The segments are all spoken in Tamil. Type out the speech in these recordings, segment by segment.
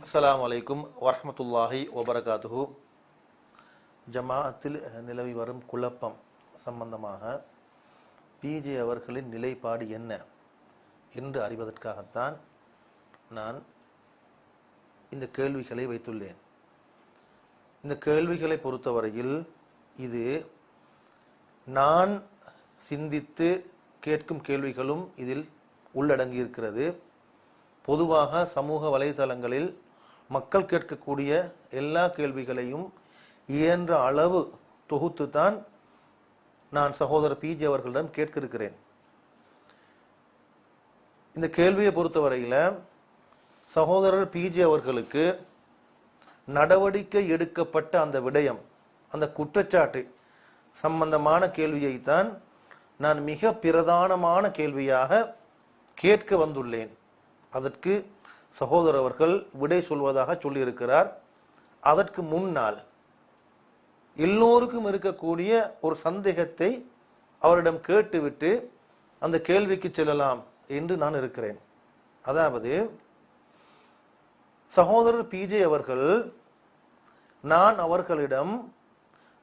அஸ்ஸலாமு அலைக்கும் வரஹ்மத்துல்லாஹி வபரகாத்துஹு. ஜமாஅத்தில் நிலவி வரும் குழப்பம் சம்பந்தமாக பிஜே அவர்களின் நிலைப்பாடு என்ன என்று அறிவதற்காகத்தான் நான் இந்த கேள்விகளை வைத்துள்ளேன். இந்த கேள்விகளை பொறுத்தவரையில் இது நான் சிந்தித்து கேட்கும் கேள்விகளும் இதில் உள்ளடங்கி இருக்கிறது. பொதுவாக சமூக வலைதளங்களில் மக்கள் கேட்கக்கூடிய எல்லா கேள்விகளையும் இயன்ற அளவு தொகுத்து தான் நான் சகோதரர் பிஜே அவர்களிடம் கேட்க இருக்கிறேன். இந்த கேள்வியை பொறுத்தவரையில் சகோதரர் பிஜே அவர்களுக்கு நடவடிக்கை எடுக்கப்பட்ட அந்த விடயம், அந்த குற்றச்சாட்டு சம்பந்தமான கேள்வியைத்தான் நான் மிக பிரதானமான கேள்வியாக கேட்க வந்துள்ளேன். அதற்கு சகோதரர் அவர்கள் விடை சொல்வதாக சொல்லியிருக்கிறார். அதற்கு முன்னால் எல்லோருக்கும் இருக்கக்கூடிய ஒரு சந்தேகத்தை அவரிடம் கேட்டுவிட்டு அந்த கேள்விக்கு செல்லலாம் என்று நான் இருக்கிறேன். அதாவது, சகோதரர் பிஜே அவர்கள்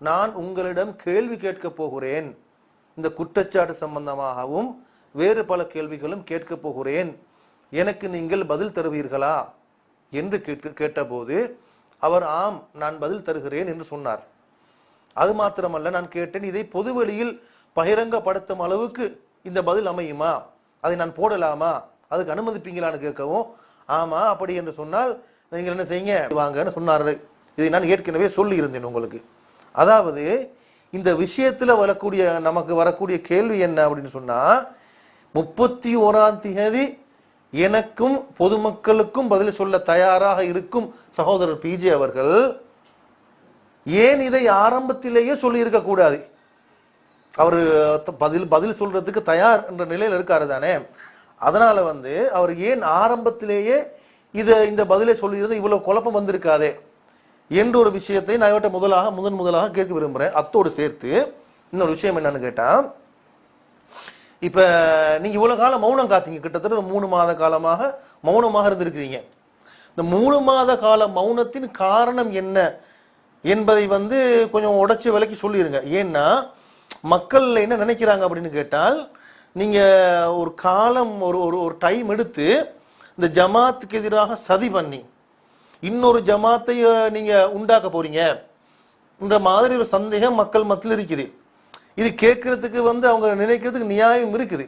நான் உங்களிடம் கேள்வி கேட்கப் போகிறேன், இந்த குற்றச்சாட்டு சம்பந்தமாகவும் வேறு பல கேள்விகளும் கேட்கப் போகிறேன், எனக்கு நீங்கள் பதில் தருவீர்களா என்று கேட்டபோது அவர் ஆம், நான் பதில் தருகிறேன் என்று சொன்னார். அது மாத்திரமல்ல, நான் கேட்டேன், இதை பொதுவெளியில் பகிரங்கப்படுத்தும் அளவுக்கு இந்த பதில் அமையுமா, அதை நான் போடலாமா, அதுக்கு அனுமதிப்பீங்களான்னு கேட்கவும் ஆமா, அப்படி என்று சொன்னால் நீங்கள் என்ன செய்யுங்க வாங்கன்னு சொன்னார். இதை நான் ஏற்கனவே சொல்லி இருந்தேன் உங்களுக்கு. அதாவது, இந்த விஷயத்துல நமக்கு வரக்கூடிய கேள்வி என்ன அப்படின்னு சொன்னா, 31ஆம் தேதி எனக்கும் பொதுமக்களுக்கும் பதில் சொல்ல தயாராக இருக்கும் சகோதரர் பிஜே அவர்கள் ஏன் இதை ஆரம்பத்திலேயே சொல்லி இருக்க கூடாது? அவர் பதில் சொல்றதுக்கு தயார் என்ற நிலையில் இருக்காரு தானே. அதனால அவர் ஏன் ஆரம்பத்திலேயே இந்த பதிலை சொல்லியிருந்து இவ்வளவு குழப்பம் வந்திருக்காதே என்ற ஒரு விஷயத்தை நான் இவற்றை முதலாக கேட்க விரும்புகிறேன். அத்தோடு சேர்த்து இன்னொரு விஷயம் என்னன்னு கேட்டா, இப்ப நீங்க இவ்வளவு காலம் மௌனம் காத்தீங்க, கிட்டத்தட்ட 3 மாத காலமாக மௌனமாக இருந்திருக்கிறீங்க. இந்த 3 மாத கால மௌனத்தின் காரணம் என்ன என்பதை கொஞ்சம் உடைச்சு விலக்கி சொல்லிருங்க. ஏன்னா மக்கள் என்ன நினைக்கிறாங்க அப்படின்னு கேட்டால், நீங்க ஒரு காலம் ஒரு டைம் எடுத்து இந்த ஜமாத்துக்கு எதிராக சதி பண்ணி இன்னொரு ஜமாத்தை நீங்க உண்டாக்க போறீங்க என்ற மாதிரி ஒரு சந்தேகம் மக்கள் மத்தியில் இருக்குது. இது கேட்கறதுக்கு அவங்க நினைக்கிறதுக்கு நியாயம் இருக்குது.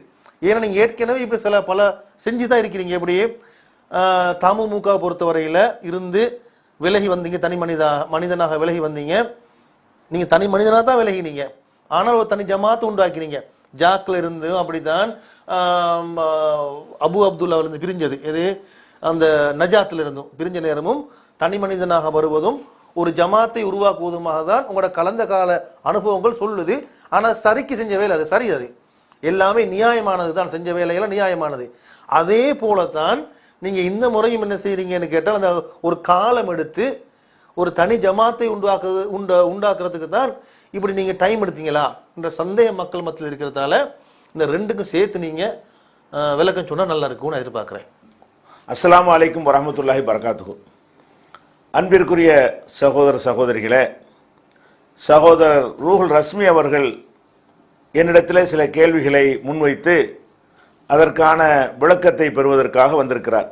ஏன்னா நீங்க ஏற்கனவே இப்படி பல செஞ்சுதான் இருக்கிறீங்க. எப்படி தமுமுக பொறுத்தவரையில இருந்து விலகி வந்தீங்க, தனி மனிதனாக விலகி வந்தீங்க. நீங்க தனி மனிதனாக தான் விலகினீங்க, ஆனால் ஒரு தனி ஜமாத்து உண்டாக்கினீங்க. ஜாக்ல இருந்து அப்படித்தான் அபு அப்துல்லா இருந்து பிரிஞ்சது, எது அந்த நஜாத்துல இருந்தும் பிரிஞ்ச நேரமும் தனி மனிதனாக வருவதும் ஒரு ஜமாத்தை உருவாக்குவதுமாக தான் உங்களோட கலந்த கால அனுபவங்கள் சொல்லுது. ஆனா சரிக்கு செஞ்ச வேலை அது சரி, அது எல்லாமே நியாயமானது தான், செஞ்ச வேலையெல்லாம் நியாயமானது. அதே போலத்தான் நீங்க இந்த முறையும் என்ன செய்யறீங்கன்னு கேட்டால், அந்த ஒரு காலம் எடுத்து ஒரு தனி ஜமாத்தை உண்டாக்குறதுக்கு தான் இப்படி நீங்க டைம் எடுத்தீங்களா என்ற சந்தேகம் மக்கள் மத்தியில் இருக்கிறதால இந்த ரெண்டுக்கும் சேர்த்து நீங்க விளக்கம் சொன்னா நல்லா இருக்கும்னு எதிர்பார்க்கிறேன். அஸ்ஸலாமு அலைக்கும் வரஹ்மத்துல்லாஹி வபரகாத்துஹு. அன்பிற்குரிய சகோதர சகோதரிகளே, சகோதரர் ரூஹுல் ரஸ்மி அவர்கள் என்னிடத்தில் சில கேள்விகளை முன்வைத்து அதற்கான விளக்கத்தை பெறுவதற்காக வந்திருக்கிறார்.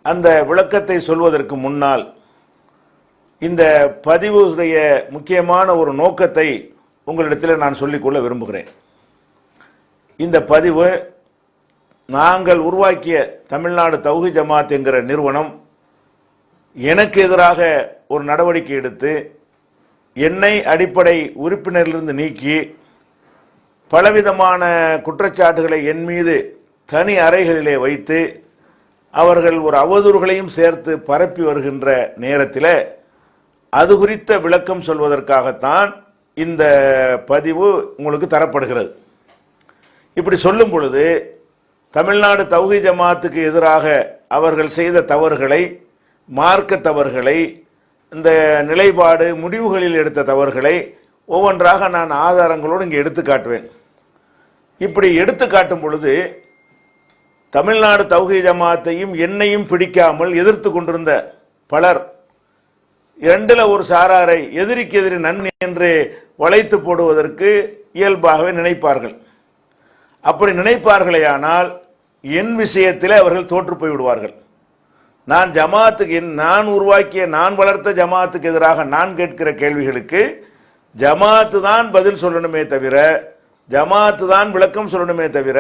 அந்த விளக்கத்தை சொல்வதற்கு முன்னால் இந்த பதிவுடைய முக்கியமான ஒரு நோக்கத்தை உங்களிடத்தில் நான் சொல்லிக்கொள்ள விரும்புகிறேன். இந்த பதிவு நாங்கள் உருவாக்கிய தமிழ்நாடு தௌஹீத் ஜமாத் என்கிற நிறுவனம் எனக்கு எதிராக ஒரு நடவடிக்கை எடுத்து என்னை அடிப்படை உறுப்பினரிலிருந்து நீக்கி பலவிதமான குற்றச்சாட்டுகளை என் மீது தனி அறைகளிலே வைத்து அவர்கள் ஒரு அவதூறுகளையும் சேர்த்து பரப்பி வருகின்ற நேரத்தில் அது குறித்த விளக்கம் சொல்வதற்காகத்தான் இந்த பதிவு உங்களுக்கு தரப்படுகிறது. இப்படி சொல்லும் பொழுது தமிழ்நாடு தௌஹீத் ஜமாத்துக்கு எதிராக அவர்கள் செய்த தவறுகளை, மார்க்க தவறுகளை, இந்த நிலைப்பாடு முடிவுகளில் எடுத்த தவறுகளை ஒவ்வொன்றாக நான் ஆதாரங்களோடு இங்கே எடுத்து காட்டுவேன். இப்படி எடுத்து காட்டும் பொழுது தமிழ்நாடு தௌஹீத் ஜமாத்தையும் என்னையும் பிடிக்காமல் எதிர்த்து கொண்டிருந்த பலர் இரண்டில் ஒரு சாராரை எதிரிக்கு எதிரி நன்மை என்று வளைத்து போடுவதற்கு இயல்பாகவே நினைப்பார்கள். அப்படி நினைப்பார்களேயானால் என் விஷயத்தில் அவர்கள் தோற்று போய்விடுவார்கள். நான் ஜமாத்துக்கு நான் உருவாக்கிய நான் வளர்த்த ஜமாத்துக்கு எதிராக நான் கேட்கிற கேள்விகளுக்கு ஜமாத்து தான் பதில் சொல்லணுமே தவிர, ஜமாத்து தான் விளக்கம் சொல்லணுமே தவிர,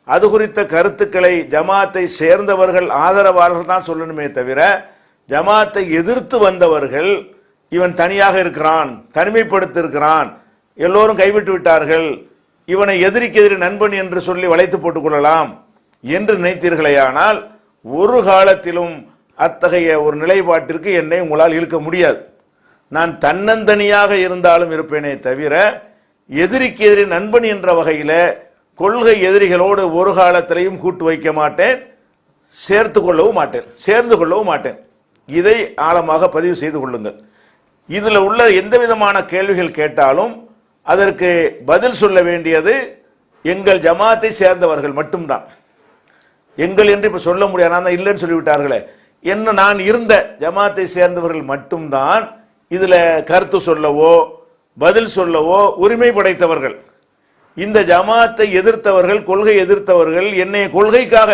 அது குறித்த கருத்துக்களை ஜமாத்தை சேர்ந்தவர்கள் ஆதரவாளர்கள் தான் சொல்லணுமே தவிர, ஜமாத்தை எதிர்த்து வந்தவர்கள் இவன் தனியாக இருக்கிறான், தனிமைப்படுத்திருக்கிறான், எல்லோரும் கைவிட்டு விட்டார்கள், இவனை எதிரிக்கு எதிரி நண்பன் என்று சொல்லி வளைத்து போட்டுக் கொள்ளலாம் என்று நினைத்தீர்களேயானால் ஒரு காலத்திலும் அத்தகைய ஒரு நிலைப்பாட்டிற்கு என்னை உங்களால் இழுக்க முடியாது. நான் தன்னந்தனியாக இருந்தாலும் இருப்பேனே தவிர எதிரிக்கு எதிரி நண்பன் என்ற வகையில் கொள்கை எதிரிகளோடு ஒரு காலத்திலையும் கூட்டு வைக்க மாட்டேன், சேர்ந்து கொள்ளவும் மாட்டேன். இதை ஆழமாக பதிவு செய்து கொள்ளுங்கள். இதில் உள்ள எந்த விதமான கேள்விகள் கேட்டாலும் அதற்கு பதில் சொல்ல வேண்டியது எங்கள் ஜமாத்தை சேர்ந்தவர்கள் மட்டும்தான். எங்கள் என்று இப்ப சொல்ல முடியாது, நான் இல்லைன்னு சொல்லிவிட்டார்களே. என்ன நான் இருந்த ஜமாத்தை சேர்ந்தவர்கள் மட்டும்தான் இதுல கருத்து சொல்லவோ பதில் சொல்லவோ உரிமை படைத்தவர்கள். இந்த ஜமாத்தை எதிர்த்தவர்கள், கொள்கை எதிர்த்தவர்கள், என்னை கொள்கைக்காக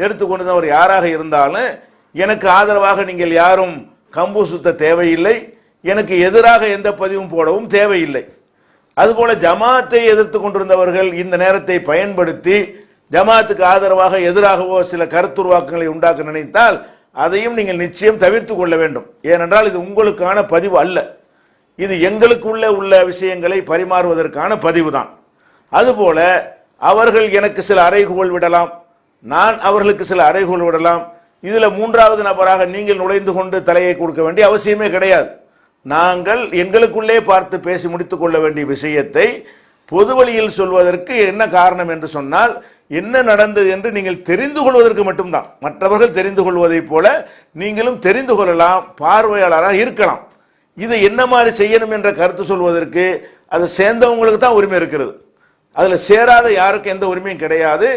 எடுத்துக்கொண்டவர் யாராக இருந்தாலும் எனக்கு ஆதரவாக நீங்கள் யாரும் கம்பு சுத்த தேவையில்லை, எனக்கு எதிராக எந்த பதிவும் போடவும் தேவையில்லை. அதுபோல ஜமாத்தை எதிர்த்து கொண்டிருந்தவர்கள் இந்த நேரத்தை பயன்படுத்தி ஜமாத்துக்கு ஆதரவாக எதிராகவோ சில கருத்துருவாக்கங்களை உண்டாக்க நினைத்தால் அதையும் நீங்கள் நிச்சயம் தவிர்த்து கொள்ள வேண்டும். ஏனென்றால் இது உங்களுக்கான பதிவு அல்ல, இது எங்களுக்குள்ளே உள்ள விஷயங்களை பரிமாறுவதற்கான பதிவு தான். அதுபோல அவர்கள் எனக்கு சில அறைகூவல் விடலாம், நான் அவர்களுக்கு சில அறைகூவல் விடலாம். இதில் மூன்றாவது நபராக நீங்கள் நுழைந்து கொண்டு தலையை கொடுக்க வேண்டிய அவசியமே கிடையாது. நாங்கள் எங்களுக்குள்ளே பார்த்து பேசி முடித்துக் கொள்ள வேண்டிய விஷயத்தை பொது வழியில் சொல்வதற்கு என்ன காரணம் என்று சொன்னால், என்ன நடந்தது என்று நீங்கள் தெரிந்து கொள்வதற்கு மட்டும்தான். மற்றவர்கள் தெரிந்து கொள்வதை போல நீங்களும் தெரிந்து கொள்ளலாம், பார்வையாளராக இருக்கலாம். இதை என்ன மாதிரி செய்யணும் என்ற கருத்து சொல்வதற்கு அதை சேர்ந்தவங்களுக்கு தான் உரிமை இருக்கிறது, அதில் சேராத யாருக்கும் எந்த உரிமையும் கிடையாது.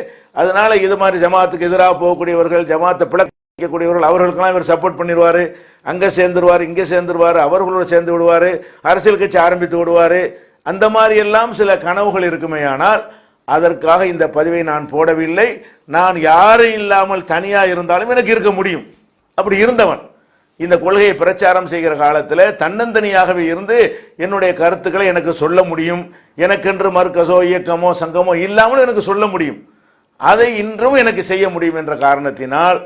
அதனால இது மாதிரி ஜமாத்துக்கு எதிராக போகக்கூடியவர்கள், ஜமாத்தை பிளக்கக்கூடியவர்கள், அவர்களுக்கெல்லாம் இவர் சப்போர்ட் பண்ணிடுவார், அங்கே சேர்ந்துருவார், இங்கே சேர்ந்துருவார், அவர்களோட சேர்ந்து விடுவார், அரசியல் கட்சி ஆரம்பித்து விடுவார், அந்த மாதிரி எல்லாம் சில கனவுகள் இருக்குமே. ஆனால் அதற்காக இந்த பதிவை நான் போடவில்லை. நான் யாரும் இல்லாமல் தனியா இருந்தாலும் எனக்கு இருக்க முடியும். அப்படி இருந்தவன் இந்த கொள்கையை பிரச்சாரம் செய்கிற காலத்தில் தன்னந்தனியாகவே இருந்து என்னுடைய கருத்துக்களை எனக்கு சொல்ல முடியும். எனக்கென்று மர்க்கஸோ இயக்கமோ சங்கமோ இல்லாமல் எனக்கு சொல்ல முடியும். அதை இன்றும் எனக்கு செய்ய முடியும் என்ற காரணத்தினால்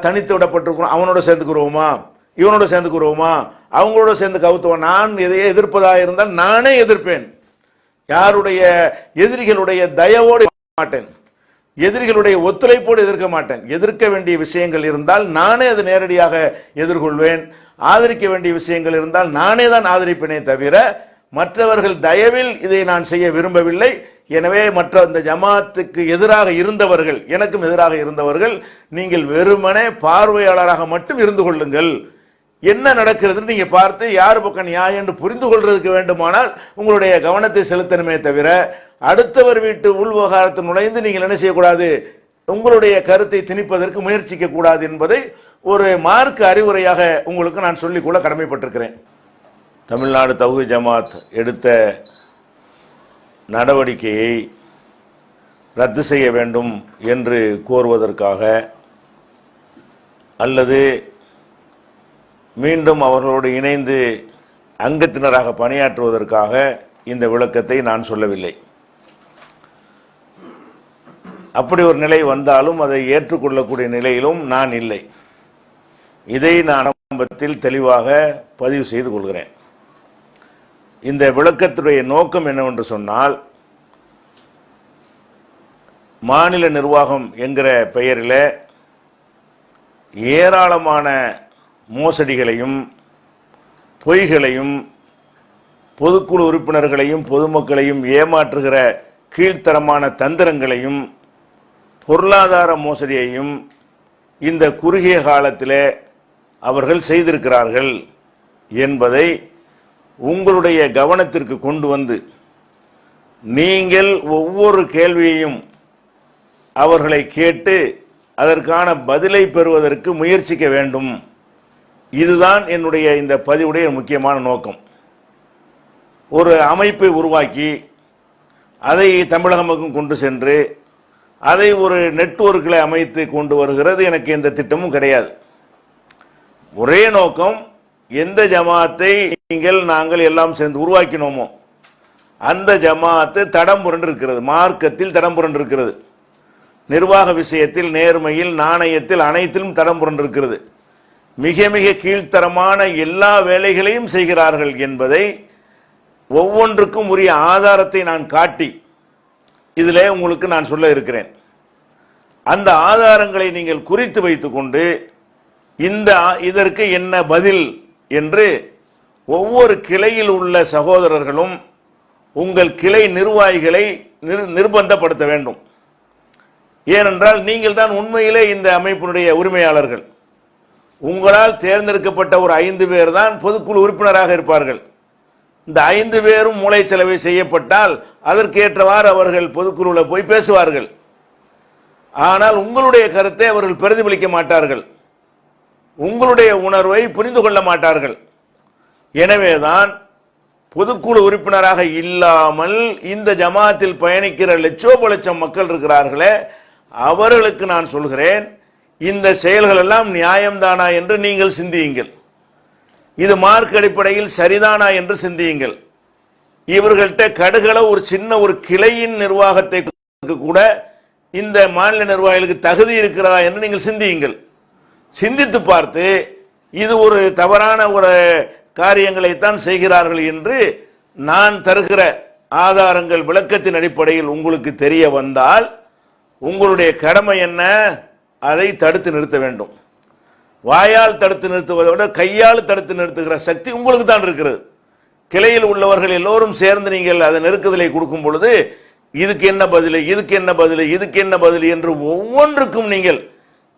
தனித்து விடப்பட்டிருக்கிறோம், அவனோட சேர்ந்துக்குருவோமா, இவனோட சேர்ந்துக்குருவோமா, அவங்களோட சேர்ந்து கவுத்துவோம். நான் எதையே எதிர்ப்பதாக இருந்தால் நானே எதிர்ப்பேன். யாருடைய எதிரிகளுடைய தயவோடு மாட்டேன், எதிரிகளுடைய ஒத்துழைப்போடு எதிர்க்க மாட்டேன். எதிர்க்க வேண்டிய விஷயங்கள் இருந்தால் நானே அதை நேரடியாக எதிர்கொள்வேன். ஆதரிக்க வேண்டிய விஷயங்கள் இருந்தால் நானே தான் ஆதரிப்பேனே தவிர மற்றவர்கள் தயவில் இதை நான் செய்ய விரும்பவில்லை. எனவே மற்ற இந்த ஜமாத்துக்கு எதிராக இருந்தவர்கள், எனக்கும் எதிராக இருந்தவர்கள், நீங்கள் வெறுமனே பார்வையாளராக மட்டும் இருந்து கொள்ளுங்கள். என்ன நடக்கிறது நீங்க பார்த்து யார் பக்கம் நியாயம் என்று புரிந்து கொள்றதுக்கு வேண்டுமானால் உங்களுடைய கவனத்தை செலுத்தணுமே தவிர அடுத்தவர் வீட்டு உள்விவகாரத்தில் நுழைந்து நீங்கள் என்ன செய்யக்கூடாது, உங்களுடைய கருத்தை திணிப்பதற்கு முயற்சிக்க கூடாது என்பதை ஒரு மார்க்க அறிவுரையாக உங்களுக்கு நான் சொல்லிக்கொள்ள கடமைப்பட்டிருக்கிறேன். தமிழ்நாடு தௌஹீத் ஜமாத் எடுத்த நடவடிக்கையை ரத்து செய்ய வேண்டும் என்று கோருவதற்காக அல்லது மீண்டும் அவர்களோடு இணைந்து அங்கத்தினராக பணியாற்றுவதற்காக இந்த விளக்கத்தை நான் சொல்லவில்லை. அப்படி ஒரு நிலை வந்தாலும் அதை ஏற்றுக்கொள்ளக்கூடிய நிலையிலும் நான் இல்லை. இதை நான் ஆரம்பத்தில் தெளிவாக பதிவு செய்து கொள்கிறேன். இந்த விளக்கத்துடைய நோக்கம் என்னவென்று சொன்னால், மாநில நிர்வாகம் என்கிற பெயரில் ஏராளமான மோசடிகளையும் பொய்களையும் பொதுக்குழு உறுப்பினர்களையும் பொதுமக்களையும் ஏமாற்றுகிற கீழ்த்தரமான தந்திரங்களையும் பொருளாதார மோசடியையும் இந்த குறுகிய காலத்தில் அவர்கள் செய்திருக்கிறார்கள் என்பதை உங்களுடைய கவனத்திற்கு கொண்டு வந்து நீங்கள் ஒவ்வொரு கேள்வியையும் அவர்களை கேட்டு அதற்கான பதிலை பெறுவதற்கு முயற்சிக்க வேண்டும். இதுதான் என்னுடைய இந்த பதிவுடைய முக்கியமான நோக்கம். ஒரு அமைப்பை உருவாக்கி அதை தமிழகமுக்கும் கொண்டு சென்று அதை ஒரு நெட்வொர்க்கில் அமைத்து கொண்டு வருகிறது எனக்கு எந்த திட்டமும் கிடையாது. ஒரே நோக்கம், எந்த ஜமாத்தை நாங்கள் எல்லாம் சேர்ந்து உருவாக்கினோமோ அந்த ஜமாத்து தடம் புரண்டு இருக்கிறது, மார்க்கத்தில் தடம் புரண்டு இருக்கிறது, நிர்வாக விஷயத்தில், நேர்மையில், நாணயத்தில், அனைத்திலும் தடம் புரண்டு இருக்கிறது, மிக மிக கீழ்த்தரமான எல்லா வேலைகளையும் செய்கிறார்கள் என்பதை ஒவ்வொன்றுக்கும் உரிய ஆதாரத்தை நான் காட்டி இதிலே உங்களுக்கு நான் சொல்ல இருக்கிறேன். அந்த ஆதாரங்களை நீங்கள் குறித்து வைத்துக்கொண்டு இதற்கு என்ன பதில் என்று ஒவ்வொரு கிளையில் உள்ள சகோதரர்களும் உங்கள் கிளை நிர்வாகிகளை நிர்பந்தப்படுத்த வேண்டும். ஏனென்றால் நீங்கள் தான் உண்மையிலே இந்த அமைப்பினுடைய உரிமையாளர்கள். உங்களால் தேர்ந்தெடுக்கப்பட்ட ஒரு 5 பேர் தான் பொதுக்குழு உறுப்பினராக இருப்பார்கள். இந்த 5 பேரும் மூளைச்சலவை செய்யப்பட்டால் அதற்கேற்றவாறு அவர்கள் பொதுக்குழுவில் போய் பேசுவார்கள். ஆனால் உங்களுடைய கருத்தை அவர்கள் பிரதிபலிக்க மாட்டார்கள், உங்களுடைய உணர்வை புரிந்து கொள்ள மாட்டார்கள். எனவேதான் பொதுக்குழு உறுப்பினராக இல்லாமல் இந்த ஜமாத்தில் பயணிக்கிற லட்சோபலட்சம் மக்கள் இருக்கிறார்களே, அவர்களுக்கு நான் சொல்கிறேன், இந்த செயல்கள் எல்லாம் நியாயம்தானா என்று நீங்கள் சிந்தியுங்கள். இது மார்க் அடிப்படையில் சரிதானா என்று சிந்தியுங்கள். இவர்கள்ட்ட கடுகள ஒரு சின்ன ஒரு கிளையின் நிர்வாகத்தை கூட இந்த மாநில நிர்வாகிகளுக்கு தகுதி இருக்கிறதா என்று நீங்கள் சிந்தியுங்கள். சிந்தித்து பார்த்து இது ஒரு தவறான ஒரு காரியங்களைத்தான் செய்கிறார்கள் என்று நான் தருகிற ஆதாரங்கள் விளக்கத்தின் அடிப்படையில் உங்களுக்கு தெரிய வந்தால் உங்களுடைய கடமை என்ன? அதை தடுத்து நிறுத்த வேண்டும். வாயால் தடுத்து நிறுத்துவதை விட கையால் தடுத்து நிறுத்துகிற சக்தி உங்களுக்கு தான் இருக்கிறது. கிளையில் உள்ளவர்கள் எல்லோரும் சேர்ந்து நீங்கள் அதை நெருக்குதலை கொடுக்கும் பொழுது இதுக்கு என்ன பதில், இதுக்கு என்ன பதில், இதுக்கு என்ன பதில் என்று ஒவ்வொன்றுக்கும் நீங்கள்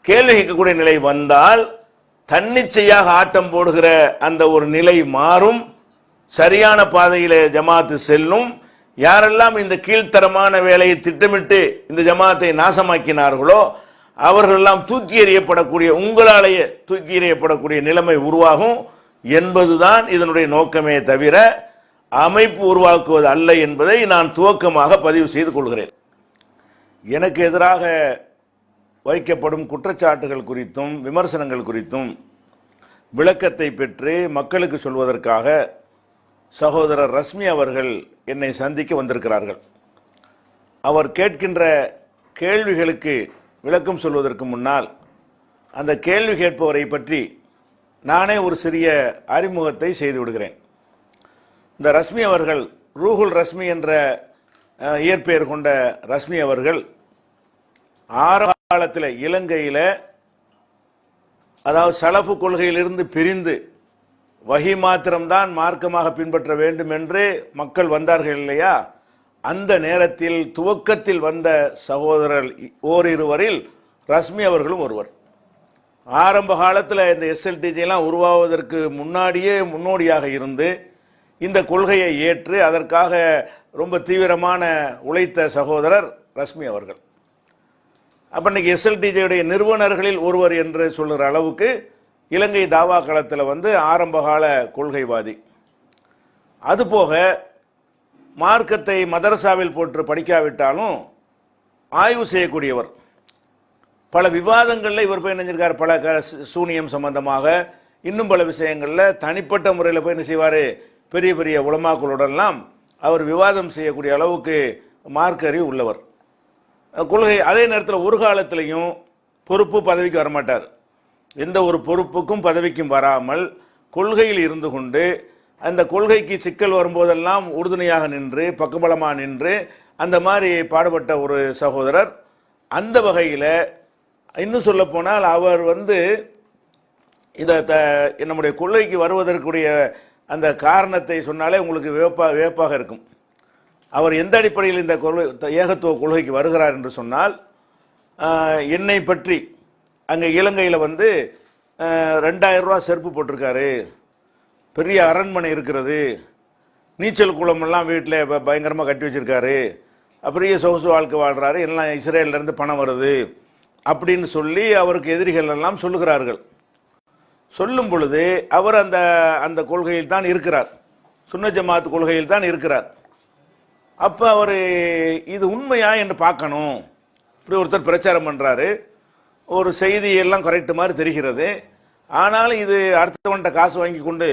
கேள்வி கேட்கக்கூடிய நிலை வந்தால் தன்னிச்சையாக ஆட்டம் போடுகிற அந்த ஒரு நிலை மாறும். சரியான பாதையிலே ஜமாத்து செல்லும். யாரெல்லாம் இந்த கீழ்த்தரமான வேலையை திட்டமிட்டு இந்த ஜமாத்தை நாசமாக்கினார்களோ அவர்களெல்லாம் தூக்கி எறியப்படக்கூடிய, உங்களாலேயே தூக்கி எறியப்படக்கூடிய நிலைமை உருவாகும் என்பதுதான் இதனுடைய நோக்கமே தவிர அமைப்பு உருவாக்குவது அல்ல என்பதை நான் துவக்கமாக பதிவு செய்து கொள்கிறேன். எனக்கு எதிராக வைக்கப்படும் குற்றச்சாட்டுகள் குறித்தும் விமர்சனங்கள் குறித்தும் விளக்கத்தை பெற்று மக்களுக்கு சொல்வதற்காக சகோதரர் ரஸ்மி அவர்கள் என்னை சந்திக்க வந்திருக்கிறார்கள். அவர் கேட்கின்ற கேள்விகளுக்கு விளக்கம் சொல்வதற்கு முன்னால் அந்த கேள்வி கேட்பவரை பற்றி நானே ஒரு சிறிய அறிமுகத்தை செய்து விடுகிறேன். இந்த ரஸ்மி அவர்கள், ரூஹுல் ரஸ்மி என்ற இயற்பெயர் கொண்ட ரஸ்மி அவர்கள் ஆரம்பகாலத்தில் இலங்கையில், அதாவது சலஃபு கொள்கையிலிருந்து பிரிந்து வஹி மாத்திரம்தான் மார்க்கமாக பின்பற்ற வேண்டும் என்று மக்கள் வந்தார்கள் இல்லையா, அந்த நேரத்தில் துவக்கத்தில் வந்த சகோதரர் ஓரிருவரில் ரஸ்மி அவர்களும் ஒருவர். ஆரம்ப காலத்தில் இந்த எஸ்எல்டிஜிலாம் உருவாவதற்கு முன்னோடியாக இருந்து இந்த கொள்கையை ஏற்று அதற்காக ரொம்ப தீவிரமான உழைத்த சகோதரர் ரஸ்மி அவர்கள். அப்போ இன்னைக்கு எஸ்எல்டிஜியுடைய நிறுவனர்களில் ஒருவர் என்று சொல்லுற அளவுக்கு இலங்கை தாவா களத்தில் வந்து ஆரம்பகால கொள்கைவாதி. அதுபோக மார்க்கத்தை மதரசாவில் போட்டு படிக்காவிட்டாலும் ஆய்வு செய்யக்கூடியவர். பல விவாதங்களில் இவர் போய் நினைஞ்சிருக்கார். பல சூனியம் சம்பந்தமாக இன்னும் பல விஷயங்களில் தனிப்பட்ட முறையில் போய் என்ன செய்வார், பெரிய பெரிய உலமாக்களுடன்லாம் அவர் விவாதம் செய்யக்கூடிய அளவுக்கு மார்க்க அறிவு உள்ளவர். கொள்கை அதே நேரத்தில் ஒரு காலத்திலையும் பொறுப்பு பதவிக்கு வரமாட்டார். எந்த ஒரு பொறுப்புக்கும் பதவிக்கும் வராமல் கொள்கையில் இருந்து கொண்டு அந்த கொள்கைக்கு சிக்கல் வரும்போதெல்லாம் உறுதுணையாக நின்று பக்கபலமாக நின்று அந்த மாதிரி பாடுபட்ட ஒரு சகோதரர். அந்த வகையில் இன்னும் சொல்ல போனால் அவர் வந்து இந்த நம்முடைய கொள்கைக்கு வருவதற்குரிய அந்த காரணத்தை சொன்னாலே உங்களுக்கு வியப்பாக இருக்கும். அவர் எந்த அடிப்படையில் இந்த ஏகத்துவ கொள்கைக்கு வருகிறார் என்று சொன்னால், என்னை பற்றி அங்கே இலங்கையில் வந்து 2000 ரூபா செருப்பு போட்டிருக்காரு, பெரிய அரண்மனை இருக்கிறது, நீச்சல் குளமெல்லாம் வீட்டில் பயங்கரமாக கட்டி வச்சிருக்காரு, பெரிய சொகுசு வாழ்க்கை வாழ்கிறாரு, எல்லாம் இஸ்ரேலிருந்து பணம் வருது, அப்படின்னு சொல்லி அவருக்கு எதிரிகள் எல்லாம் சொல்லுகிறார்கள். சொல்லும் பொழுது அவர் அந்த அந்த கொள்கையில் தான் இருக்கிறார், சுன்ன ஜமாத் கொள்கையில் தான் இருக்கிறார். அப்போ அவர் இது உண்மையா என்று பார்க்கணும். இப்படி ஒருத்தர் பிரச்சாரம் பண்ணுறாரு, ஒரு செய்தியெல்லாம் கரெக்ட் மாதிரி தெரிகிறது. ஆனாலும் இது அடுத்தவன்கிட்ட காசு வாங்கி கொண்டு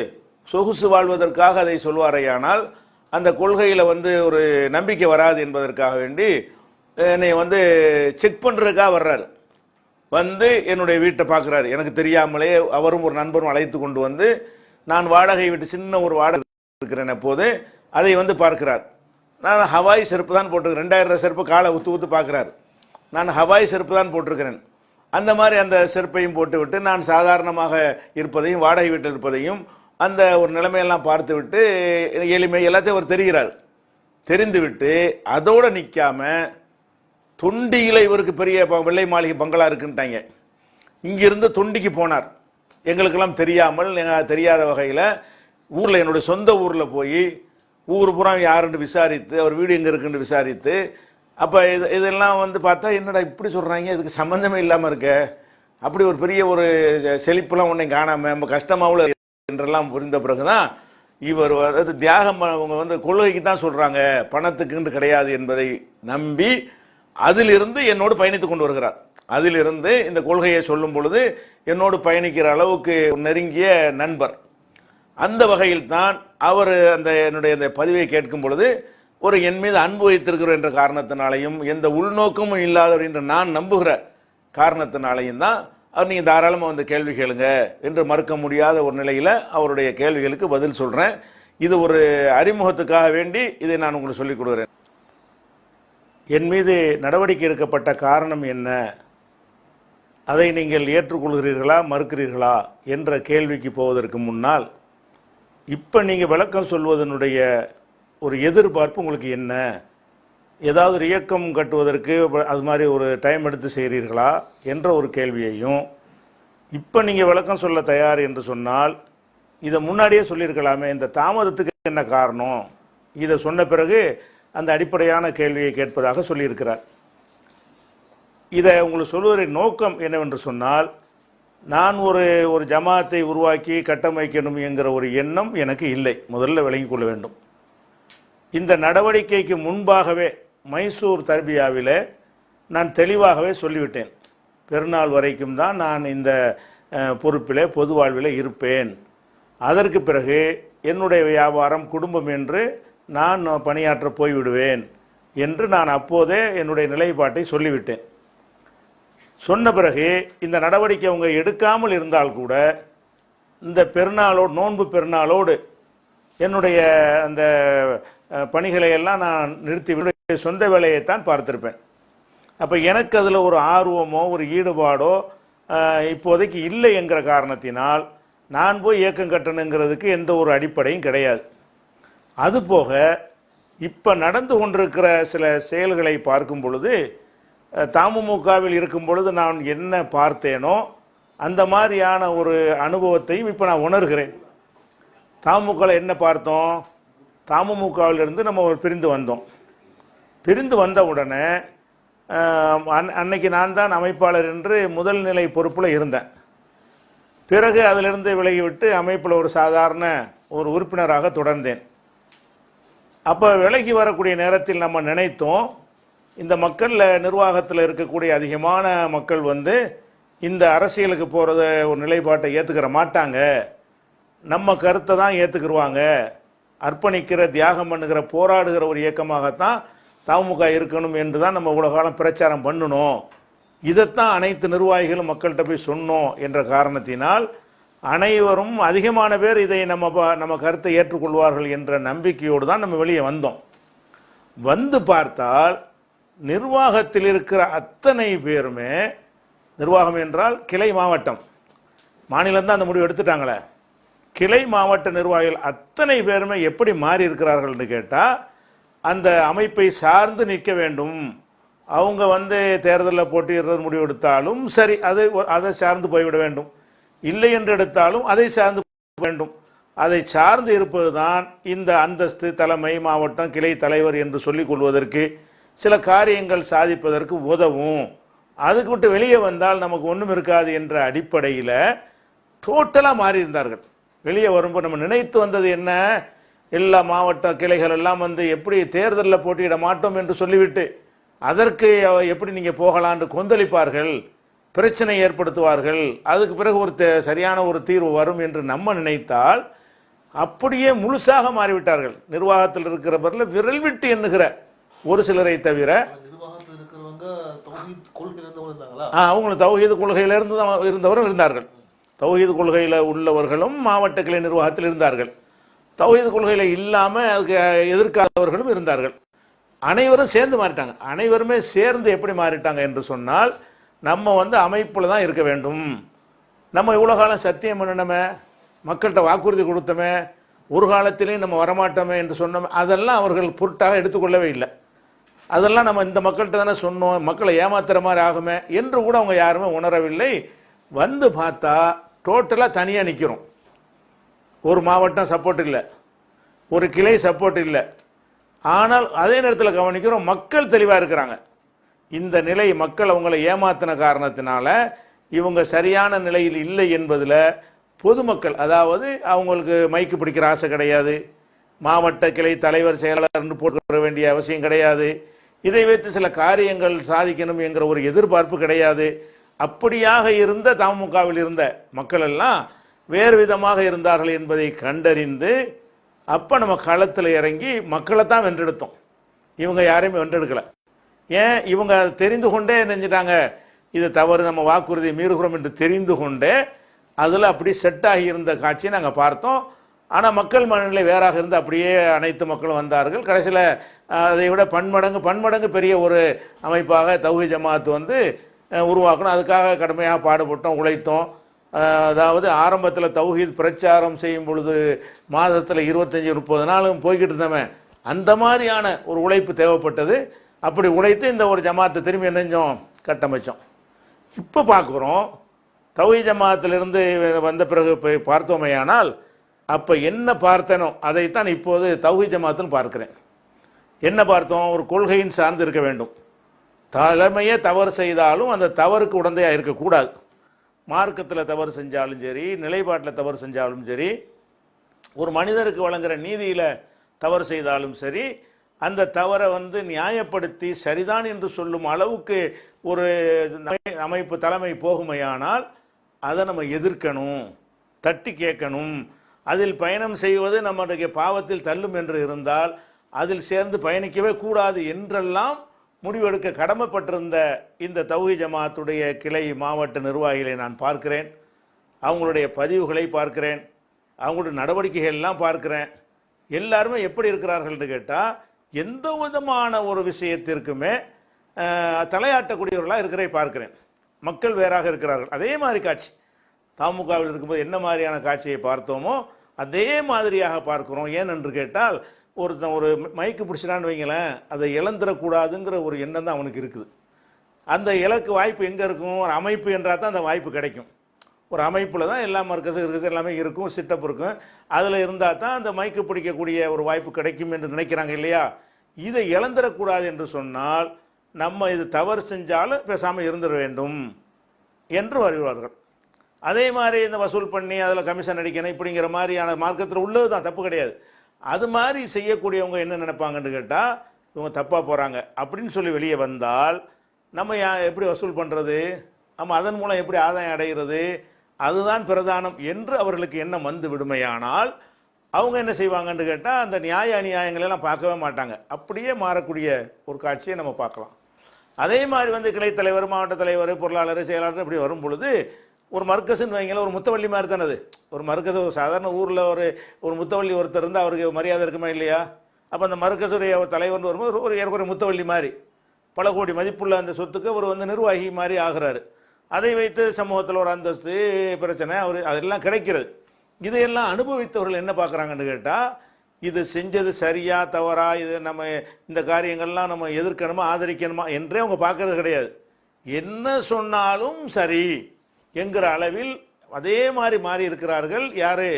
சொகுசு வாழ்வதற்காக அதை சொல்வாரையானால் அந்த கொள்கையில் ஒரு நம்பிக்கை வராது என்பதற்காக வேண்டி என்னை செக் பண்ணுறதுக்காக வர்றாரு. என்னுடைய வீட்டை பார்க்குறாரு. எனக்கு தெரியாமலே அவரும் ஒரு நண்பரும் அழைத்து கொண்டு நான் வாடகை வீட்டு சின்ன ஒரு வாடகை இருக்கிறேன் அப்போது அதை பார்க்கிறார். நான் ஹவாய் செருப்பு தான் போட்டிருக்கிறேன். 2000 செருப்பு காலை ஊத்து பார்க்குறாரு. நான் ஹவாய் செருப்பு தான் போட்டிருக்கிறேன். அந்த மாதிரி அந்த செருப்பையும் போட்டுவிட்டு நான் சாதாரணமாக இருப்பதையும் வாடகை வீட்டில் இருப்பதையும் அந்த ஒரு நிலைமையெல்லாம் பார்த்து விட்டு எளிமை எல்லாத்தையும் அவர் தெரிகிறார். தெரிந்துவிட்டு அதோடு நிற்காம தொண்டியில் இவருக்கு பெரிய வெள்ளை மாளிகை பங்களா இருக்குன்ட்டாங்க. இங்கிருந்து தொண்டிக்கு போனார். எங்களுக்கெல்லாம் தெரியாமல் தெரியாத வகையில் ஊரில் என்னுடைய சொந்த ஊரில் போய் ஊர் பூரா யாருன்னு விசாரித்து அவர் வீடு எங்கே இருக்குன்னு விசாரித்து அப்போ இதெல்லாம் பார்த்தா என்னடா இப்படி சொல்கிறாங்க, இதுக்கு சம்மந்தமே இல்லாமல் இருக்க, அப்படி ஒரு பெரிய ஒரு செழிப்புலாம் ஒன்றை காணாமல் நம்ம கஷ்டமாவில் என்றெல்லாம் புரிந்த பிறகு தான் இவர் தியாகம் அவங்க கொள்கைக்கு தான் சொல்கிறாங்க, பணத்துக்குன்னு கிடையாது என்பதை நம்பி அதிலிருந்து என்னோடு பயணித்து கொண்டு வருகிறார். அதிலிருந்து இந்த கொள்கையை சொல்லும் பொழுது என்னோடு பயணிக்கிற அளவுக்கு நெருங்கிய நண்பர். அந்த வகையில் தான் அவர் என்னுடைய அந்த பதிவை கேட்கும் பொழுது என் மீது அன்பு வைத்திருக்கிறோம் என்ற காரணத்தினாலையும் எந்த உள்நோக்கமும் இல்லாதவர் என்று நான் நம்புகிற காரணத்தினாலையும் தான் அவர் நீங்கள் தாராளமாக கேள்வி கேளுங்க என்று மறுக்க முடியாத ஒரு நிலையில் அவருடைய கேள்விகளுக்கு பதில் சொல்கிறேன். இது ஒரு அறிமுகத்துக்காக வேண்டி இதை நான் உங்களுக்கு சொல்லிக் கொடுக்குறேன். என் மீது நடவடிக்கை எடுக்கப்பட்ட காரணம் என்ன, அதை நீங்கள் ஏற்றுக்கொள்கிறீர்களா மறுக்கிறீர்களா என்ற கேள்விக்கு போவதற்கு முன்னால் இப்போ நீங்கள் விளக்கம் சொல்வதனுடைய ஒரு எதிர்பார்ப்பு உங்களுக்கு என்ன, ஏதாவது ஒரு இயக்கம் கட்டுவதற்கு அது மாதிரி ஒரு டைம் எடுத்து செய்கிறீர்களா என்ற ஒரு கேள்வியையும், இப்போ நீங்கள் விளக்கம் சொல்ல தயார் என்று சொன்னால் இதை முன்னாடியே சொல்லியிருக்கலாமே, இந்த தாமதத்துக்கு என்ன காரணம், இதை சொன்ன பிறகு அந்த அடிப்படையான கேள்வியை கேட்பதாக சொல்லியிருக்கிறார். இதை உங்களுக்கு சொல்வதன் நோக்கம் என்னவென்று சொன்னால், நான் ஒரு ஜமாத்தை உருவாக்கி கட்டமைக்கணும் என்கிற ஒரு எண்ணம் எனக்கு இல்லை, முதல்ல விளங்கிக் கொள்ள வேண்டும். இந்த நடவடிக்கைக்கு முன்பாகவே மைசூர் தர்பியாவில் நான் தெளிவாகவே சொல்லிவிட்டேன், பெருநாள் வரைக்கும் தான் நான் இந்த பொறுப்பில் பொது வாழ்வில் இருப்பேன், அதற்கு பிறகு என்னுடைய வியாபாரம் குடும்பம் என்று நான் பணியாற்ற போய்விடுவேன் என்று நான் அப்போதே என்னுடைய நிலைப்பாட்டை சொல்லிவிட்டேன். சொன்ன பிறகு இந்த நடவடிக்கை அவங்க எடுக்காமல் இருந்தால் கூட இந்த பெருநாளோடு நோன்பு பெருநாளோடு என்னுடைய அந்த பணிகளை எல்லாம் நான் நிறுத்தி சொந்த வேலையைத்தான் பார்த்திருப்பேன். அப்போ எனக்கு அதில் ஒரு ஆர்வமோ ஒரு ஈடுபாடோ இப்போதைக்கு இல்லை என்கிற காரணத்தினால் நான் போய் இயக்கம் கட்டணுங்கிறதுக்கு எந்த ஒரு அடிப்படையும் கிடையாது. அதுபோக இப்போ நடந்து கொண்டிருக்கிற சில செயல்களை பார்க்கும் பொழுது தமுமுகவில் இருக்கும் பொழுது நான் என்ன பார்த்தேனோ அந்த மாதிரியான ஒரு அனுபவத்தையும் இப்போ நான் உணர்கிறேன். தமுகவில் என்ன பார்த்தோம், தமுமுகவிலிருந்து நம்ம பிரிந்து வந்தோம். பிரிந்து வந்த உடனே அன்னைக்கு நான் தான் அமைப்பாளர் என்று முதல் நிலை பொறுப்பில் இருந்தேன். பிறகு அதிலிருந்து விலகிவிட்டு அமைப்பில் ஒரு சாதாரண ஒரு உறுப்பினராக தொடர்ந்தேன். அப்போ விலகி வரக்கூடிய நேரத்தில் நம்ம நினைத்தோம், இந்த மக்களில் நிர்வாகத்தில் இருக்கக்கூடிய அதிகமான மக்கள் இந்த அரசியலுக்கு போகிறத ஒரு நிலைப்பாட்டை ஏற்றுக்கிற மாட்டாங்க, நம்ம கருத்தை தான் ஏற்றுக்கிடுவாங்க, அர்ப்பணிக்கிற தியாகம் பண்ணுகிற போராடுகிற ஒரு இயக்கமாகத்தான் தமுக இருக்கணும் என்று தான் நம்ம இவ்வளோ காலம் பிரச்சாரம் பண்ணணும், இதைத்தான் அனைத்து நிர்வாகிகளும் மக்கள்கிட்ட போய் சொன்னோம் என்ற காரணத்தினால் அனைவரும் அதிகமான பேர் இதை நம்ம கருத்தை ஏற்றுக்கொள்வார்கள் என்ற நம்பிக்கையோடு தான் நம்ம வெளியே வந்தோம். வந்து பார்த்தால் நிர்வாகத்தில் இருக்கிற அத்தனை பேருமே, நிர்வாகம் என்றால் கிளை மாவட்டம், மாநிலம்தான் அந்த முடிவு எடுத்துட்டாங்களே, கிளை மாவட்ட நிர்வாகிகள் அத்தனை பேருமே எப்படி மாறி இருக்கிறார்கள்னு கேட்டால், அந்த அமைப்பை சார்ந்து நிற்க வேண்டும், அவங்க தேர்தலில் போட்டியிடுறது முடிவு எடுத்தாலும் சரி அதை சார்ந்து போய்விட வேண்டும், இல்லை என்று எடுத்தாலும் அதை சார்ந்து வேண்டும், அதை சார்ந்து இருப்பது தான் இந்த அந்தஸ்து, தலைமை, மாவட்டம், கிளை தலைவர் என்று சொல்லிக் கொள்வதற்கு, சில காரியங்கள் சாதிப்பதற்கு உதவும். அதுக்கு விட்டு வெளியே வந்தால் நமக்கு ஒன்றும் இருக்காது என்ற அடிப்படையில் டோட்டலாக மாறி இருந்தார்கள். வெளியே வரும்போது நம்ம நினைத்து வந்தது என்ன, எல்லா மாவட்ட கிளைகள் எல்லாம் வந்து எப்படி தேர்தலில் போட்டியிட மாட்டோம் என்று சொல்லிவிட்டு அதற்கு எப்படி நீங்கள் போகலான்னு கொந்தளிப்பார்கள், பிரச்சனை ஏற்படுத்துவார்கள், அதுக்கு பிறகு ஒரு சரியான ஒரு தீர்வு வரும் என்று நம்ம நினைத்தால் அப்படியே முழுசாக மாறிவிட்டார்கள். நிர்வாகத்தில் இருக்கிறவர்கள் விரல் விட்டு எண்ணுகிற ஒரு சிலரை தவிர அவங்களும் தௌஹீது கொள்கையிலிருந்து இருந்தவரும் இருந்தார்கள். தௌஹீது கொள்கையில் உள்ளவர்களும் மாவட்ட கிளை நிர்வாகத்தில் இருந்தார்கள். தௌஹீது கொள்கையில் இல்லாமல் அதுக்கு எதிர்க்காதவர்களும் இருந்தார்கள். அனைவரும் சேர்ந்து மாறிட்டாங்க. அனைவருமே சேர்ந்து எப்படி மாறிட்டாங்க என்று சொன்னால், நம்ம வந்து அமைப்பில் தான் இருக்க வேண்டும். நம்ம இவ்வளோ காலம் சத்தியம் பண்ணணுமே, மக்கள்கிட்ட வாக்குறுதி கொடுத்தோமே, ஒரு காலத்திலேயும் நம்ம வரமாட்டோமே என்று சொன்னோமே, அதெல்லாம் அவர்கள் பொருட்டாக எடுத்துக்கொள்ளவே இல்லை. அதெல்லாம் நம்ம இந்த மக்கள்கிட்ட தானே சொன்னோம், மக்களை ஏமாத்துற மாதிரி ஆகுமே என்று கூட அவங்க யாருமே உணரவில்லை. வந்து பார்த்தா டோட்டலாக தனியாக நிற்கிறோம். ஒரு மாவட்டம் சப்போர்ட் இல்லை, ஒரு கிளை சப்போர்ட் இல்லை. ஆனால் அதே நேரத்தில் கவனிக்கிறோம், மக்கள் தெளிவாக இருக்கிறாங்க. இந்த நிலை மக்கள் அவங்களை ஏமாத்தின காரணத்தினால இவங்க சரியான நிலையில் இல்லை என்பதில் பொதுமக்கள், அதாவது அவங்களுக்கு மைக்கு பிடிக்கிற ஆசை கிடையாது, மாவட்ட கிளை தலைவர் செயலாளர்னு போட்டுக்க வேண்டிய அவசியம் கிடையாது, இதை வைத்து சில காரியங்கள் சாதிக்கணும் என்கிற ஒரு எதிர்பார்ப்பு கிடையாது. அப்படியாக இருந்த தமுகவில் இருந்த மக்கள் எல்லாம் வேறு விதமாக இருந்தார்கள் என்பதை கண்டறிந்து அப்போ நம்ம களத்தில் இறங்கி மக்களை தான் வென்றெடுத்தோம். இவங்க யாரையுமே வென்றெடுக்கலை. ஏன், இவங்க தெரிந்து கொண்டே நினைஞ்சிட்டாங்க, இது தவறு, நம்ம வாக்குறுதி மீறுகிறோம் என்று தெரிந்து கொண்டே அதில் அப்படி செட் ஆகி இருந்த காட்சியை நாங்கள் பார்த்தோம். ஆனால் மக்கள் மனநிலை வேறாக இருந்து அப்படியே அனைத்து மக்களும் வந்தார்கள். கடைசியில் அதை விட பன்மடங்கு பெரிய ஒரு அமைப்பாக தௌஹீத் ஜமாத் வந்து உருவாக்கணும். அதுக்காக கடுமையாக பாடுபட்டோம், உழைத்தோம். அதாவது ஆரம்பத்தில் தௌஹீத் பிரச்சாரம் செய்யும் பொழுது மாதத்தில் 25-30 நாளும் போய்கிட்டு இருந்தவன், அந்த மாதிரியான ஒரு உழைப்பு தேவைப்பட்டது. அப்படி உழைத்து இந்த ஒரு ஜமாத்தை திரும்பி என்னஞ்சோம் கட்டமைச்சோம். இப்போ பார்க்குறோம், தௌஹீத் ஜமாத்திலிருந்து வந்த பிறகு போய் பார்த்தோமேயானால் அப்போ என்ன பார்த்தனோ அதைத்தான் இப்போது தௌஹீத் ஜமாத்துன்னு பார்க்கிறேன். என்ன பார்த்தோம், ஒரு கொள்கையின் சார்ந்து இருக்க வேண்டும். தலைமையே தவறு செய்தாலும் அந்த தவறுக்கு உடந்தையாக இருக்கக்கூடாது. மார்க்கத்தில் தவறு செஞ்சாலும் சரி, நிலைப்பாட்டில் தவறு செஞ்சாலும் சரி, ஒரு மனிதருக்கு வழங்குகிற நீதியில் தவறு செய்தாலும் சரி, அந்த தவறை வந்து நியாயப்படுத்தி சரிதான் என்று சொல்லும் அளவுக்கு ஒரு அமைப்பு தலைமை போகுமையானால் அதை நம்ம எதிர்க்கணும், தட்டி கேட்கணும். அதில் பயணம் செய்வது நம்முடைய பாவத்தில் தள்ளும் என்று இருந்தால் அதில் சேர்ந்து பயணிக்கவே கூடாது என்றெல்லாம் முடிவெடுக்க கடமைப்பட்டிருந்த இந்த தௌஹீத் ஜமாத்துடைய கிளை மாவட்ட நிர்வாகிகளை நான் பார்க்கிறேன். அவங்களுடைய பதிவுகளை பார்க்கிறேன், அவங்களுடைய நடவடிக்கைகள் எல்லாம் பார்க்கிறேன். எல்லாருமே எப்படி இருக்கிறார்கள் என்று கேட்டால், எந்த விதமான ஒரு விஷயத்திற்குமே தலையாட்டக்கூடியவர்களாக இருக்கிறதை பார்க்கிறேன். மக்கள் வேறாக இருக்கிறார்கள். அதே மாதிரி காட்சி தமுகவில் இருக்கும்போது என்ன மாதிரியான காட்சியை பார்த்தோமோ அதே மாதிரியாக பார்க்கிறோம். ஏன் என்று கேட்டால், ஒருத்தன் ஒரு மைக்கு பிடிச்சிடான்னு வைங்களேன், அதை இழந்துடக்கூடாதுங்கிற ஒரு எண்ணம் தான் அவனுக்கு இருக்குது. அந்த இலக்கு வாய்ப்பு எங்கே இருக்கும், ஒரு அமைப்பு என்றால் தான் அந்த வாய்ப்பு கிடைக்கும். ஒரு அமைப்பில் தான் எல்லா மர்க்கஸ் எல்லாமே இருக்கும், சிட்டப் இருக்கும். அதில் இருந்தால் தான் அந்த மைக்கு பிடிக்கக்கூடிய ஒரு வாய்ப்பு கிடைக்கும் என்று நினைக்கிறாங்க இல்லையா. இதை இழந்துடக்கூடாது என்று சொன்னால் நம்ம இது தவறு செஞ்சாலும் பேசாமல் இருந்துட வேண்டும் என்று வருவார்கள். அதே மாதிரி இந்த வசூல் பண்ணி அதில் கமிஷன் அடிக்கணும் இப்படிங்கிற மாதிரியான மார்க்கத்தில் உள்ளது தான், தப்பு கிடையாது. அது மாதிரி செய்யக்கூடியவங்க என்ன நினைப்பாங்கன்னு கேட்டால், இவங்க தப்பாக போகிறாங்க அப்படின்னு சொல்லி வெளியே வந்தால் நம்ம எப்படி வசூல் பண்ணுறது, நம்ம அதன் மூலம் எப்படி ஆதாயம் அடைகிறது, அதுதான் பிரதானம் என்று அவர்களுக்கு எண்ணம் வந்து விடுமையானால் அவங்க என்ன செய்வாங்கன்னு கேட்டால், அந்த நியாய அநியாயங்களெல்லாம் பார்க்கவே மாட்டாங்க. அப்படியே மாறக்கூடிய ஒரு காட்சியை நம்ம பார்க்கலாம். அதே மாதிரி வந்து கிளை தலைவர், மாவட்ட தலைவர், பொருளாளர், செயலாளர் இப்படி வரும் பொழுது ஒரு மர்க்கஸ்ன்னு வைங்களேன், ஒரு முத்தவள்ளி மாதிரி தானே அது. ஒரு மர்க்கஸ், ஒரு சாதாரண ஊரில் ஒரு முத்தவள்ளி ஒருத்தர் இருந்தால் அவருக்கு மரியாதை இருக்குமா இல்லையா. அப்போ அந்த மர்க்கஸுடைய தலைவர்னு வரும்போது ஒரு ஏற்கனவே முத்தவள்ளி மாதிரி பல கோடி மதிப்புள்ள அந்த சொத்துக்கு அவர் வந்து நிர்வாகி மாதிரி ஆகிறாரு. அதை வைத்து சமூகத்தில் ஒரு அந்தஸ்து பிரச்சனை அதெல்லாம் கிடைக்கிறது. இதையெல்லாம் அனுபவித்தவர்கள் என்ன பார்க்குறாங்கன்னு கேட்டால், இது செஞ்சது சரியா தவறா, இது நம்ம இந்த காரியங்கள்லாம் நம்ம எதிர்க்கணுமா ஆதரிக்கணுமா என்றே அவங்க பார்க்கறது கிடையாது. என்ன சொன்னாலும் சரி என்கிற அளவில் அதே மாதிரி மாறி இருக்கிறார்கள். யார்,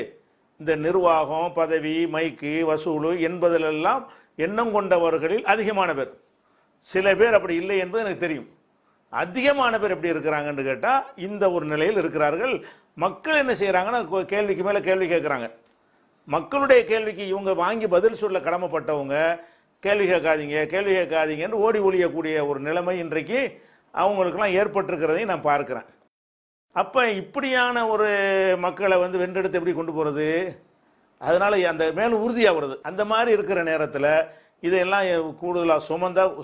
இந்த நிர்வாகம், பதவி, மைக்கு, வசூல் என்பதிலெல்லாம் எண்ணம் கொண்டவர்களில் அதிகமான பேர். சில பேர் அப்படி இல்லை என்பது எனக்கு தெரியும். அதிகமான பேர் எப்படி இருக்கிறாங்கன்னு கேட்டால் இந்த ஒரு நிலையில் இருக்கிறார்கள். மக்கள் என்ன செய்கிறாங்கன்னா கேள்விக்கு மேலே கேள்வி கேட்குறாங்க. மக்களுடைய கேள்விக்கு இவங்க வாங்கி பதில் சொல்ல கடமைப்பட்டவங்க கேள்வி கேட்காதீங்கன்னு ஓடி ஒழியக்கூடிய ஒரு நிலைமை இன்றைக்கு அவங்களுக்கெல்லாம் ஏற்பட்டிருக்கிறதையும் நான் பார்க்குறேன். அப்போ இப்படியான ஒரு மக்களை வென்றெடுத்து எப்படி கொண்டு போகிறது? அதனால் அந்த மேலும் உறுதியாகிறது. அந்த மாதிரி இருக்கிற நேரத்தில் இதையெல்லாம் கூடுதலாக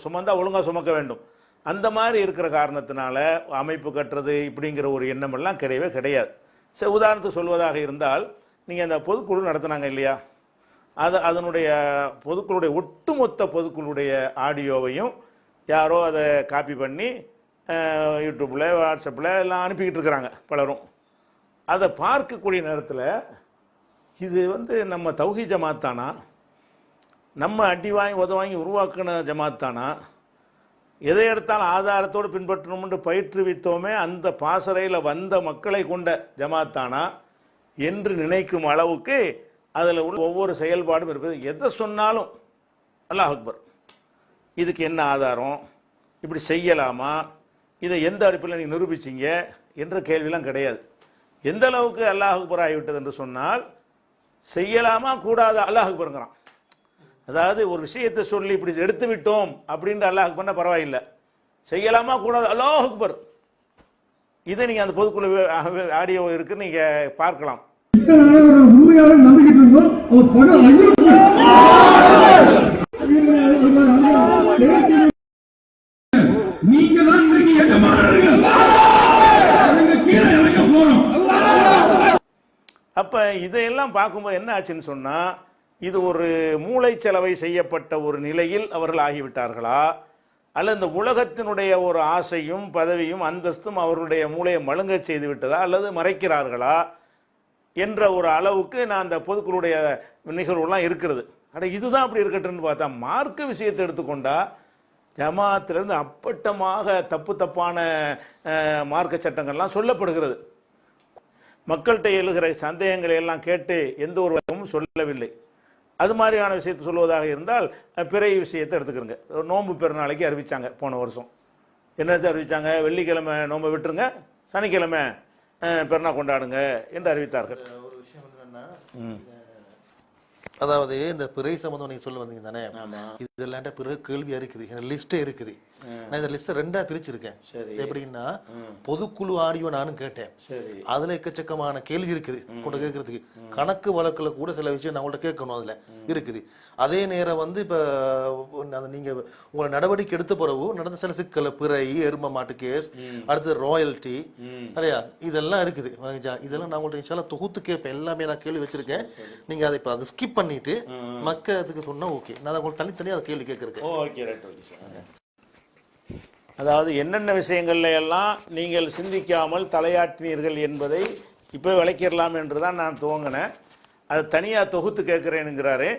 சுமந்தா ஒழுங்காக சுமக்க வேண்டும். அந்த மாதிரி இருக்கிற காரணத்தினால அமைப்பு கட்டுறது இப்படிங்கிற ஒரு எண்ணமெல்லாம் கிடையவே கிடையாது. உதாரணத்துக்கு சொல்வதாக இருந்தால், நீங்கள் அந்த பொதுக்குழு நடத்தினாங்க இல்லையா, அதனுடைய பொதுக்குழுடைய ஒட்டுமொத்த பொதுக்குழுடைய ஆடியோவையும் யாரோ அதை காப்பி பண்ணி யூடியூப்பில் வாட்ஸ்அப்பில் எல்லாம் அனுப்பிக்கிட்டு இருக்கிறாங்க பலரும். அதை பார்க்கக்கூடிய நேரத்தில் இது நம்ம தௌஹீத் ஜமாத் தானா, நம்ம அடி வாங்கி உதவாங்கி உருவாக்கின ஜமாத் தானா, எதை எடுத்தாலும் ஆதாரத்தோடு பின்பற்றணும்னு பயிற்றுவித்தோமே அந்த பாசறையில் வந்த மக்களை கொண்ட ஜமாத் தானா என்று நினைக்கும் அளவுக்கு அதில் உள்ள ஒவ்வொரு செயல்பாடும் இருப்பது. எதை சொன்னாலும் அல்லாஹ் அக்பர், இதுக்கு என்ன ஆதாரம், இப்படி செய்யலாமா, இதை எந்த அடிப்பில் நீங்கள் நிரூபிச்சிங்க என்ற கேள்வியெல்லாம் கிடையாது. எந்த அளவுக்கு அல்லாஹ் அக்பர் ஆகிவிட்டது என்று சொன்னால், செய்யலாமா கூடாதா அல்லாஹ் அக்பருங்கிறான். அதாவது ஒரு விஷயத்தை சொல்லி இப்படி எடுத்து விட்டோம் அப்படின்ற அல்லாஹ் அக்பர்னா பரவாயில்லை, செய்யலாமா கூடாது அல்லாஹ் அக்பர். இதை நீங்கள் அந்த பொதுக்குழு ஆடியோ இருக்கு, நீங்கள் பார்க்கலாம். உண்மையாக நம்பிக்கிட்டு இருந்தோம். நீங்க தான் அப்ப இதையெல்லாம் பார்க்கும்போது என்ன ஆச்சுன்னு சொன்னா, இது ஒரு மூளை செலவை செய்யப்பட்ட ஒரு நிலையில் அவர்கள் ஆகிவிட்டார்களா, அல்லது இந்த உலகத்தினுடைய ஒரு ஆசையும் பதவியும் அந்தஸ்தும் அவருடைய மூளையை மழுங்க செய்து விட்டதா, அல்லது மறைக்கிறார்களா என்ற ஒரு அளவுக்கு நான் அந்த பொதுக்குழுடைய நிகழ்வுலாம் இருக்கிறது. இதுதான் அப்படி இருக்கட்டும்னு பார்த்தா, மார்க்க விஷயத்தை எடுத்துக்கொண்டா ஜமாத்திலிருந்து அப்பட்டமாக தப்பான மார்க்க சட்டங்கள்லாம் சொல்லப்படுகிறது. மக்கள்கிட்ட எழுகிற சந்தேகங்களை எல்லாம் கேட்டு எந்த ஒரு வகையும் சொல்லவில்லை. அது மாதிரியான விஷயத்தை சொல்வதாக இருந்தால் பிறை விஷயத்தை எடுத்துக்கிறங்க. நோன்பு பெருநாளைக்கு அறிவித்தாங்க போன வருஷம். என்ன அறிவித்தாங்க? வெள்ளிக்கிழமை நோன்பை விட்டுருங்க, சனிக்கிழமை பெருநாள் கொண்டாடுங்க என்று அறிவித்தார்கள். ஒரு விஷயம் என்னன்னா, அதாவது இந்த பிறை சம்பந்தம் நீங்க சொல்ல வந்தீங்க தானே, இதெல்லாம் பிறகு கேள்வியா இருக்குது, லிஸ்டே இருக்குது. நான் இந்த லிஸ்ட்டை ரெண்டா பிரிச்சிருக்கேன். எப்படின்னா, பொதுக்குழு ஆடியோ நானும் கேட்டேன், அதுல எக்கச்சக்கமான கேள்வி இருக்குது கொண்டு கேட்கறதுக்கு. கணக்கு வழக்குல கூட சில விஷயம் நான் உங்கள்ட்ட கேட்கணும், அதுல இருக்குது. அதே நேரம் இப்ப நீங்க உங்களை நடவடிக்கை எடுத்த பிறகு நடந்த சில சிக்கல், பிறை, எரும மாட்டு கேஸ், அடுத்து ராயல்டி, சரியா, இதெல்லாம் இருக்குது. இதெல்லாம் நான் உங்கள்ட்ட தொகுத்து கேட்பேன். எல்லாமே நான் கேள்வி வச்சிருக்கேன். நீங்க அதை இப்ப அதை ஸ்கிப் பண்ணிட்டு மக்களுக்கு சொன்னா ஓகே. நான் உங்களுக்கு தனித்தனியா அதை கேள்வி கேட்கறேன். அதாவது என்னென்ன விஷயங்கள்ல எல்லாம் நீங்கள் சிந்திக்காமல் தலையாட்டினீர்கள் என்பதை இப்போ விளக்கிடலாம் என்று தான் நான் துவங்கினேன். அதை தனியாக தொகுத்து கேட்குறேனுங்கிறாரு.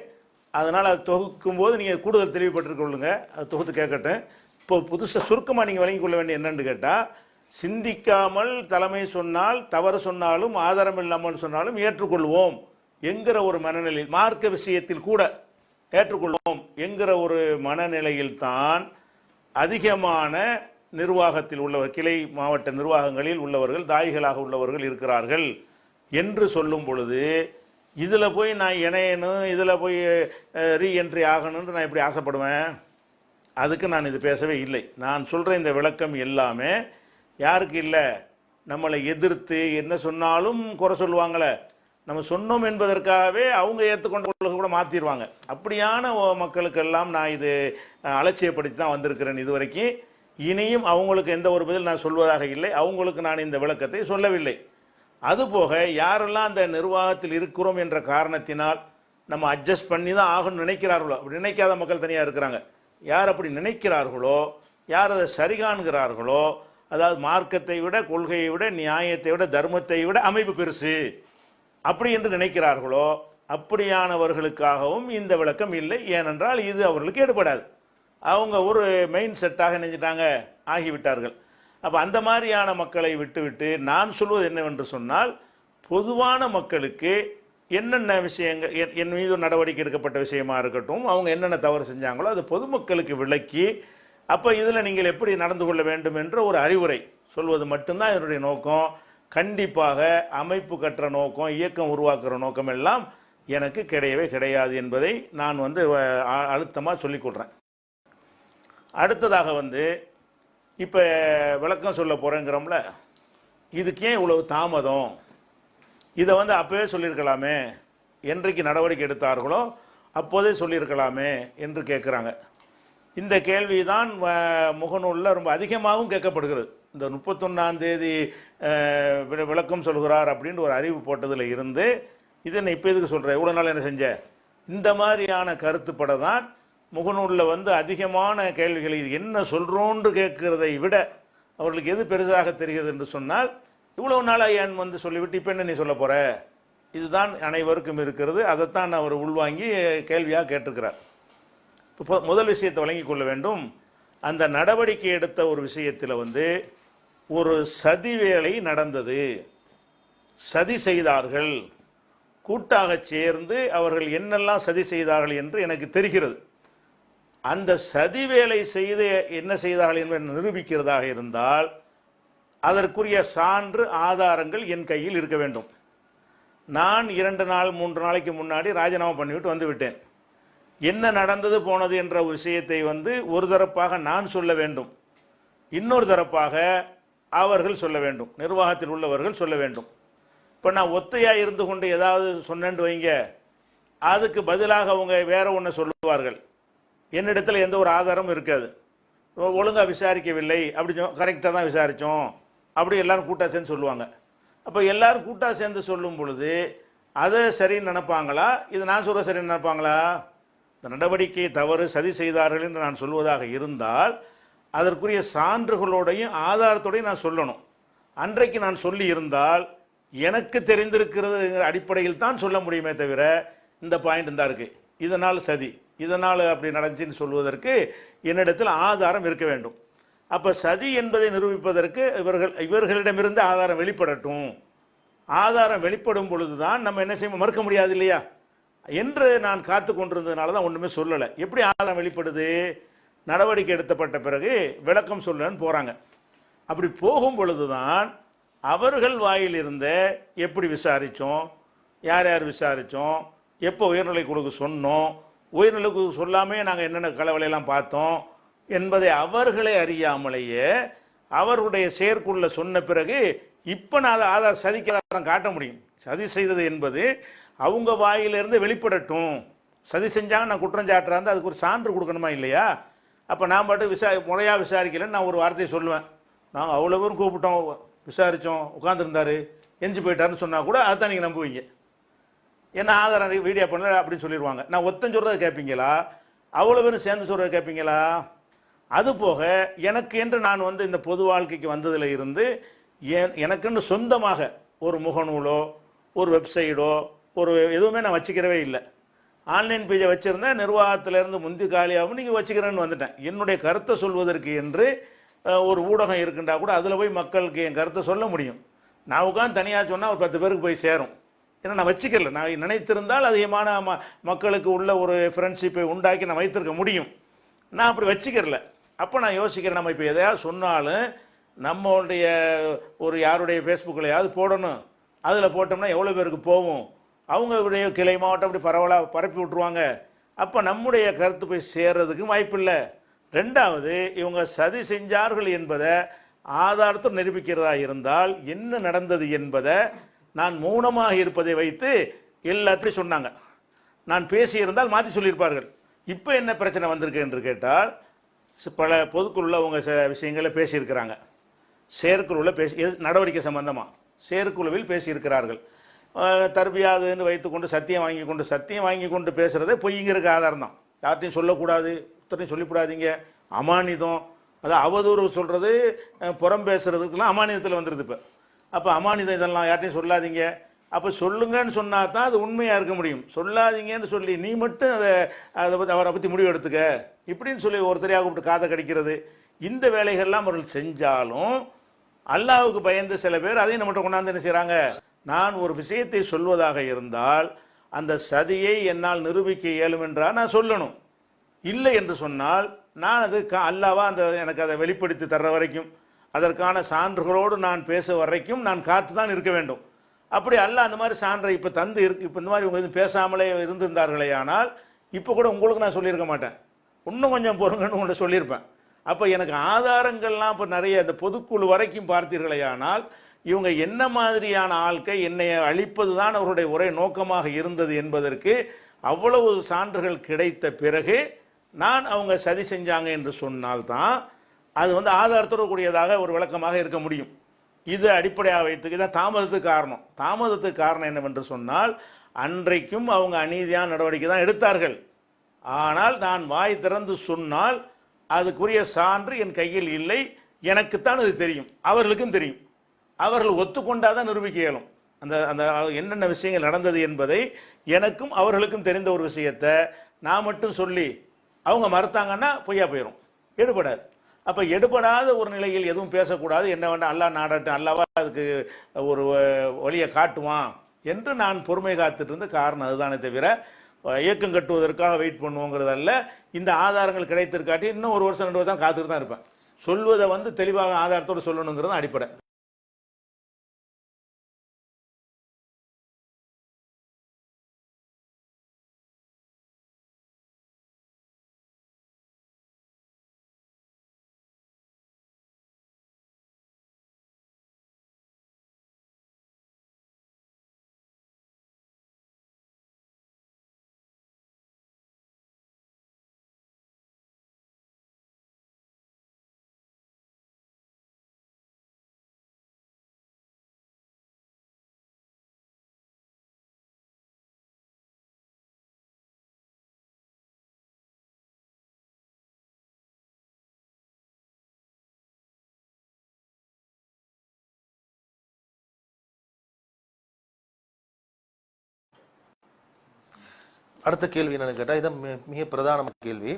அதனால் அது தொகுக்கும் போது நீங்கள் கூடுதல் தெளிவுபட்டுக்கொள்ளுங்க. அது தொகுத்து கேட்கட்டும். இப்போ புதுசாக சுருக்கமாக நீங்கள் விளங்கிக் கொள்ள வேண்டிய என்னென்னு கேட்டால், சிந்திக்காமல் தலைமை சொன்னால், தவறு சொன்னாலும், ஆதாரம் இல்லாமல் சொன்னாலும் ஏற்றுக்கொள்வோம் என்கிற ஒரு மனநிலையில், மார்க்க விஷயத்தில் கூட ஏற்றுக்கொள்வோம் என்கிற ஒரு மனநிலையில் தான் அதிகமான நிர்வாகத்தில் உள்ளவர், கிளை மாவட்ட நிர்வாகங்களில் உள்ளவர்கள், தாய்களாக உள்ளவர்கள் இருக்கிறார்கள் என்று சொல்லும் பொழுது, இதில் போய் நான் இணையணும், இதில் போய் ரீஎன்ட்ரி ஆகணும்னு நான் இப்படி ஆசைப்படுவேன். அதுக்கு நான் இது பேசவே இல்லை. நான் சொல்கிற இந்த விளக்கம் எல்லாமே யாருக்கு இல்லை, நம்மளை எதிர்த்து என்ன சொன்னாலும் குறை சொல்லுவாங்களே, நம்ம சொன்னோம் என்பதற்காகவே அவங்க ஏற்றுக்கொண்ட கூட மாற்றிடுவாங்க. அப்படியான மக்களுக்கெல்லாம் நான் இது அலட்சியப்படுத்தி தான் வந்திருக்கிறேன் இதுவரைக்கும். இனியும் அவங்களுக்கு எந்த ஒரு பதில் நான் சொல்வதாக இல்லை, அவங்களுக்கு நான் இந்த விளக்கத்தை சொல்லவில்லை. அதுபோக யாரெல்லாம் அந்த நிர்வாகத்தில் இருக்கிறோம் என்ற காரணத்தினால் நம்ம அட்ஜஸ்ட் பண்ணி தான் ஆகணும்னு நினைக்கிறார்களோ, அப்படி நினைக்காத மக்கள் தனியாக இருக்கிறாங்க. யார் அப்படி நினைக்கிறார்களோ, யார் அதை சரி காண்கிறார்களோ, அதாவது மார்க்கத்தை விட, கொள்கையை விட, நியாயத்தை விட, தர்மத்தை விட அமைப்பு பெருசு அப்படி என்று நினைக்கிறார்களோ, அப்படியானவர்களுக்காகவும் இந்த விளக்கம் இல்லை. ஏனென்றால் இது அவர்களுக்கு ஏற்படாது. அவங்க ஒரு மெயின் செட்டாக நினைச்சிட்டாங்க, ஆகிவிட்டார்கள். அப்போ அந்த மாதிரியான மக்களை விட்டுவிட்டு நான் சொல்வது என்னவென்று சொன்னால், பொதுவான மக்களுக்கு என்னென்ன விஷயங்கள், என் மீது நடவடிக்கை எடுக்கப்பட்ட விஷயமா இருக்கட்டும், அவங்க என்னென்ன தவறு செஞ்சாங்களோ அது பொதுமக்களுக்கு விளக்கி அப்போ இதில் நீங்கள் எப்படி நடந்து கொள்ள வேண்டும் என்ற ஒரு அறிவுரை சொல்வது மட்டும்தான் இதனுடைய நோக்கம். கண்டிப்பாக அமைப்பு கட்டுற நோக்கம், இயக்கம் உருவாக்குற நோக்கம் எல்லாம் எனக்கு கிடையவே கிடையாது என்பதை நான் அழுத்தமாக சொல்லிக் கொள்கிறேன். அடுத்ததாக இப்போ விளக்கம் சொல்ல போகிறேங்கிறோம்ல, இதுக்கு ஏன் இவ்வளவு தாமதம்? இதை அப்போவே சொல்லியிருக்கலாமே, என்றைக்கு நடவடிக்கை எடுத்தார்களோ அப்போதே சொல்லியிருக்கலாமே என்று கேட்குறாங்க. இந்த கேள்வி தான் முகநூலில் ரொம்ப அதிகமாகவும் கேட்கப்படுகிறது. இந்த 31ஆம் தேதி விளக்கம் சொல்கிறார் அப்படின்னு ஒரு அறிவு போட்டதில் இருந்து இதை நான் இப்போ எதுக்கு சொல்கிறேன், இவ்வளோ நாள் என்ன செஞ்ச, இந்த மாதிரியான கருத்துப்பட தான் முகநூலில் அதிகமான கேள்விகளை இது என்ன சொல்கிறோன்னு கேட்குறதை விட அவர்களுக்கு எது பெருசாக தெரிகிறது என்று சொன்னால், இவ்வளோ நாளாக ஏன் சொல்லிவிட்டு இப்போ என்ன நீ சொல்ல போகிற, இதுதான் அனைவருக்கும் இருக்கிறது. அதைத்தான் அவர் உள்வாங்கி கேள்வியாக கேட்டிருக்கிறார். இப்போ முதல் விஷயத்தை வழங்கி கொள்ள வேண்டும். அந்த நடவடிக்கை எடுத்த ஒரு விஷயத்தில் ஒரு சதி வேலை நடந்தது, சதி செய்தார்கள், கூட்டாக சேர்ந்து அவர்கள் என்னெல்லாம் சதி செய்தார்கள் என்று எனக்கு தெரிகிறது. அந்த சதி வேலை செய்து என்ன செய்தார்கள் என்பதை நிரூபிக்கிறதாக இருந்தால் அதற்குரிய சான்று ஆதாரங்கள் என் கையில் இருக்க வேண்டும். நான் 2 நாள் 3 நாளைக்கு முன்னாடி ராஜினாமா பண்ணிவிட்டு வந்துவிட்டேன். என்ன நடந்தது போனது என்ற விஷயத்தை ஒரு தரப்பாக நான் சொல்ல வேண்டும், இன்னொரு தரப்பாக அவர்கள் சொல்ல வேண்டும், நிர்வாகத்தில் உள்ளவர்கள் சொல்ல வேண்டும். இப்போ நான் ஒத்தையாக இருந்து கொண்டு ஏதாவது சொன்னேன்னு வைங்க, அதுக்கு பதிலாக அவங்க வேற ஒன்று சொல்லுவார்கள். என்னிடத்தில் எந்த ஒரு ஆதாரமும் இருக்காது. ஒழுங்காக விசாரிக்கவில்லை, அப்படி கரெக்டாக தான் விசாரித்தோம், அப்படி எல்லாரும் கூட்டாக சேர்ந்து சொல்லுவாங்க. அப்போ எல்லாரும் கூட்டாக சேர்ந்து சொல்லும் பொழுது அதை சரின்னு நினைப்பாங்களா, இது நான் சொல்கிற சரின்னு நினைப்பாங்களா? இந்த நடவடிக்கை தவறு, சதி செய்தார்கள் என்று நான் சொல்வதாக இருந்தால் அதற்குரிய சான்றுகளோடையும் ஆதாரத்தோடையும் நான் சொல்லணும். அன்றைக்கு நான் சொல்லி இருந்தால் எனக்கு தெரிந்திருக்கிறது அடிப்படையில் தான் சொல்ல முடியுமே தவிர, இந்த பாயிண்ட் தான் இருக்குது, இதனால் சதி, இதனால் அப்படி நடந்துச்சுன்னு சொல்வதற்கு என்னிடத்தில் ஆதாரம் இருக்க வேண்டும். அப்போ சதி என்பதை நிரூபிப்பதற்கு இவர்களிடமிருந்து ஆதாரம் வெளிப்படட்டும். ஆதாரம் வெளிப்படும் பொழுது தான் நம்ம என்ன செய்ய மறுக்க முடியாது இல்லையா என்று நான் காத்து கொண்டிருந்ததுனால தான் ஒன்றுமே சொல்லலை. எப்படி ஆதாரம் வெளிப்படுது? நடவடிக்கை எடுத்தப்பட்ட பிறகு விளக்கம் சொல்லன்னு போகிறாங்க. அப்படி போகும் பொழுது தான் அவர்கள் வாயில் இருந்த எப்படி விசாரித்தோம், யார் யார் விசாரித்தோம், எப்போ உயர்நிலை குழுக்கு சொன்னோம், உயர்நிலை குழு சொல்லாமே நாங்கள் என்னென்ன கலவலையெல்லாம் பார்த்தோம் என்பதை அவர்களே அறியாமலேயே அவருடைய செயற்குள்ள சொன்ன பிறகு இப்போ நான் அதை ஆதார சதிக்காரம் காட்ட முடியும். சதி செய்தது என்பது அவங்க வாயிலிருந்து வெளிப்படட்டும். சதி செஞ்சாங்க நான் குற்றம் சாட்டுறாந்து அதுக்கு ஒரு சான்று கொடுக்கணுமா இல்லையா? அப்போ நான் பாட்டு முறையாக விசாரிக்கலன்னு நான் ஒரு வார்த்தையை சொல்லுவேன். நாங்கள் அவ்வளோ பேரும் கூப்பிட்டோம், விசாரித்தோம், உட்காந்துருந்தாரு, எஞ்சி போயிட்டாருன்னு சொன்னால் கூட அதுதான் நீங்கள் நம்புவீங்க. என்ன ஆதாரம் வீடியோ பண்ணல அப்படின்னு சொல்லிடுவாங்க. நான் ஒத்தன் சொல்கிறத கேட்பீங்களா, அவ்வளோ பேரும் சேர்ந்து சொல்கிறத கேட்பீங்களா? அதுபோக எனக்கு என்று நான் இந்த பொது வாழ்க்கைக்கு வந்ததில் இருந்து எனக்குன்னு சொந்தமாக ஒரு முகநூலோ ஒரு வெப்சைட்டோ ஒரு எதுவுமே நான் வச்சுக்கிறவே இல்லை. ஆன்லைன் பேஜை வச்சுருந்தேன், நிர்வாகத்திலேருந்து முந்தி காலியாகவும் நீங்கள் வச்சுக்கிறேன்னு வந்துட்டேன். என்னுடைய கருத்தை சொல்வதற்கு என்று ஒரு ஊடகம் இருக்குண்டா கூட அதில் போய் மக்களுக்கு என் கருத்தை சொல்ல முடியும். நான் உட்காந்து தனியாக சொன்னால் ஒரு 10 பேருக்கு போய் சேரும். ஏன்னா நான் வச்சுக்கல. நான் நினைத்திருந்தால் அதிகமான மக்களுக்கு உள்ள ஒரு ஃப்ரெண்ட்ஷிப்பை உண்டாக்கி நான் வைத்திருக்க முடியும். நான் அப்படி வச்சுக்கிறல. அப்போ நான் யோசிக்கிறேன், நம்ம இப்போ எதையாவது சொன்னாலும் நம்மளுடைய ஒரு யாருடைய ஃபேஸ்புக்கிலையாவது போடணும். அதில் போட்டோம்னா எவ்வளோ பேருக்கு போகும், அவங்களுடைய கிளை மாவட்டம் அப்படி பரவலாக பரப்பி விட்ருவாங்க. அப்போ நம்முடைய கருத்து போய் சேர்றதுக்கும் வாய்ப்பில்லை. ரெண்டாவது, இவங்க சதி செஞ்சார்கள் என்பதை ஆதாரத்தை நிரூபிக்கிறதா இருந்தால் என்ன நடந்தது என்பதை நான் மௌனமாக இருப்பதை வைத்து எல்லாத்தையும் சொன்னாங்க. நான் பேசியிருந்தால் மாற்றி சொல்லியிருப்பார்கள். இப்போ என்ன பிரச்சனை வந்திருக்கு என்று கேட்டால், பல பொதுக்குழுவில் அவங்க விஷயங்களை பேசியிருக்கிறாங்க. செயற்குழுவில் நடவடிக்கை சம்பந்தமாக செயற்குழுவில் பேசியிருக்கிறார்கள். தர்பியாதுன்னு வைத்துக்கொண்டு சத்தியம் வாங்கி கொண்டு பேசுகிறதே பொய்ங்கிறதுக்கு ஆதாரம் தான். யார்ட்டையும் சொல்லக்கூடாது, ஒருத்தரையும் சொல்லிவிடாதீங்க, அமானிதம், அதாவது அவதூறு சொல்கிறது, புறம் பேசுகிறதுக்கெல்லாம் அமானிதத்தில் வந்துடுது. இப்போ அப்போ அமானிதம் இதெல்லாம் யார்ட்டையும் சொல்லாதீங்க. அப்போ சொல்லுங்கன்னு சொன்னால் தான் அது உண்மையாக இருக்க முடியும். சொல்லாதீங்கன்னு சொல்லி நீ மட்டும் அவரை பற்றி முடிவு எடுத்துக்க இப்படின்னு சொல்லி ஒருத்தரையாக கூப்பிட்டு காதை கடிக்கிறது, இந்த வேலைகள்லாம் அவர்கள் செஞ்சாலும் அல்லாஹ்வுக்கு பயந்து சில பேர் அதையும் நம்மகிட்ட கொண்டாந்து என்ன செய்கிறாங்க. நான் ஒரு விஷயத்தை சொல்வதாக இருந்தால் அந்த சதியை என்னால் நிரூபிக்க இயலும் என்றால் நான் சொல்லணும். இல்லை என்று சொன்னால் நான் அது அல்லாவா அந்த எனக்கு அதை வெளிப்படுத்தி தர்ற வரைக்கும், அதற்கான சான்றுகளோடு நான் பேச வரைக்கும் நான் காத்து தான் இருக்க வேண்டும். அப்படி அல்லாஹ் அந்த மாதிரி சான்றை இப்போ தந்து இருக்கு. இப்போ இந்த மாதிரி உங்க இது பேசாமலே இருந்திருந்தார்களே, ஆனால் இப்போ கூட உங்களுக்கு நான் சொல்லியிருக்க மாட்டேன், இன்னும் கொஞ்சம் பொறுங்கன்னு உங்கள்கிட்ட சொல்லியிருப்பேன். அப்போ எனக்கு ஆதாரங்கள்லாம் இப்போ நிறைய இந்த பொதுக்குழு வரைக்கும் பார்த்தீர்களே, ஆனால் இவங்க என்ன மாதிரியான ஆட்கள் என்னை அழிப்பது தான் அவருடைய ஒரே நோக்கமாக இருந்தது என்பதற்கு அவ்வளவு சான்றுகள் கிடைத்த பிறகு நான் அவங்க சதி செஞ்சாங்க என்று சொன்னால்தான் அது ஆதாரத்தோடு கூடியதாக ஒரு விளக்கமாக இருக்க முடியும். இது அடிப்படையாக வைத்து இதான் தாமதத்துக்கு காரணம். தாமதத்துக்கு காரணம் என்னவென்று சொன்னால், அன்றைக்கும் அவங்க அநீதியான நடவடிக்கை தான் எடுத்தார்கள். ஆனால் நான் வாய் திறந்து சொன்னால் அதுக்குரிய சான்று என் கையில் இல்லை. எனக்குத்தான் அது தெரியும், அவர்களுக்கும் தெரியும். அவர்கள் ஒத்துக்கொண்டாதான் நிரூபிக்க இயலும் அந்த அந்த என்னென்ன விஷயங்கள் நடந்தது என்பதை. எனக்கும் அவர்களுக்கும் தெரிந்த ஒரு விஷயத்தை நான் மட்டும் சொல்லி அவங்க மறுத்தாங்கன்னா பொய்யா போயிடும், எடுபடாது. அப்போ எடுபடாத ஒரு நிலையில் எதுவும் பேசக்கூடாது. என்ன வேண்டாம், அல்லாஹ் நாடட்டும், அல்லாவா அதுக்கு ஒரு வழியை காட்டுவான் என்று நான் பொறுமை காத்துட்டு இருந்த காரணம் அதுதானே தவிர இயக்கம் கட்டுவதற்காக வெயிட் பண்ணுவோங்கிறதல்ல. இந்த ஆதாரங்கள் கிடைத்திருக்காட்டி இன்னும் 1 வருஷம் 2 வருஷம் காத்துட்டு தான் இருப்பேன். சொல்வதை தெளிவாக ஆதாரத்தோடு சொல்லணுங்கிறது அடிப்படை. அடுத்த கேள்வி என்னன்னு கேட்டால், இதான் மிக பிரதானமான கேள்வி.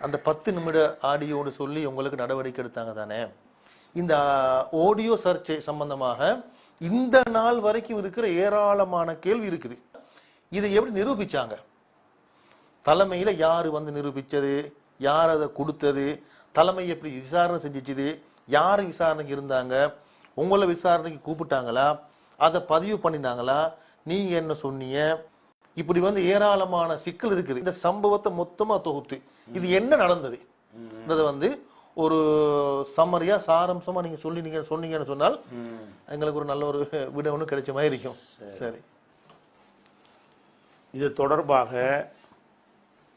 அந்த 10 நிமிட ஆடியோடு சொல்லி உங்களுக்கு நடவடிக்கை எடுத்தாங்க தானே, இந்த ஆடியோ சர்ச்சை சம்பந்தமாக இந்த நாள் வரைக்கும் இருக்கிற ஏராளமான கேள்வி இருக்குது. இதை எப்படி நிரூபிச்சாங்க? தலைமையில யாரு நிரூபிச்சது, யார் அதை கொடுத்தது, தலைமை எப்படி விசாரணை செஞ்சிச்சுது, யாரு விசாரணைக்கு இருந்தாங்க, உங்களை விசாரணைக்கு கூப்பிட்டாங்களா, அதை பதிவு பண்ணினாங்களா, நீங்க என்ன சொன்னீங்க, இப்படி ஏராளமான சிக்கல் இருக்குது. இந்த சம்பவத்தை மொத்தமா தொகுத்து இது என்ன நடந்தது ஒரு சம்மரியா சாரம்சமா நீங்க சொன்னீங்கன்னு சொன்னால் எங்களுக்கு ஒரு நல்ல ஒரு விட ஒன்று கிடைச்ச மாதிரி இருக்கும். சரி, இது தொடர்பாக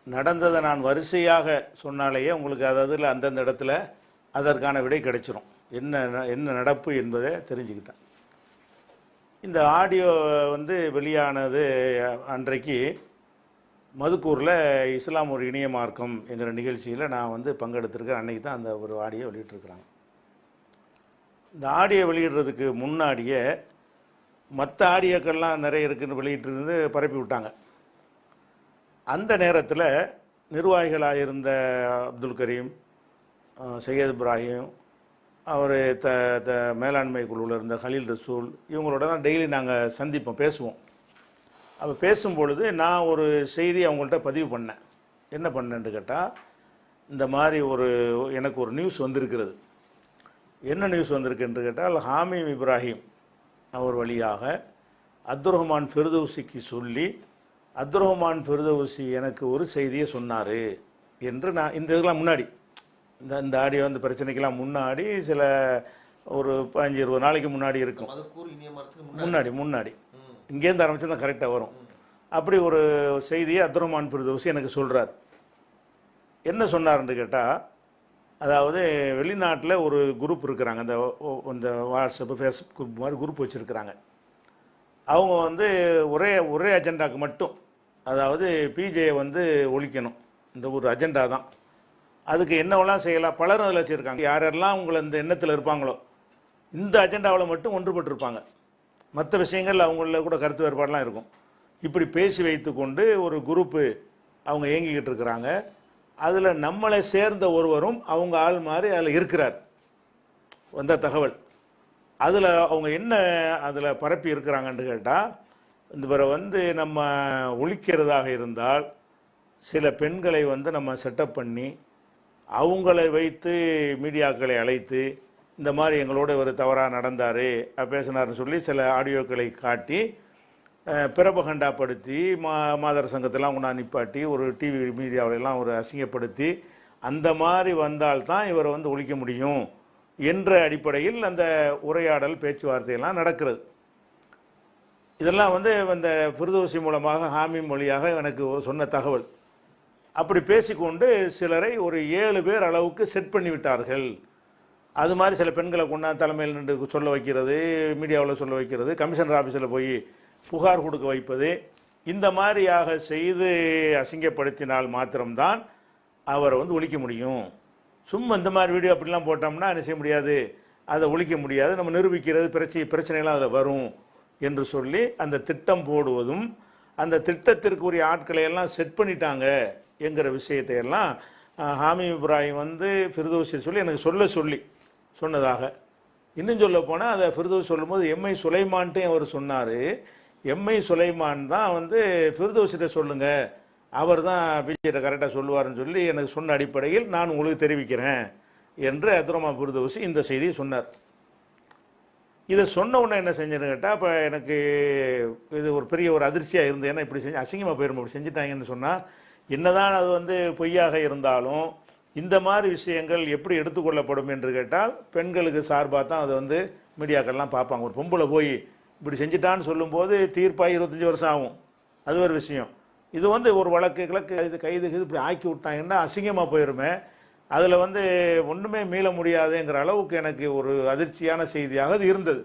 நடந்ததை நான் வரிசையாக சொன்னாலேயே உங்களுக்கு அதில் அந்தந்த இடத்துல அதற்கான விடை கிடைச்சிரும். என்ன நடப்பு என்பதை தெரிஞ்சுக்கிட்டேன். இந்த ஆடியோ வெளியானது அன்றைக்கு மதுக்கூரில் இஸ்லாம் ஒரு இணைய மார்க்கம் என்கிற நிகழ்ச்சியில் நான் பங்கெடுத்திருக்கேன். அன்றைக்கி தான் அந்த ஒரு ஆடியோ வெளியிட்டிருக்கிறாங்க. இந்த ஆடியோ வெளியிடுறதுக்கு முன்னாடியே மற்ற ஆடியோக்கள்லாம் நிறைய இருக்குன்னு வெளியிட்டிருந்து பரப்பி விட்டாங்க. அந்த நேரத்தில் நிர்வாகிகளாக இருந்த அப்துல் கரீம், சையத் இப்ராஹிம், அவர் மேலாண்மை குழுவில் இருந்த ஹலீல் ரசூல், இவங்களோட தான் டெய்லி நாங்கள் சந்திப்போம், பேசுவோம். அப்போ பேசும்பொழுது நான் ஒரு செய்தி அவங்கள்ட்ட பதிவு பண்ணேன். என்ன பண்ணேன்னு கேட்டால், இந்த மாதிரி எனக்கு ஒரு நியூஸ் வந்திருக்கிறது. என்ன நியூஸ் வந்திருக்குன்னு கேட்டால், ஹாமீம் இப்ராஹிம் அவர் வழியாக அப்துல் ரஹ்மான் ஃபிர்தௌசிக்கு சொல்லி அப்துல் ரஹ்மான் ஃபிர்தௌசி எனக்கு ஒரு செய்தியை சொன்னார் என்று நான் இந்த இதெல்லாம் முன்னாடி இந்த ஆடியோ பிரச்சனைக்கெல்லாம் முன்னாடி சில ஒரு 15-20 நாளைக்கு முன்னாடி இருக்கும். முன்னாடி இங்கேருந்து ஆரம்பிச்சு தான் கரெக்டாக வரும். அப்படி ஒரு செய்தியை அப்துல் ரஹ்மான் ஃபிர்தௌசி எனக்கு சொல்கிறார். என்ன சொன்னார்ன்னு கேட்டால், அதாவது வெளிநாட்டில் ஒரு குரூப் இருக்கிறாங்க, இந்த வாட்ஸ்அப்பு ஃபேஸ்புக் குரூப் மாதிரி குரூப் வச்சுருக்கிறாங்க. அவங்க ஒரே அஜெண்டாவுக்கு மட்டும், அதாவது பிஜேயை ஒழிக்கணும், இந்த ஒரு அஜெண்டா தான். அதுக்கு என்னவெல்லாம் செய்யலாம், பலரும் அதில் வச்சுருக்காங்க. யாரெல்லாம் உங்களை இந்த எண்ணத்தில் இருப்பாங்களோ இந்த அஜெண்டாவில் மட்டும் ஒன்றுபட்டிருப்பாங்க. மற்ற விஷயங்கள் அவங்கள கூட கருத்து வேறுபாடெலாம் இருக்கும். இப்படி பேசி வைத்து கொண்டு ஒரு குரூப்பு அவங்க இயங்கிக்கிட்டு இருக்கிறாங்க. அதில் நம்மளை சேர்ந்த ஒருவரும் அவங்க ஆள் மாதிரி அதில் இருக்கிறார். வந்த தகவல் அதில் அவங்க என்ன அதில் பரப்பி இருக்கிறாங்கன்னு கேட்டால், இந்த பிற நம்ம ஒழிக்கிறதாக இருந்தால் சில பெண்களை வந்து நம்ம செட்டப் பண்ணி அவங்களை வைத்து மீடியாக்களை அழைத்து இந்த மாதிரி எங்களோட ஒரு தவறாக நடந்தார் பேசினார்னு சொல்லி சில ஆடியோக்களை காட்டி பிரபகண்டாப்படுத்தி மாதர் சங்கத்தெல்லாம் கொண்டா நிப்பாட்டி ஒரு டிவி மீடியாவிலெல்லாம் ஒரு அசிங்கப்படுத்தி அந்த மாதிரி வந்தால்தான் இவரை வந்து ஒழிக்க முடியும் என்ற அடிப்படையில் அந்த உரையாடல் பேச்சுவார்த்தையெல்லாம் நடக்கிறது. இதெல்லாம் வந்து இந்த ஃபிர்தௌசி மூலமாக ஹாமீம் மொழியாக எனக்கு சொன்ன தகவல். அப்படி பேசிக்கொண்டு சிலரை ஒரு 7 பேர் அளவுக்கு செட் பண்ணி விட்டார்கள். அது மாதிரி சில பெண்களை கொண்டா தலைமையில் நின்று சொல்ல வைக்கிறது, மீடியாவில் சொல்ல வைக்கிறது, கமிஷனர் ஆஃபீஸில் போய் புகார் கொடுக்க வைப்பது, இந்த மாதிரியாக செய்து அசிங்கப்படுத்தினால் மாத்திரம்தான் அவரை வந்து ஒழிக்க முடியும். சும்மா இந்த மாதிரி வீடியோ அப்படிலாம் போட்டோம்னா என்ன செய்ய முடியாது, அதை ஒழிக்க முடியாது, நம்ம நிரூபிக்கிறது பிரச்சனைலாம் அதில் வரும் என்று சொல்லி அந்த திட்டம் போடுவதும் அந்த திட்டத்திற்குரிய ஆட்களை எல்லாம் செட் பண்ணிட்டாங்க என்கிற விஷயத்தை எல்லாம் ஹாமீம் இப்ராஹிம் வந்து ஃபிர்தௌசி சொல்லி எனக்கு சொன்னதாக. இன்னும் சொல்ல போனால் அதை ஃபிர்தௌசி சொல்லும்போது எம்ஐ சுலைமான்ட்டே அவர் சொன்னார். எம்ஐ சுலைமான் தான் வந்து ஃபிர்தௌசிட்ட சொல்லுங்கள், அவர் தான் பிஜேட்ட கரெக்டாக சொல்லுவார்னு சொல்லி எனக்கு சொன்ன அடிப்படையில் நான் உங்களுக்கு தெரிவிக்கிறேன் என்று அப்துர்ரஹ்மான் ஃபிர்தௌசி இந்த செய்தியை சொன்னார். இதை சொன்ன உடனே என்ன செஞ்சேன்னு கேட்டால், இப்போ எனக்கு இது ஒரு பெரிய ஒரு அதிர்ச்சியாக இருந்தது. ஏன்னா இப்படி செஞ்சு அசிங்கமாக போயிடும், இப்படி செஞ்சுட்டாங்கன்னு சொன்னால் என்னதான் அது வந்து பொய்யாக இருந்தாலும் இந்த மாதிரி விஷயங்கள் எப்படி எடுத்துக்கொள்ளப்படும் என்று கேட்டால் பெண்களுக்கு சார்பாக தான் அதை வந்து மீடியாக்கள்லாம் பார்ப்பாங்க. ஒரு பொம்பளை போய் இப்படி செஞ்சிட்டான்னு சொல்லும்போது தீர்ப்பாக 25 வருஷம் ஆகும், அது ஒரு விஷயம். இது வந்து ஒரு வழக்கு இது கைது இப்படி ஆக்கி விட்டாங்கன்னா அசிங்கமாக போயிருமே, அதில் வந்து ஒன்றுமே மீள முடியாதுங்கிற அளவுக்கு எனக்கு ஒரு அதிர்ச்சியான செய்தியாக அது இருந்தது.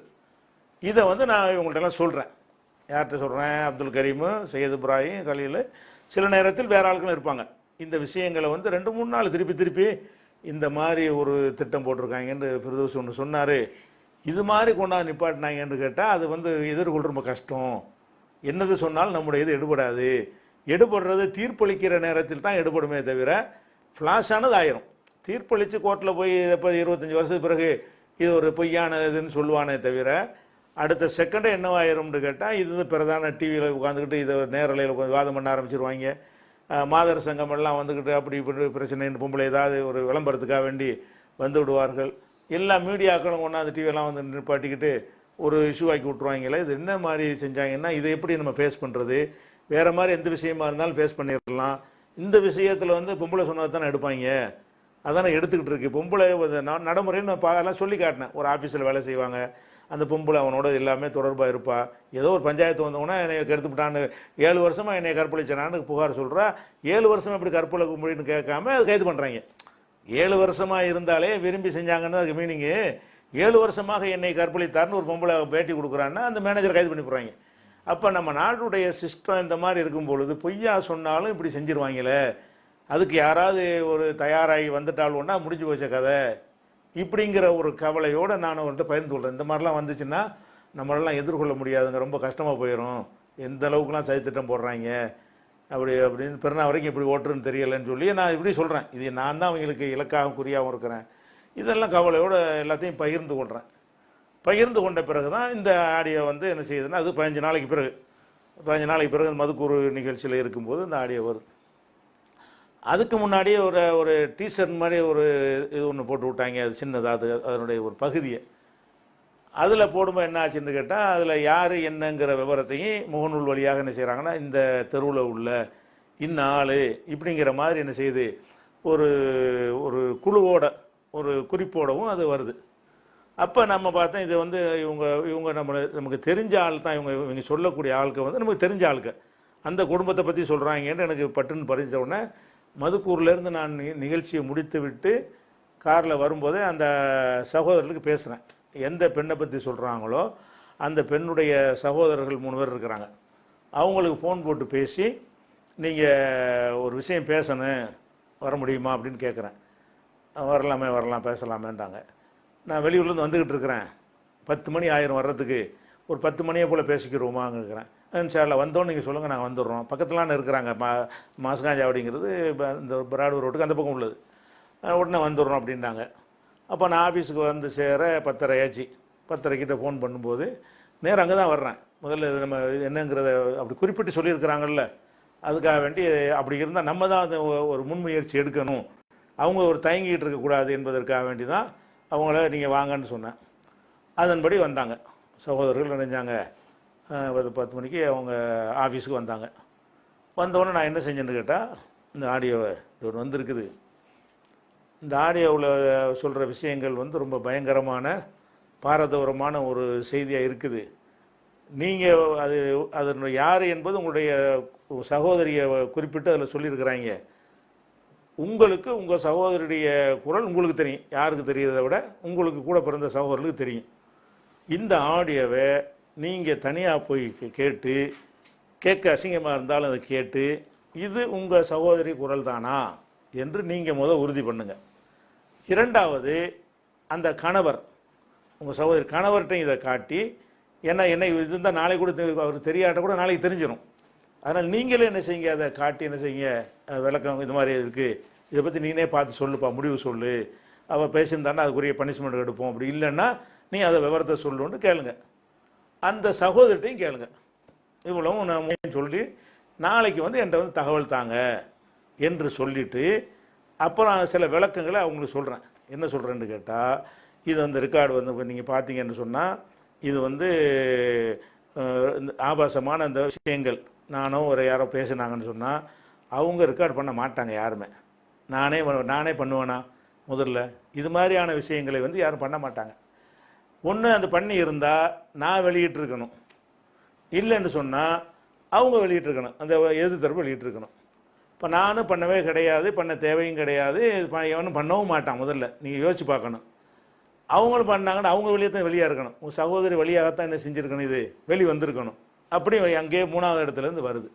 இதை வந்து நான் இவங்கள்ட்டெல்லாம் சொல்கிறேன். யார்கிட்ட சொல்கிறேன்? அப்துல் கரீமு, சையத் இப்ராஹிம், கலீல், சில நேரத்தில் வேற ஆட்களும் இருப்பாங்க. இந்த விஷயங்களை வந்து 2-3 நாள் திருப்பி இந்த மாதிரி ஒரு திட்டம் போட்டிருக்காங்கன்னு ஃபிர்தௌசி ஒன்று சொன்னார், இது மாதிரி கொண்டாந்து நிப்பாட்டினாங்கன்னு கேட்டால் அது வந்து எதிர்கொள்ள ரொம்ப கஷ்டம். என்னது சொன்னாலும் நம்முடைய இது எடுபடுறது தீர்ப்பளிக்கிற நேரத்தில் தான் எடுபடுமே தவிர ஃப்ளாஷானது ஆயிரும். தீர்ப்பளித்து கோர்ட்டில் போய் இப்போ 25 வருஷத்துக்கு பிறகு இது ஒரு பொய்யான இதுன்னு சொல்லுவானே தவிர அடுத்த செகண்டே என்னவாயிரும்னு கேட்டால் இது பிரதான டிவியில் உட்காந்துக்கிட்டு இதை நேரலையில் உட்காந்து வாதம் பண்ண ஆரம்பிச்சிருவாங்க. மாதர் சங்கமெல்லாம் வந்துக்கிட்டு அப்படி இப்படி பிரச்சனைன்னு பொம்பளை ஏதாவது ஒரு விளம்பரத்துக்காக வேண்டி வந்து விடுவார்கள். எல்லா மீடியாக்களும் கொண்டாந்து டிவியெல்லாம் வந்து நிப்பாட்டிக்கிட்டு ஒரு இஷ்யூ ஆக்கி விட்ருவாங்களே. இது என்ன மாதிரி செஞ்சாங்கன்னா இதை எப்படி நம்ம ஃபேஸ் பண்ணுறது, வேறு மாதிரி எந்த விஷயமா இருந்தாலும் ஃபேஸ் பண்ணிடலாம். இந்த விஷயத்தில் வந்து பொம்பளை சொன்னது தானே எடுப்பாங்க, அதானே எடுத்துக்கிட்டு இருக்கு. பொம்பளை நடைமுறைன்னு எல்லாம் சொல்லி காட்டினேன். ஒரு ஆஃபீஸில் வேலை செய்வாங்க, அந்த பொம்பளை அவனோட எல்லாமே தொடர்பாக இருப்பா. ஏதோ ஒரு பஞ்சாயத்து வந்தவொன்னே என்னை கெடுத்துவிட்டான்னு 7 வருஷமாக என்னை கற்பழிச்சானான்னு புகார் சொல்கிறா. 7 வருஷமாக எப்படி கற்பழை கும்பிடின்னு கேட்காம அது கைது பண்ணுறாங்க. 7 வருஷமாக இருந்தாலே விரும்பி செஞ்சாங்கன்னு அதுக்கு மீனிங்கு. 7 வருஷமாக என்னை கற்பழித்தார்னு ஒரு பொம்பளை பேட்டி கொடுக்குறான்னா அந்த மேனேஜர் கைது பண்ணி போடுறாங்க. அப்போ நம்ம நாட்டுடைய சிஸ்டம் இந்த மாதிரி இருக்கும் பொழுது பொய்யா சொன்னாலும் இப்படி செஞ்சிருவாங்களே, அதுக்கு யாராவது ஒரு தயாராகி வந்துட்டால் ஒன்றா முடிஞ்சு போச்ச கதை இப்படிங்கிற ஒரு கவலையோடு நான் அவர்கிட்ட பகிர்ந்து கொள்கிறேன். இந்த மாதிரிலாம் வந்துச்சுன்னா நம்மளெல்லாம் எதிர்கொள்ள முடியாதுங்க, ரொம்ப கஷ்டமாக போயிடும், எந்த அளவுக்குலாம் சதித்திட்டம் போடுறாங்க அப்படின்னு பிறனா வரைக்கும் இப்படி ஓட்டுருன்னு தெரியலைன்னு சொல்லி நான் இப்படி சொல்கிறேன். இது நான் தான் அவங்களுக்கு இலக்காக குறியாகவும் இருக்கிறேன். இதெல்லாம் கவலையோடு எல்லாத்தையும் பகிர்ந்து கொள்கிறேன். பகிர்ந்து கொண்ட பிறகு தான் இந்த ஆடியோ வந்து என்ன செய்யுதுன்னா, அது 15 நாளைக்கு பிறகு மதுக்கூறு நிகழ்ச்சியில் இருக்கும்போது இந்த ஆடியோ வருது. அதுக்கு முன்னாடியே ஒரு டீஷர்ட் மாதிரி ஒரு இது ஒன்று போட்டு விட்டாங்க, அது சின்னதாக, அதனுடைய ஒரு பகுதியை. அதில் போடும்போது என்ன ஆச்சுன்னு கேட்டால், அதில் யார் என்னங்கிற விவரத்தையும் முகநூல் வழியாக என்ன செய்கிறாங்கன்னா, இந்த தெருவில் உள்ள இந்நாள் இப்படிங்கிற மாதிரி என்ன செய்யுது, ஒரு குழுவோட ஒரு குறிப்போடவும் அது வருது. அப்போ நம்ம பார்த்தோம் இது வந்து இவங்க நமக்கு தெரிஞ்ச ஆள் தான், இவங்க சொல்லக்கூடிய ஆளுக்கு வந்து நமக்கு தெரிஞ்ச ஆளுக்கு அந்த குடும்பத்தை பற்றி சொல்கிறாங்கன்னு எனக்கு பட்டுன்னு பறிஞ்ச உடனே மதுக்கூர்லேருந்து நான் நிகழ்ச்சியை முடித்து விட்டு காரில் வரும்போதே அந்த சகோதரர்களுக்கு பேசுகிறேன். எந்த பெண்ணை பற்றி சொல்கிறாங்களோ அந்த பெண்ணுடைய சகோதரர்கள் 3 பேர் இருக்கிறாங்க. அவங்களுக்கு ஃபோன் போட்டு பேசி நீங்கள் ஒரு விஷயம் பேசணும், வர முடியுமா அப்படின்னு கேட்குறேன். வரலாம் பேசலாமேன்றாங்க. நான் வெளியூர்லேருந்து வந்துக்கிட்டு இருக்கிறேன், 10 மணி ஆயிரம் வர்றதுக்கு, ஒரு 10 மணியை போல் பேசிக்கிறோமான்னு இருக்கிறேன். இன்ஷால்லா வந்தோன்னு நீங்கள் சொல்லுங்கள், நாங்கள் வந்துடுறோம். பக்கத்துலான்னு இருக்கிறாங்க, மாஸ்காஞ்சா அப்படிங்கிறது இந்த பிராடு ரோட்டுக்கு அந்த பக்கம் உள்ளது. உடனே வந்துடுறோம் அப்படின்ட்டாங்க. அப்போ நான் ஆஃபீஸுக்கு வந்து சேர 10:30 ஆச்சு. 10:30 ஃபோன் பண்ணும்போது நேரம் அங்கே தான் வர்றேன். முதல்ல இது நம்ம என்னங்கிறத அப்படி குறிப்பிட்டு சொல்லியிருக்கிறாங்கல்ல, அதுக்காக வேண்டி அப்படி இருந்தால் நம்ம தான் அதை ஒரு முன்முயற்சி எடுக்கணும், அவங்க ஒரு தயங்கிட்டு இருக்கக்கூடாது என்பதற்காக வேண்டி தான் அவங்கள நீங்கள் வாங்கன்னு சொன்னேன். அதன்படி வந்தாங்க சகோதரர்கள். நினைஞ்சாங்க 10 மணிக்கு அவங்க ஆஃபீஸுக்கு வந்தாங்க. வந்தோடனே நான் என்ன செஞ்சேன்னு கேட்டால், இந்த ஆடியோவை ஒன்று வந்திருக்குது, இந்த ஆடியோவில் சொல்கிற விஷயங்கள் வந்து ரொம்ப பயங்கரமான பாரதூரமான ஒரு செய்தியாக இருக்குது. நீங்கள் அது யார் என்பது உங்களுடைய சகோதரியை குறிப்பிட்டு அதில் சொல்லியிருக்கிறாங்க. உங்களுக்கு உங்கள் சகோதரியுடைய குரல் உங்களுக்கு தெரியும், யாருக்கு தெரியுறதை விட உங்களுக்கு கூட பிறந்த சகோதரர்களுக்கு தெரியும். இந்த ஆடியோவை நீங்கள் தனியாக போய் கேட்டு, கேட்க அசிங்கமாக இருந்தாலும் அதை கேட்டு, இது உங்கள் சகோதரி குரல் தானா என்று நீங்கள் உறுதி பண்ணுங்க. இரண்டாவது, அந்த கணவர், உங்கள் சகோதரி கணவர்கிட்டையும் இதை காட்டி, ஏன்னா என்ன இருந்தால் நாளைக்கு கூட அவருக்கு தெரியாட்ட கூட நாளைக்கு தெரிஞ்சிடும். அதனால் நீங்களே என்ன செய்யுங்க, அதை காட்டி என்ன செய்யுங்க, விளக்கம் இது மாதிரி இருக்குது, இதை பற்றி நீனே பார்த்து சொல்லுப்பா, முடிவு சொல்லு, அவள் பேசியிருந்தாண்டா அதுக்குரிய பனிஷ்மெண்ட் எடுப்போம், அப்படி இல்லைன்னா நீ அதை விவரத்தை சொல்லுன்னு கேளுங்க. அந்த சகோதரிட்டையும் கேளுங்க. இவ்வளவும் நான் சொல்லி நாளைக்கு என்கிட்ட தகவல் தாங்க என்று சொல்லிவிட்டு அப்புறம் சில விளக்கங்களை அவங்களுக்கு சொல்கிறேன். என்ன சொல்கிறேன்னு கேட்டால், இது அந்த ரெக்கார்டு நீங்கள் பார்த்தீங்கன்னு சொன்னால், இது ஆபாசமான அந்த விஷயங்கள் நானும் ஒரு யாரோ பேசினாங்கன்னு சொன்னால் அவங்க ரெக்கார்ட் பண்ண மாட்டாங்க யாருமே. நானே பண்ணுவேனா முதல்ல? இது மாதிரியான விஷயங்களை யாரும் பண்ண மாட்டாங்க. ஒன்று அந்த பண்ணி இருந்தால் நான் வெளியிட்டிருக்கணும், இல்லைன்னு சொன்னால் அவங்க வெளியிட்டிருக்கணும், அந்த எதிர்த்தரப்பு வெளியிட்டிருக்கணும். இப்போ நானும் பண்ணவே கிடையாது, பண்ண தேவையும் கிடையாது, எவனும் பண்ணவும் மாட்டான். முதல்ல நீங்கள் யோசிச்சு பார்க்கணும். அவங்களும் பண்ணாங்கன்னா அவங்க வெளியே தான் வெளியாக இருக்கணும். உங்கள் சகோதரி வழியாகத்தான் என்ன செஞ்சுருக்கணும், இது வெளி வந்திருக்கணும். அப்படி அங்கேயே 3வது இடத்துலேருந்து வருது.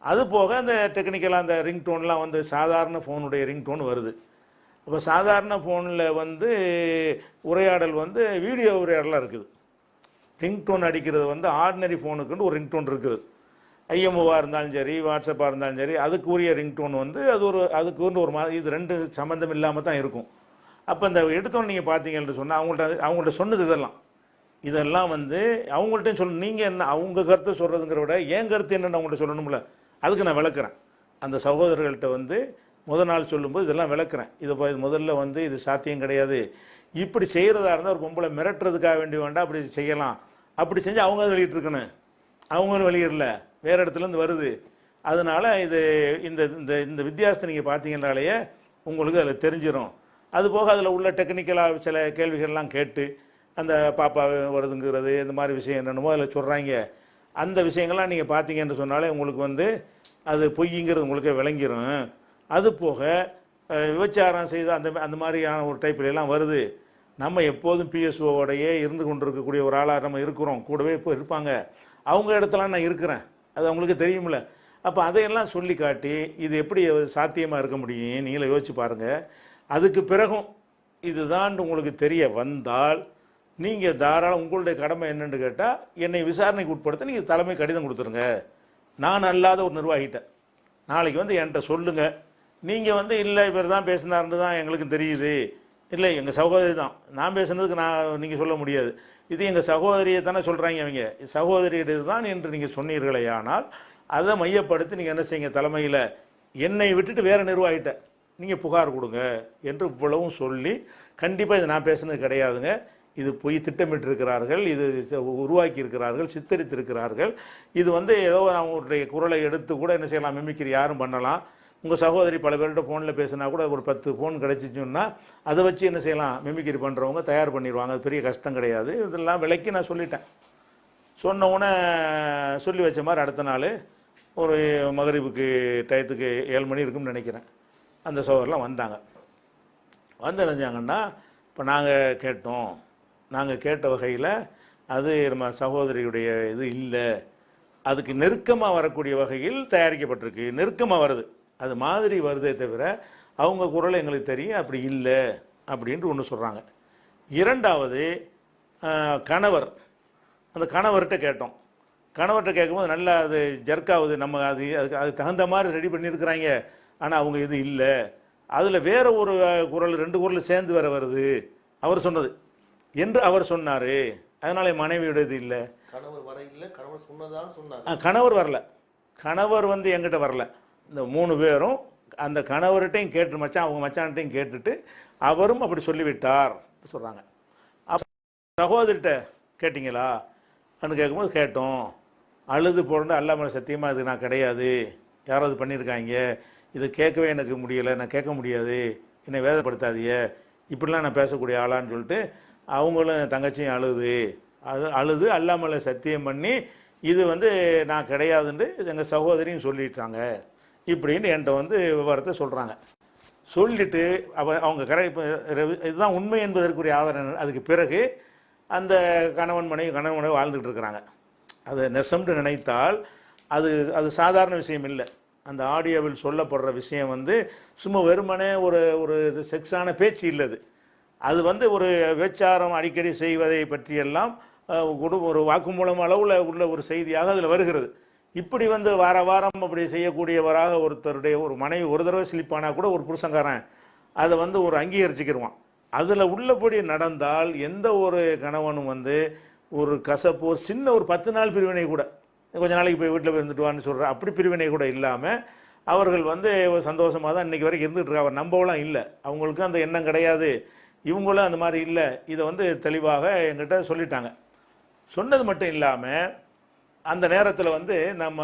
அது போக அந்த டெக்னிக்கலாக அந்த ரிங்டோன்லாம் சாதாரண ஃபோனுடைய ரிங்டோன் வருது. அப்போ சாதாரண ஃபோனில் உரையாடல் வீடியோ உரையாடலாக இருக்குது. ரிங்டோன் அடிக்கிறது ஆர்டினரி ஃபோனுக்குன்னு ஒரு ரிங்டோன் இருக்குது. ஐஎம்ஓவாக இருந்தாலும் சரி, வாட்ஸ்அப்பாக இருந்தாலும் சரி, அதுக்குரிய ரிங்டோன் அதுக்கு ஒரு மாதிரி, இது ரெண்டு சம்மந்தம் இல்லாமல் தான் இருக்கும். அப்போ இந்த எடுத்தோன்னு நீங்கள் பார்த்தீங்கன்னு சொன்னால் அவங்கள்ட்ட சொன்னது இதெல்லாம் அவங்கள்ட்டையும் சொல்லணும். நீங்கள் என்ன அவங்க கருத்தை சொல்கிறதுங்கிற விட என் கருத்து என்னென்னு அவங்கள்ட்ட சொல்லணும்ல, அதுக்கு நான் விளக்குறேன். அந்த சகோதரர்கள்ட்ட முதல் நாள் சொல்லும்போது இதெல்லாம் விளக்குறேன். இதை முதல்ல இது சாத்தியம் கிடையாது, இப்படி செய்கிறதா இருந்தால் ஒரு பொம்பளை மிரட்டுறதுக்காக வேண்டி வேண்டாம், அப்படி செய்யலாம், அப்படி செஞ்சு அவங்க அதை வெளியிட்ருக்கணும். அவங்களும் வெளியிடல, வேறு இடத்துலேருந்து வருது. அதனால் இந்த இந்த வித்தியாசத்தை நீங்கள் பார்த்தீங்கன்னாலேயே உங்களுக்கு அதில் தெரிஞ்சிடும். அதுபோக அதில் உள்ள டெக்னிக்கலாக சில கேள்விகள்லாம் கேட்டு, அந்த பாப்பா வருதுங்கிறது இந்த மாதிரி விஷயம் என்னென்னமோ அதில் சொல்கிறாங்க. அந்த விஷயங்கள்லாம் நீங்கள் பார்த்தீங்கன்னு சொன்னாலே உங்களுக்கு அது பொய்ங்கிறது உங்களுக்கே விளங்கிடும். அது போக விபச்சாரம் செய்த அந்த மாதிரியான ஒரு டைப்லாம் வருது. நம்ம எப்போதும் பிஎஸ்ஓவோடையே இருந்து கொண்டிருக்கக்கூடிய ஒரு ஆளாக நம்ம இருக்கிறோம், கூடவே இப்போ இருப்பாங்க. அவங்க இடத்துலாம் நான் இருக்கிறேன், அது அவங்களுக்கு தெரியுமில்ல. அப்போ அதையெல்லாம் சொல்லி காட்டி இது எப்படி சாத்தியமாக இருக்க முடியும் நீங்களே யோசிச்சு பாருங்கள். அதுக்கு பிறகும் இதுதான் உங்களுக்கு தெரிய வந்தால் நீங்கள் தாராளம் உங்களுடைய கடமை என்னென்னு கேட்டால், என்னை விசாரணைக்கு உட்படுத்த நீங்கள் தலைமை கடிதம் கொடுத்துருங்க. நான் அல்லாத ஒரு நிர்வாகிட்டேன் நாளைக்கு என்கிட்ட சொல்லுங்கள். நீங்கள் இல்லை இவர் தான் பேசினார்னு தான் எங்களுக்கு தெரியுது, இல்லை எங்கள் சகோதரி தான், நான் பேசுனதுக்கு நீங்கள் சொல்ல முடியாது, இது எங்கள் சகோதரியை தானே சொல்கிறாங்க, அவங்க சகோதரியிட தான் என்று நீங்கள் சொன்னீர்களே, ஆனால் அதை மையப்படுத்தி நீங்கள் என்ன செய்யுங்க, தலைமையில் என்னை விட்டுட்டு வேறு நிர்வாகிட்ட நீங்கள் புகார் கொடுங்க என்று இவ்வளவும் சொல்லி, கண்டிப்பாக இது நான் பேசுனது கிடையாதுங்க, இது போய் திட்டமிட்டிருக்கிறார்கள், இது உருவாக்கி இருக்கிறார்கள், சித்தரித்திருக்கிறார்கள், இது ஏதோ அவங்களுடைய குரலை எடுத்து கூட என்ன செய்யலாம், மிமிக்ரி யாரும் பண்ணலாம். உங்கள் சகோதரி பல பேர்கிட்ட ஃபோனில் பேசினா கூட ஒரு 10 ஃபோன் கிடச்சிச்சுன்னா அதை வச்சு என்ன செய்யலாம், மிமிக்ரி பண்ணுறவங்க தயார் பண்ணிடுவாங்க, அது பெரிய கஷ்டம் கிடையாது. இதெல்லாம் விலைக்கு நான் சொல்லிட்டேன். சொன்னவுடனே சொல்லி வச்ச மாதிரி அடுத்த நாள் ஒரு மகரிபுக்கு டயத்துக்கு 7 மணி இருக்குன்னு நினைக்கிறேன், அந்த சகோதரெலாம் வந்தாங்க. நினைஞ்சாங்கன்னா, இப்போ நாங்கள் கேட்டோம், நாங்கள் கேட்ட வகையில் அது நம்ம சகோதரியுடைய இது இல்லை, அதுக்கு நெருக்கமாக வரக்கூடிய வகையில் தயாரிக்கப்பட்டிருக்கு, நெருக்கமாக வருது, அது மாதிரி வருதே தவிர அவங்க குரல் எங்களுக்கு தெரியும் அப்படி இல்லை அப்படின்ட்டு ஒன்று சொல்கிறாங்க. இரண்டாவது, கணவர், அந்த கணவர்கிட்ட கேட்டோம். கணவர்கிட்ட கேட்கும்போது நல்லா அது ஜர்க்காகுது, நம்ம அதுக்கு தகுந்த மாதிரி ரெடி பண்ணியிருக்கிறாங்க, ஆனால் அவங்க இது இல்லை, அதில் வேறு ஒரு குரல் 2 குரல் சேர்ந்து வேற வருது அவர் சொன்னது என்று அவர் சொன்னார். அதனால மனைவியோட இது இல்லை, கணவர் வர இல்லை, கணவர் சொன்னதான் சொன்னார், கணவர் வரல, கணவர் வந்து என்கிட்ட வரல. இந்த 3 பேரும் அந்த கணவர்கிட்டையும் கேட்டு மச்சான் அவங்க மச்சான்கிட்டையும் கேட்டுட்டு அவரும் அப்படி சொல்லிவிட்டார் சொல்கிறாங்க. அப்போ சகோதரிட்ட கேட்டிங்களா அப்படின்னு கேட்கும்போது கேட்டோம். அழுது போட்டு அல்லா மேலே சத்தியமாக இது நான் கிடையாது, யாராவது பண்ணியிருக்காங்க, இது கேட்கவே எனக்கு முடியலை, நான் கேட்க முடியாது, என்னை வேதப்படுத்தாதீங்க, இப்படிலாம் நான் பேசக்கூடிய ஆளான்னு சொல்லிட்டு அவங்களும் தங்கச்சியும் அழுது அல்லா மேலே சத்தியம் பண்ணி இது வந்து நான் கிடையாதுன்னு எங்கள் சகோதரியும் சொல்லிட்டாங்க இப்படின்னு என்கிட்ட வந்து விவரத்தை சொல்கிறாங்க. சொல்லிட்டு அவங்க இப்போ இதுதான் உண்மை என்பதற்குரிய ஆதாரம். அதுக்கு பிறகு அந்த கணவன் மனைவி வாழ்ந்துகிட்டு இருக்கிறாங்க. அதை நெசம்னு நினைத்தால் அது சாதாரண விஷயம் இல்லை. அந்த ஆடியோவில் சொல்லப்படுற விஷயம் வந்து சும்மா வெறுமனே ஒரு செக்ஸான பேச்சு இல்லது. அது வந்து ஒரு விபச்சாரம் அடிக்கடி செய்வதை பற்றியெல்லாம் ஒரு வாக்குமூலம் அளவில் உள்ள ஒரு செய்தியாக அதில் வருகிறது. இப்படி வந்து வாரம் அப்படி செய்யக்கூடியவராக ஒருத்தருடைய ஒரு மனைவி ஒரு தடவை ஸ்லிப்பானா கூட ஒரு புருஷங்காரன் அதை வந்து ஒரு அங்கீகரிச்சுக்கிடுவான். அதில் உள்ளபடி நடந்தால் எந்த ஒரு கணவனும் வந்து ஒரு கசப்பு ஒரு சின்ன ஒரு 10 நாள் பிரிவினை கூட கொஞ்ச நாளைக்கு போய் வீட்டில் போய் இருந்துட்டுவான்னு சொல்கிற அப்படி பிரிவினை கூட இல்லாமல் அவர்கள் வந்து சந்தோஷமாக தான் இன்றைக்கி வரைக்கும் இருந்துகிட்டு இருக்காங்க. அவர் நம்பவெல்லாம் இல்லை, அவங்களுக்கும் அந்த எண்ணம் கிடையாது, இவங்களும் அந்த மாதிரி இல்லை. இதை வந்து தெளிவாக எங்கிட்ட சொல்லிட்டாங்க. சொன்னது மட்டும் இல்லாமல் அந்த நேரத்தில் வந்து நம்ம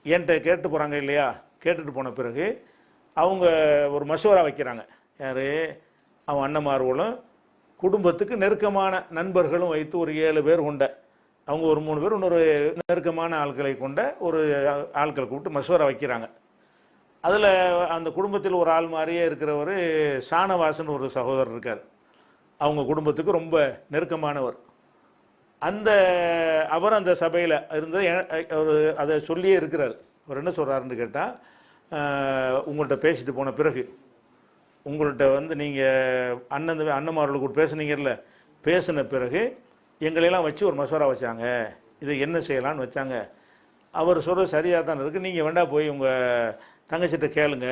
என்கிட்ட கேட்டு போகிறாங்க இல்லையா, கேட்டுட்டு போன பிறகு அவங்க ஒரு மசோரா வைக்கிறாங்க. யார்? அவன் அண்ணன்மார்களும் குடும்பத்துக்கு நெருக்கமான நண்பர்களும் வைத்து ஒரு 7 பேர் கொண்ட அவங்க ஒரு 3 பேர் இன்னொரு நெருக்கமான ஆட்களை கொண்ட ஒரு ஆட்களை கூப்பிட்டு மசோரா வைக்கிறாங்க. அதில் அந்த குடும்பத்தில் ஒரு ஆள் மாதிரியே இருக்கிறவர் ஷானவாசன் ஒரு சகோதரர் இருக்கார். அவங்க குடும்பத்துக்கு ரொம்ப நெருக்கமானவர். அவர் அந்த சபையில் இருந்தது அவர் அதை சொல்லியே இருக்கிறார். அவர் என்ன சொல்கிறாருன்னு கேட்டால், உங்கள்கிட்ட பேசிட்டு போன பிறகு உங்கள்கிட்ட வந்து நீங்கள் அண்ணன்மார்களுக்கு பேசுனீங்கல்ல, பேசின பிறகு எங்களையெல்லாம் வச்சு ஒரு மசோரா வச்சாங்க, இதை என்ன செய்யலான்னு வச்சாங்க. அவர் சொல்கிறது சரியாக தான் இருக்குது, நீங்கள் வேண்டா போய் உங்கள் தங்கச்சிட்ட கேளுங்க,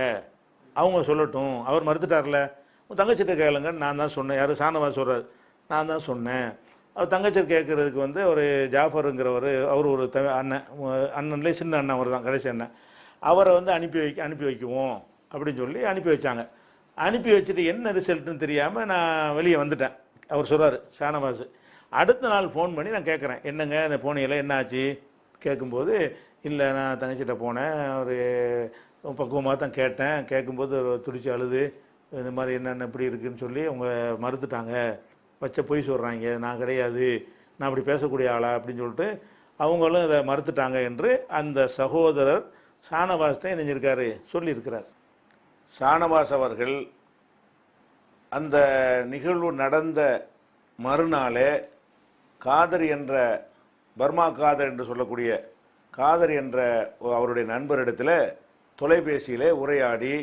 அவங்க சொல்லட்டும். அவர் மறுத்துட்டார்ல, உங்கள் தங்கச்சிட்ட கேளுங்கன்னு நான் தான் சொன்னேன். யார்? ஷானவாஸ் சொல்கிறார், நான் தான் சொன்னேன். அவர் தங்கச்சிட்டு கேட்குறதுக்கு வந்து ஒரு ஜாஃபருங்கிறவர், அவர் ஒரு அண்ணன்லேயே சின்ன அண்ணன், அவர் தான் கடைசி அண்ணன். அவரை வந்து அனுப்பி வைக்குவோம் அப்படின்னு சொல்லி அனுப்பி வச்சாங்க. அனுப்பி வச்சுட்டு என்ன ரிசல்ட்டுன்னு தெரியாமல் நான் வெளியே வந்துட்டேன். அவர் சொல்கிறார் ஷானவாஸ். அடுத்த நாள் ஃபோன் பண்ணி நான் கேட்குறேன், என்னங்க இந்த போனியில் என்ன ஆச்சு கேட்கும்போது, இல்லை நான் தங்கச்சிட்ட போனேன், ஒரு பக்குவமாக தான் கேட்டேன், கேட்கும்போது துடிச்சு அழுது இந்த மாதிரி என்னென்ன இப்படி இருக்குதுன்னு சொல்லி அவங்க மறுத்துட்டாங்க, வச்ச பொய் சொல்கிறாங்க, நான் கிடையாது, நான் அப்படி பேசக்கூடிய ஆளா அப்படின்னு சொல்லிட்டு அவங்களும் இதை மறுத்துட்டாங்க என்று அந்த சகோதரர் ஷானவாஸ்ட்டை இணைஞ்சிருக்காரு சொல்லியிருக்கிறார். ஷானவாஸ் அவர்கள் அந்த நிகழ்வு நடந்த மறுநாளே காதர் என்ற பர்மா காதர் என்று சொல்லக்கூடிய காதர் என்ற அவருடைய நண்பரிடத்தில் தொலைபேசியிலே உரையாடி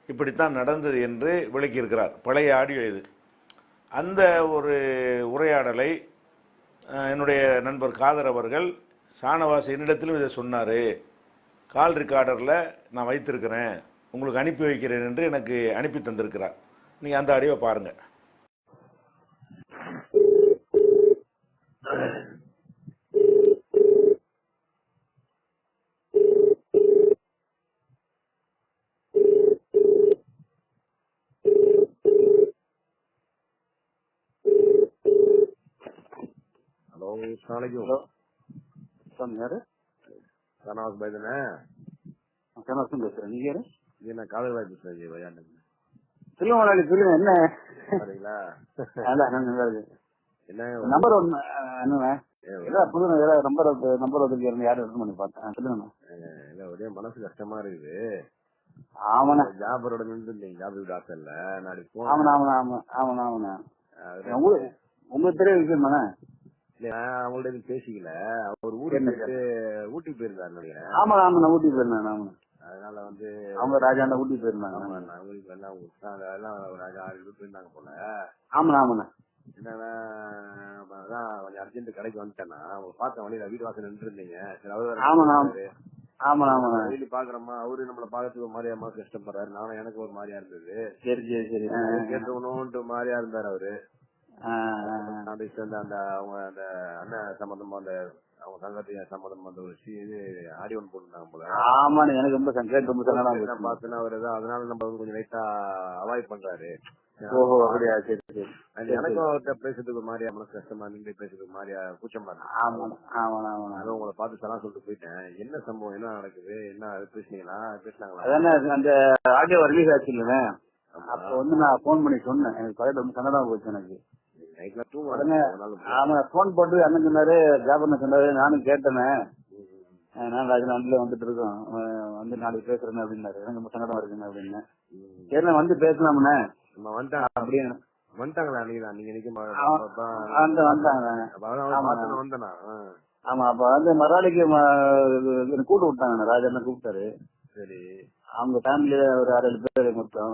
இப்படித்தான் நடந்தது என்று விளக்கியிருக்கிறார். பழைய ஆடியோ இது. அந்த ஒரு உரையாடலை என்னுடைய நண்பர் காதர் அவர்கள் ஷானவாஸ் என்னிடத்திலும் இதை சொன்னார், கால் ரெக்கார்டரில் நான் வைத்திருக்கிறேன், உங்களுக்கு அனுப்பி வைக்கிறேன் என்று எனக்கு அனுப்பி தந்திருக்கிறார். நீங்கள் அந்த ஆடியோவை பாருங்கள். ஹலோ, அஸ்ஸலாமு அலைக்கும். யாரு? ஷானவாஸ் பாய் தானே? ஷானவாஸ் பேசுறேன். நீங்க யாரு? நான் காதல் பாய் பேசுறேன். பையன் சொல்லுங்க முதலாளி, சொல்லுங்க. என்ன சரிங்களா? நல்லா இருக்கு. என்ன நம்பர் புது நம்பர் வந்து யாரும் எடுத்து பண்ணி பார்த்தேன். சொல்லுங்க. இல்ல ஒரே மனசு கஷ்டமா இருக்குது. ஆமாண்ணா, ஜாபரோட நின்று ஜாபர் டாக்டர்ல நாளைக்கு போனேன். ஆமாண்ணா ஆமாண்ணா ஆமாண்ணா ஆமாண்ணா உங்களுக்கு தெரிய விஷயமாண்ணா. இல்ல அவங்கள்ட்ட பேசிக்கல, அவர் ஊட்டி போயிருந்தாரு நினைக்கிறேன். ஆமாண்ணா ஆமாண்ணா ஊட்டி போயிருந்தேன். ஆமாண்ணா, அதனால வந்து அவங்க ராஜாண்ட ஊட்டி போயிருந்தாங்க. ஆமாண்ணா, அவங்களுக்கு எல்லாம் ஒரு 6 பேர் போயிருந்தாங்க போல. ஆமாண்ணா ஆமாண்ணா. என்னன்னா கொஞ்சம் அர்ஜென்ட் கடைக்கு வந்துட்டேன்னா அவங்க பார்த்த வழியில வீடு வாசல் நின்று இருந்தீங்க. சரி, அவர் ஆமாண்ணா ஆமாண்ணா ஆமாண்ணா டெய்லி பாக்குறோமா, அவரு நம்மள பாக்கிறதுக்கு ஒரு மாதிரியா கஷ்டப்படுறாரு, நானும் எனக்கு ஒரு மாதிரியா இருந்தது. சரி சரி சரி கேட்டவனும் மாதிரியா இருந்தாரு அவரு. சேர்ந்து அந்த அவங்க அந்த அண்ணன் சம்பந்தமா அந்த அவங்க சங்கத்திய சம்பந்தமா அந்த ஒரு இது ஆடியோ ஒன்று போட்டுருந்தாங்க போல. ஆமாண்ணே, எனக்கு ரொம்ப கேட்டு ரொம்ப சங்கடம் பார்த்தேன்னா அவர் அதனால நம்ம வந்து கொஞ்சம் லைட்டா அவாய்ட் பண்றாரு. ஓஹோ, அப்படியா? சரி சரி. எனக்கும் அவர்கிட்ட பேசுறதுக்கு மாதிரியா மனசு கஷ்டமா இருந்து பேசுறதுக்கு மாதிரியா கூச்சமா இருக்கு. ஆமாண்ணா. உங்களை பார்த்து சலாம் சொல்லிட்டு போயிட்டேன். என்ன சம்பவம், என்ன நடக்குது, என்ன பேசினாங்களா? அதானே அந்த ஆடியோ ரிலீஸ் ஆச்சு இல்லைண்ணே, அப்போ வந்து நான் போன் பண்ணி சொன்னேன். எனக்கு பழைய ரொம்ப சங்கடம் போச்சு எனக்கு. உடனே ஆமா போன் போட்டு அண்ணன் சொன்னாரு, ஜாபர் சொன்னாரு, நானும் கேட்டேனே, நான் ராஜநாட்டில வந்துட்டு இருக்கோம், வந்து நாளைக்கு பேசுறேன் அப்படின்னாரு. எனக்கு ரொம்ப சங்கடம் இருக்குங்க அப்படின்னு. சரி வந்து பேசலாம்ண்ணே அப்படின்னு வந்துட்டாங்களா? நீங்க வந்தாங்க. ஆமா, அப்ப வந்து மறுநாளைக்கு கூட்டு விட்டாங்க, ராஜா கூப்பிட்டாரு. சரி. அவங்க ஃபேமிலியில ஒரு 6-7 பேர் மொத்தம்,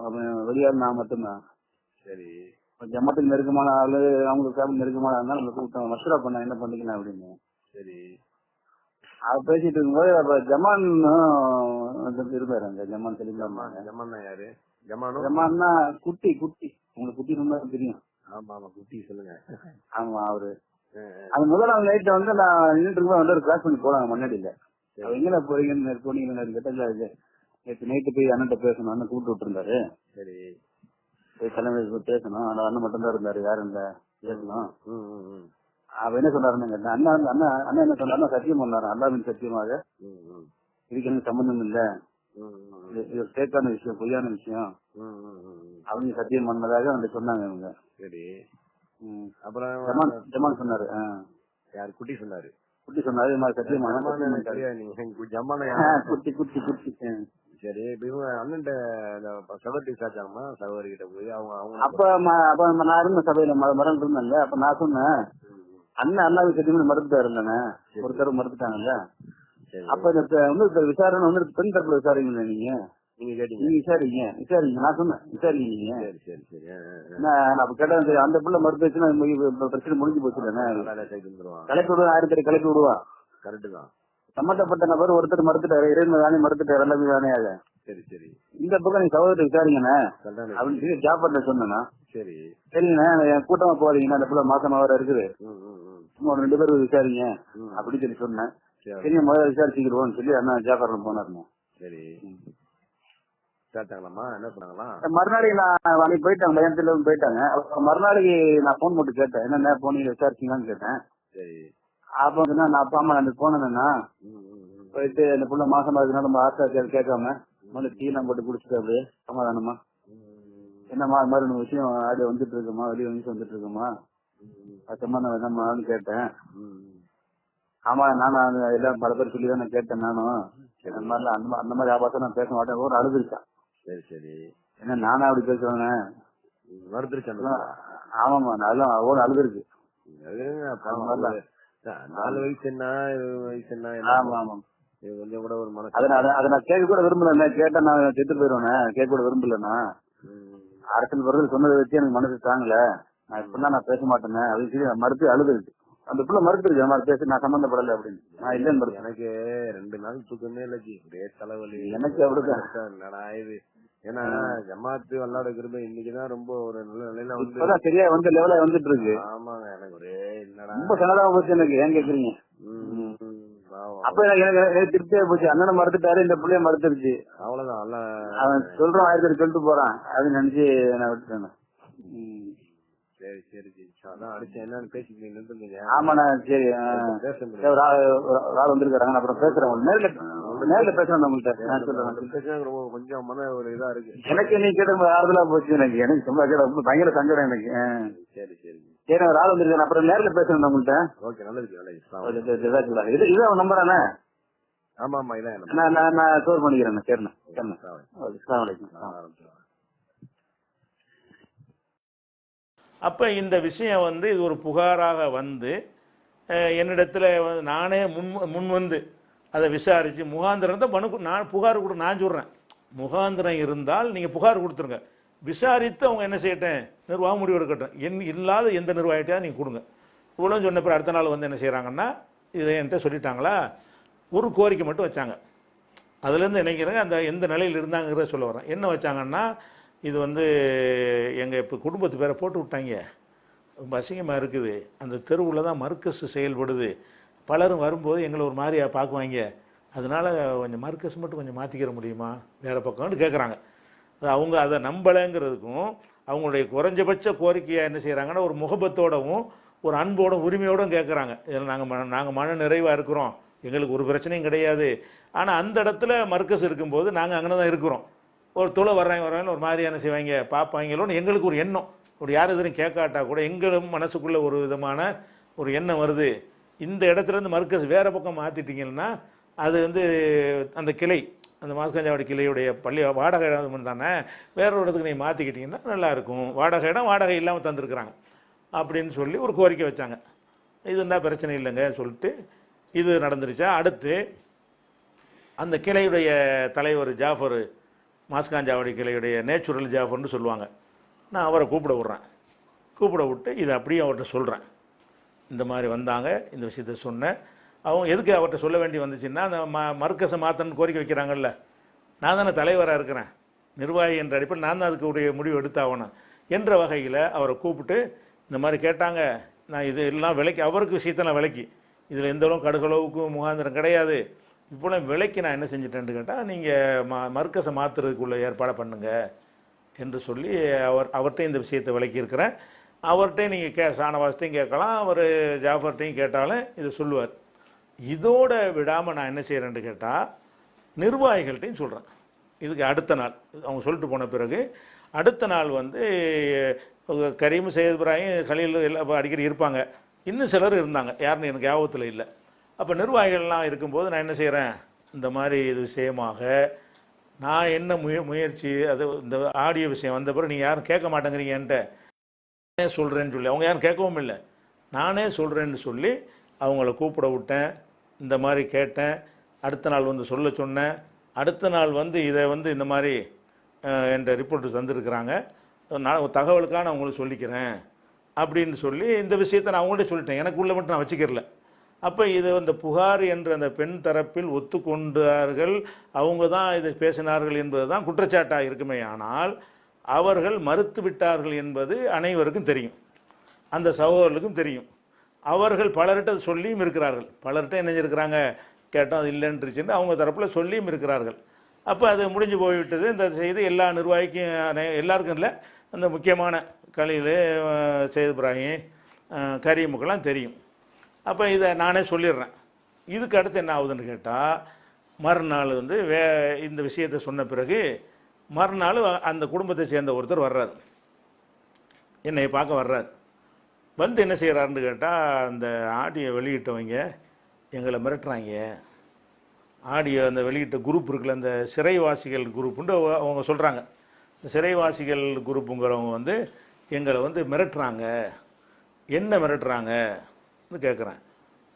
வெளியாள் நான் மட்டும்தான். சரி. ஜமாத்துக்கு நெருக்கமான ஆளு, அவங்களுக்கு ஃபேமிலி நெருக்கமான ஆள், நம்ம கூப்பிட்டோம், மசூரா பண்ண என்ன பண்ணிக்கலாம் அப்படின்னு. சரி. அவ பேசிட்டு இருக்கும்போது அப்ப ஜமான் இருப்பாரு. அங்க ஜமான் தெரியுமா? ஜமான் யாரு? ஜமான்னா குட்டி உங்களுக்கு குட்டி ரொம்ப தெரியும். ஆமா ஆமா, குட்டி சொல்லுங்க. ஆமா, அவரு அந்த முதலாம் நைட்ல வந்து நான் நின்றுட்டு இருக்கும்போது வந்து ஒரு கிளாஸ் பண்ணி போறாங்க மண்ணடியில. எங்க போறீங்கன்னு போனீங்கன்னு கேட்டா, நேற்று நைட்டு போய் அண்ணன் பேசணும், அண்ணன் கூப்பிட்டு விட்டுருந்தாரு. சரி. போய் தலைமை பேசணும், ஆனா அண்ணன் மட்டும் தான் இருந்தாரு, யாரும் இல்ல பேசணும். அவ என்ன சொன்னாருன்னு கேட்டேன். அண்ணன் என்ன சொன்னாரு, சத்தியம் பண்ணாரு, அல்லாவின் சத்தியமாக இதுக்கு எனக்கு சம்பந்தம் இல்ல, இது சேக்கான விஷயம், பொய்யான விஷயம் அப்படின்னு சத்தியம் பண்ணதாக வந்து சொன்னாங்க இவங்க. சரி. அப்புறம் ஜமான் சொன்னாரு. யாரு? குட்டி சொன்னாரு. குட்டி சொன்னாரு, இது மாதிரி சத்தியம் குட்டி. சரி. இவங்க அண்ணன் சகோதரி சாச்சாமா சகோதரி கிட்ட போய் அவங்க அப்ப நான் இருந்த சபையில மறந்து இருந்தேன்ல. அப்ப நான் சொன்னேன், அண்ணன் அல்லாவுக்கு சத்தியம் மறுத்துட்டாரு இல்லைண்ணே, ஒரு தடவை மறுத்துட்டாங்கல்ல. அப்ப இந்த விசாரணை வந்து பெண் தரப்புல விசாரிங்க, நீங்க கேட்டீங்க, விசாரிங்க. நான் சொன்னேன் விசாரிங்க நீங்க. சரி சரி. நான் அப்ப கேட்டேன், அந்த பிள்ளை மறுத்து வச்சுன்னா பிரச்சனை முடிஞ்சு போச்சு இல்லைண்ணே. கலெக்டர் விடுவா, 1000 கலெக்டர் விடுவா. கரெக்ட் தான். சம்பந்தப்பட்ட நபர் ஒருத்தர் மறுத்துட்டாரு, இறைமை தானே மறுத்துட்டாரு, எல்லாமே தானே. சரி சரி. இந்த பக்கம் நீங்க சகோதரர் விசாரிங்கண்ணே அப்படின்னு சொல்லி ஜாபர்ல சொன்னேன்னா. சரி. சரிங்கண்ணா, என் கூட்டமா போறீங்கன்னா அந்த பிள்ளை மாசமா வர இருக்குது, சும்மா 2 பேரும் விசாரிங்க அப்படின்னு சொல்லி சொன்னேன். சரி, முதல்ல விசாரிச்சுக்கிடுவோம்னு சொல்லி அண்ணா ஜாபர்ல போனாருண்ணா. சரி. விசாரிச்சாங்களாமா? என்ன சொன்னாங்களா? மறுநாளைக்கு நான் அன்னைக்கு போயிட்டாங்க, பயணத்துல போயிட்டாங்க. மறுநாளைக்கு நான் போன் போட்டு கேட்டேன், என்னென்ன போனீங்க விசாரிச்சீங்களான்னு கேட்டேன். சரி. அப்ப நான் அப்பா அம்மா அந்த போனேன்னா போயிட்டு அந்த புள்ள மாசமா இருக்குன்னா நம்ம ஆசை கேட்காம முதல்ல டீ எல்லாம் போட்டு குடிச்சிட்டு அப்படியே சமாதானமா, என்னம்மா அது மாதிரி விஷயம் ஆடியோ வந்துட்டு இருக்குமா, வெளியே வந்துட்டு இருக்குமா, அது சம்பந்தம் என்னம்மான்னு கேட்டேன். ஆமா, நானும் எல்லாம் பல பேர் சொல்லிதான் நான் கேட்டேன். நானும் அந்த மாதிரி ஆபாசம் நான் பேச மாட்டேன். ஒரு அழுதுருச்சான். சரி சரி. என்ன நானும் அப்படி பேசுவேன்னு மறுத்துருச்சேன். ஆமாமா, அதெல்லாம் அவ்வளோ அழுதுருக்கு. 4 வயசு என்ன, 20 வயசு என்ன, ஆமா ஆமா, கொஞ்சம் கூட ஒரு மனசு. அதை நான் கேட்க கூட விரும்பல, கேட்டா நான் செத்து போயிருவேன். கேட்க கூட விரும்பலன்னா அரசியல் வருது சொன்னதை வச்சு எனக்கு மனசு தாங்கல, நான் இப்படின்னா நான் பேச மாட்டேன்னு அப்படின்னு சொல்லி மறுத்து அழுதுருக்கு. அந்த பிள்ளை மறுத்துருக்கு, அந்த மாதிரி பேசி நான் சம்பந்தப்படலை அப்படின்னு. நான் இல்லைன்னு எனக்கு 2 நாள் தூக்கமே இல்லை, ஒரே தலைவலி. எனக்கு அப்படிதான். என்னடா இது, ஏன்னா ஜமாத்து வல்லாட கிருபை இன்னைக்குதான் ரொம்ப ஒரு நல்ல நிலையில வந்து சரியா வந்து லெவல வந்துட்டு இருக்கு. ஆமாங்க, எனக்கு ஒரே என்னடா ரொம்ப சனதா போச்சு எனக்கு. ஏன் கேக்குறீங்க? அப்ப எனக்கு திருப்தியா போச்சு, அண்ணனை மறுத்துட்டாரு, இந்த பிள்ளைய மறுத்துருச்சு, அவ்வளவுதான். அவன் சொல்றான் 1000 சொல்லிட்டு போறான் அப்படின்னு நினைச்சு நான் விட்டுட்டேன். சரி சரி ஜி, அதான் அடிச்சு என்னன்னு பேசிக்கிட்டீங்க. ஆமாண்ணா, சரி பேச முடியும். ஆள் வந்திருக்காங்க, அப்புறம் பேசுறேன். நேர்ல பேசுறேன் உங்கள்கிட்ட. ரொம்ப கொஞ்சம் மன ஒரு இதா இருக்கு எனக்கு. நீ கேட்ட ஆறுதலா போச்சு எனக்கு ரொம்ப ரொம்ப பயங்கர சங்கடம் எனக்கு. சரி சரி சரி, ஒரு ஆள் வந்திருக்கேன், அப்புறம் நேர்ல பேசுறேன் உங்கள்கிட்ட. ஓகே, நல்லது. இது அவன் நம்பரானே? ஆமா ஆமா, இதான் நான் ஸ்டோர் பண்ணிக்கிறேன். சரிண்ணா, சரிண்ணா. அப்போ இந்த விஷயம் வந்து இது ஒரு புகாராக வந்து என்னிடத்தில் நானே முன் வந்து அதை விசாரித்து முகாந்திரம் தான் நான் புகார் நான் சொல்கிறேன், முகாந்திரம் இருந்தால் நீங்கள் புகார் கொடுத்துருங்க, விசாரித்து அவங்க என்ன செய்யட்டேன், நிர்வாகம் முடிவு எடுக்கட்டும், இல்லாத எந்த நிர்வாகிட்டையா நீங்கள் கொடுங்க. இவ்வளோ சொன்ன பிறகு அடுத்த நாள் வந்து என்ன செய்கிறாங்கன்னா, இதை என்கிட்ட சொல்லிட்டாங்களா, ஒரு கோரிக்கை மட்டும் வச்சாங்க. அதுலேருந்து நினைக்கிறேங்க அந்த எந்த நிலையில் இருந்தாங்கிறத சொல்ல வரேன். என்ன வச்சாங்கன்னா, இது வந்து எங்கள் இப்போ குடும்பத்து பேரை போட்டு விட்டாங்க, ரொம்ப அசிங்கமாக இருக்குது. அந்த தெருவில் தான் மர்கஸ் செயல்படுது. பலரும் வரும்போது எங்களை ஒரு மாதிரியாக பார்க்குவாங்க. அதனால் கொஞ்சம் மர்கஸ் மட்டும் கொஞ்சம் மாற்றிக்கிற முடியுமா வேறு பக்கம்னு கேட்குறாங்க. அது அவங்க அதை நம்பலைங்கிறதுக்கும் அவங்களுடைய குறைஞ்சபட்ச கோரிக்கையாக என்ன செய்கிறாங்கன்னா ஒரு முகபத்தோடவும் ஒரு அன்போட உரிமையோடும் கேட்குறாங்க. இதில் நாங்கள் மன நிறைவாக இருக்கிறோம், எங்களுக்கு ஒரு பிரச்சனையும் கிடையாது. ஆனால் அந்த இடத்துல மர்கஸ் இருக்கும்போது நாங்கள் அங்கே தான் இருக்கிறோம். ஒரு தொலை வர்றாங்க ஒரு மாதிரியான செய்வாங்க பார்ப்பாங்களோன்னு எங்களுக்கு ஒரு எண்ணம். ஒரு யார் எதுவும் கேட்காட்டா கூட எங்களும் மனசுக்குள்ளே ஒரு விதமான ஒரு எண்ணம் வருது. இந்த இடத்துலேருந்து மர்கஸ் வேறு பக்கம் மாற்றிட்டீங்கன்னா அது வந்து அந்த கிளை, அந்த மாஸ்காஞ்சாவடி கிளையுடைய பள்ளி வாடகை இடம் தானே, வேற ஒரு இடத்துக்கு நீங்கள் மாற்றிக்கிட்டிங்கன்னா நல்லாயிருக்கும். வாடகை இடம் வாடகை இல்லாமல் தந்துருக்குறாங்க அப்படின்னு சொல்லி ஒரு கோரிக்கை வச்சாங்க. இதுன்னா பிரச்சனை இல்லைங்க சொல்லிட்டு இது நடந்துருச்சா. அடுத்து அந்த கிளையுடைய தலைவர் ஜாஃபர், மாஸ்காஞ்சாவடி கிளையுடைய நேச்சுரல் ஜாஃபர்னு சொல்லுவாங்க. நான் அவரை கூப்பிட விட்டு இதை அப்படியே அவர்கிட்ட சொல்கிறேன். இந்த மாதிரி வந்தாங்க, இந்த விஷயத்த சொன்னேன். அவங்க எதுக்கு அவர்கிட்ட சொல்ல வேண்டி வந்துச்சுன்னா, அந்த மர்கஸை மாற்றணும்னு கோரிக்கை வைக்கிறாங்கல்ல, நான் தானே தலைவராக இருக்கிறேன், நிர்வாகி என்ற அடிப்படையில் நான் தான் அதுக்கு உடைய முடிவு எடுத்தாகணும் என்ற வகையில் அவரை கூப்பிட்டு இந்த மாதிரி கேட்டாங்க. நான் இது எல்லாம் விலைக்கு அவருக்கு விஷயத்தெல்லாம் விலைக்கு, இதில் எந்த அளவு கடுகளவுக்கு முகாந்திரம் கிடையாது, இவ்வளோ விலைக்கு நான் என்ன செஞ்சிட்டேன்னு கேட்டால் நீங்கள் மர்கஸை மாற்றுறதுக்குள்ள ஏற்பாடை பண்ணுங்க என்று சொல்லி அவர்கிட்ட இந்த விஷயத்தை விளக்கி இருக்கிறேன். அவர்கிட்டையும் நீங்கள் ஷானவாஸ்ட்டையும் கேட்கலாம், அவர் ஜாஃபர்ட்டையும் கேட்டாலும் இதை சொல்லுவார். இதோட விடாமல் நான் என்ன செய்கிறேன்னு கேட்டால் நிர்வாகிகள்கிட்டையும் சொல்கிறேன். இதுக்கு அடுத்த நாள் அவங்க சொல்லிட்டு போன பிறகு அடுத்த நாள் வந்து கரீம், சையத் இப்ராஹிம், கலீல் எல்லாம் அடிக்கடி இருப்பாங்க. இன்னும் சிலர் இருந்தாங்க, யாருன்னு எனக்கு ஞாபகத்தில் இல்லை. அப்போ நிர்வாகிகள்லாம் இருக்கும்போது நான் என்ன செய்கிறேன், இந்த மாதிரி இது விஷயமாக நான் என்ன முயற்சி, அது இந்த ஆடியோ விஷயம் வந்த பிறகு நீங்கள் யாரும் கேட்க மாட்டேங்கிறீங்கன்ட்டு நானே சொல்கிறேன்னு சொல்லி, அவங்க யாரும் கேட்கவும் இல்லை, நானே சொல்கிறேன்னு சொல்லி அவங்கள கூப்பிட விட்டேன். இந்த மாதிரி கேட்டேன். அடுத்த நாள் வந்து சொல்ல சொன்னேன். அடுத்த நாள் வந்து இதை வந்து இந்த மாதிரி என்ற ரிப்போர்ட்டு தந்துருக்குறாங்க, நான் தகவலுக்காக நான் உங்களுக்கு சொல்லிக்கிறேன் அப்படின்னு சொல்லி இந்த விஷயத்தை நான் அவங்கள்ட்ட சொல்லிட்டேன். எனக்கு உள்ள மட்டும் நான் வச்சுக்கிறல. அப்போ இது அந்த புகார் என்ற அந்த பெண் தரப்பில் ஒத்துக்கொண்டார்கள், அவங்க தான் இதை பேசினார்கள் என்பது தான் குற்றச்சாட்டாக இருக்குமே. ஆனால் அவர்கள் மறுத்து விட்டார்கள் என்பது அனைவருக்கும் தெரியும், அந்த சகோதரர்களுக்கும் தெரியும். அவர்கள் பலர்கிட்ட சொல்லியும் இருக்கிறார்கள். பலர்கிட்ட என்ன இருக்கிறாங்க, கேட்டால் அது இல்லைன்றுச்சுன்னு அவங்க தரப்பில் சொல்லியும் இருக்கிறார்கள். அப்போ அது முடிஞ்சு போய்விட்டது. இந்த செய்தி எல்லா நிர்வாகிக்கும், எல்லாருக்கும் இல்லை, அந்த முக்கியமான கலீல், சையத் இப்ராஹிம், கரீமுக்கெல்லாம் தெரியும். அப்போ இதை நானே சொல்லிடுறேன். இதுக்கு அடுத்து என்ன ஆகுதுன்னு கேட்டால், மறுநாள் வந்து இந்த விஷயத்தை சொன்ன பிறகு மறுநாள் அந்த குடும்பத்தை சேர்ந்த ஒருத்தர் வர்றார், என்னை பார்க்க வர்றார். வந்து என்ன செய்கிறாருன்னு கேட்டால், அந்த ஆடியோ வெளியிட்டவங்க எங்களை மிரட்டுறாங்க. ஆடியோ அந்த வெளியிட்ட குரூப் இருக்குல்ல, அந்த சிறைவாசிகள் குரூப்புன்ட்டு அவங்க சொல்கிறாங்க. இந்த சிறைவாசிகள் குரூப்புங்கிறவங்க வந்து எங்களை வந்து மிரட்டுறாங்க. என்ன மிரட்டுறாங்கன்னு கேட்குறேன்.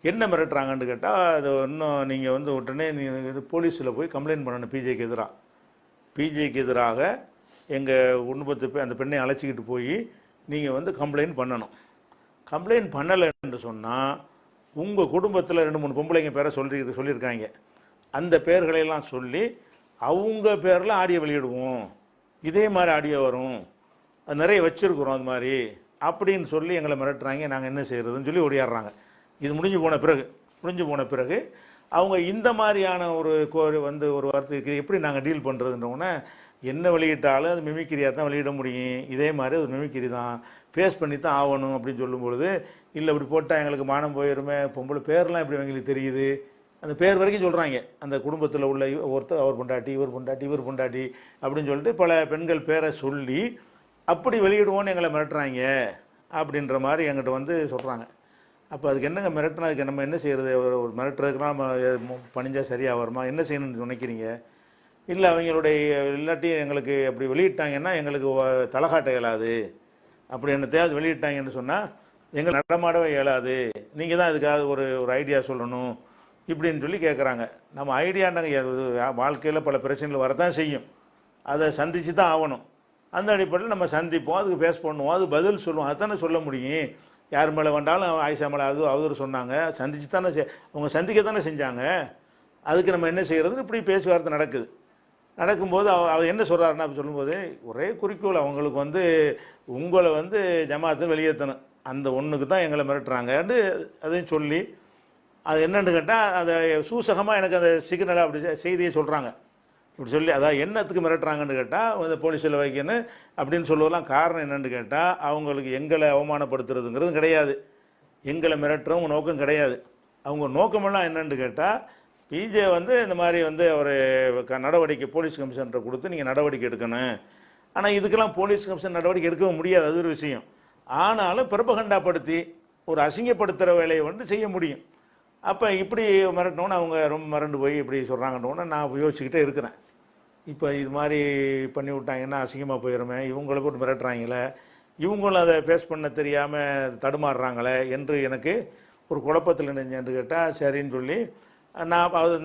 என்ன மிரட்டுறாங்கன்னு கேட்டால், அது இன்னும் நீங்கள் வந்து உடனே இது போலீஸில் போய் கம்ப்ளைண்ட் பண்ணணும் பிஜேக்கு எதிராக எங்கள் குடும்பத்து அந்த பெண்ணை அழைச்சிக்கிட்டு போய் நீங்கள் வந்து கம்ப்ளைண்ட் பண்ணணும். கம்ப்ளைண்ட் பண்ணலைன்னு சொன்னால் உங்கள் குடும்பத்தில் 2-3 பொம்பளைங்க பேரை சொல்லியிருக்காங்க. அந்த பேர்களையெல்லாம் சொல்லி அவங்க பேரில் ஆடியோ வெளியிடுவோம், இதே மாதிரி ஆடியோ வரும், அது நிறைய வச்சுருக்குறோம் அது மாதிரி அப்படின்னு சொல்லி எங்களை மிரட்டுறாங்க. நாங்கள் என்ன செய்கிறதுன்னு சொல்லி ஓடியாடுறாங்க. இது முடிஞ்சு போன பிறகு அவங்க இந்த மாதிரியான ஒரு ஒரு வார்த்தைக்கு எப்படி நாங்கள் டீல் பண்ணுறதுன்றவுடனே, என்ன வெளியிட்டாலும் அது மிமிக்கிரியாக தான் வெளியிட முடியும், இதே மாதிரி அது மிமிக்கிரி தான், ஃபேஸ் பண்ணி தான் ஆகணும் அப்படின்னு சொல்லும்பொழுது, இல்லை இப்படி போட்டால் எங்களுக்கு மானம் போயிருமே, பொம்பளை பேர்லாம் எப்படி எங்களுக்கு தெரியுது, அந்த பேர் வரைக்கும் சொல்கிறாங்க. அந்த குடும்பத்தில் உள்ள ஒருத்தர் அவர் பொண்டாட்டி, இவர் பொண்டாட்டி அப்படின்னு சொல்லிட்டு பல பெண்கள் பேரை சொல்லி அப்படி வெளியிடுவோன்னு எங்களை மிரட்டுறாங்க அப்படின்ற மாதிரி எங்கிட்ட வந்து சொல்கிறாங்க. அப்போ அதுக்கு என்னங்க மிரட்டினா, அதுக்கு நம்ம என்ன செய்கிறது, ஒரு மிரட்டுறதுக்குனா நம்ம பணிஞ்சால் சரியாக வருமா, என்ன செய்யணும்னு நினைக்கிறீங்க? இல்லை அவங்களுடைய இல்லாட்டி எங்களுக்கு அப்படி வெளியிட்டாங்கன்னா எங்களுக்கு தலைகாட்ட இயலாது, அப்படி என்ன தேவை வெளியிட்டாங்கன்னு சொன்னால் எங்களை நடமாடவே இயலாது, நீங்கள் தான் இதுக்காக ஒரு ஐடியா சொல்லணும் இப்படின்னு சொல்லி கேட்குறாங்க. நம்ம ஐடியாண்டாங்க, வாழ்க்கையில் பல பிரச்சனைகள் வரத்தான் செய்யும், அதை சந்தித்து தான் ஆகணும். அந்த அடிப்படையில் நம்ம சந்திப்போம், அதுக்கு ஃபேஸ் பண்ணுவோம், அது பதில் சொல்லுவோம், அதுதானே சொல்ல முடியும். யார் மேலே வேண்டாலும் ஆயிஷா மேலே அவர் சொன்னாங்க, சந்திச்சு தானே அவங்க சந்திக்க தானே செஞ்சாங்க, அதுக்கு நம்ம என்ன செய்கிறதுன்னு இப்படி பேச்சுவார்த்தை நடக்கும்போது அவர் என்ன சொல்கிறாருன்னா, அப்படி சொல்லும்போது ஒரே குறிக்கோள் அவங்களுக்கு வந்து உங்களை வந்து ஜமாத்தில் வெளியேற்றணும், அந்த ஒன்றுக்கு தான் எங்களை மிரட்டுறாங்கன்னு அதையும் சொல்லி அது என்னன்னு கேட்டால் அதை சூசகமாக எனக்கு அந்த சிக்னலாக அப்படி செய்தியை சொல்கிறாங்க. இப்படி சொல்லி அதான் என்னத்துக்கு மிரட்டுறாங்கன்னு கேட்டால் இந்த போலீஸில் வைக்கணும் அப்படின்னு சொல்லுவதெல்லாம் காரணம் என்னென்னு கேட்டால் அவங்களுக்கு எங்களை அவமானப்படுத்துறதுங்கிறது கிடையாது, எங்களை மிரட்டுறவங்க நோக்கம் கிடையாது. அவங்க நோக்கமெல்லாம் என்னென்னு கேட்டால் பிஜே வந்து இந்த மாதிரி வந்து அவர் நடவடிக்கை போலீஸ் கமிஷனரை கொடுத்து நீங்கள் நடவடிக்கை எடுக்கணும். ஆனால் இதுக்கெல்லாம் போலீஸ் கமிஷன் நடவடிக்கை எடுக்கவே முடியாது, அது ஒரு விஷயம். ஆனாலும் பிரபகண்டாப்படுத்தி ஒரு அசிங்கப்படுத்துகிற வேலையை வந்து செய்ய முடியும். அப்போ இப்படி மிரட்டணுன்னு அவங்க ரொம்ப மறண்டு போய் இப்படி சொல்கிறாங்கன்னு நான் யோசிச்சுக்கிட்டே இருக்கிறேன். இப்போ இது மாதிரி பண்ணி விட்டாங்கன்னா அசிங்கமாக போயிடுமே, இவங்களை போட்டு மிரட்டுறாங்களே, இவங்களும் அதை ஃபேஸ் பண்ண தெரியாமல் தடுமாறுறாங்களே என்று எனக்கு ஒரு குழப்பத்தில் நினைஞ்சேன்னு கேட்டால் சரின்னு சொல்லி நான் அது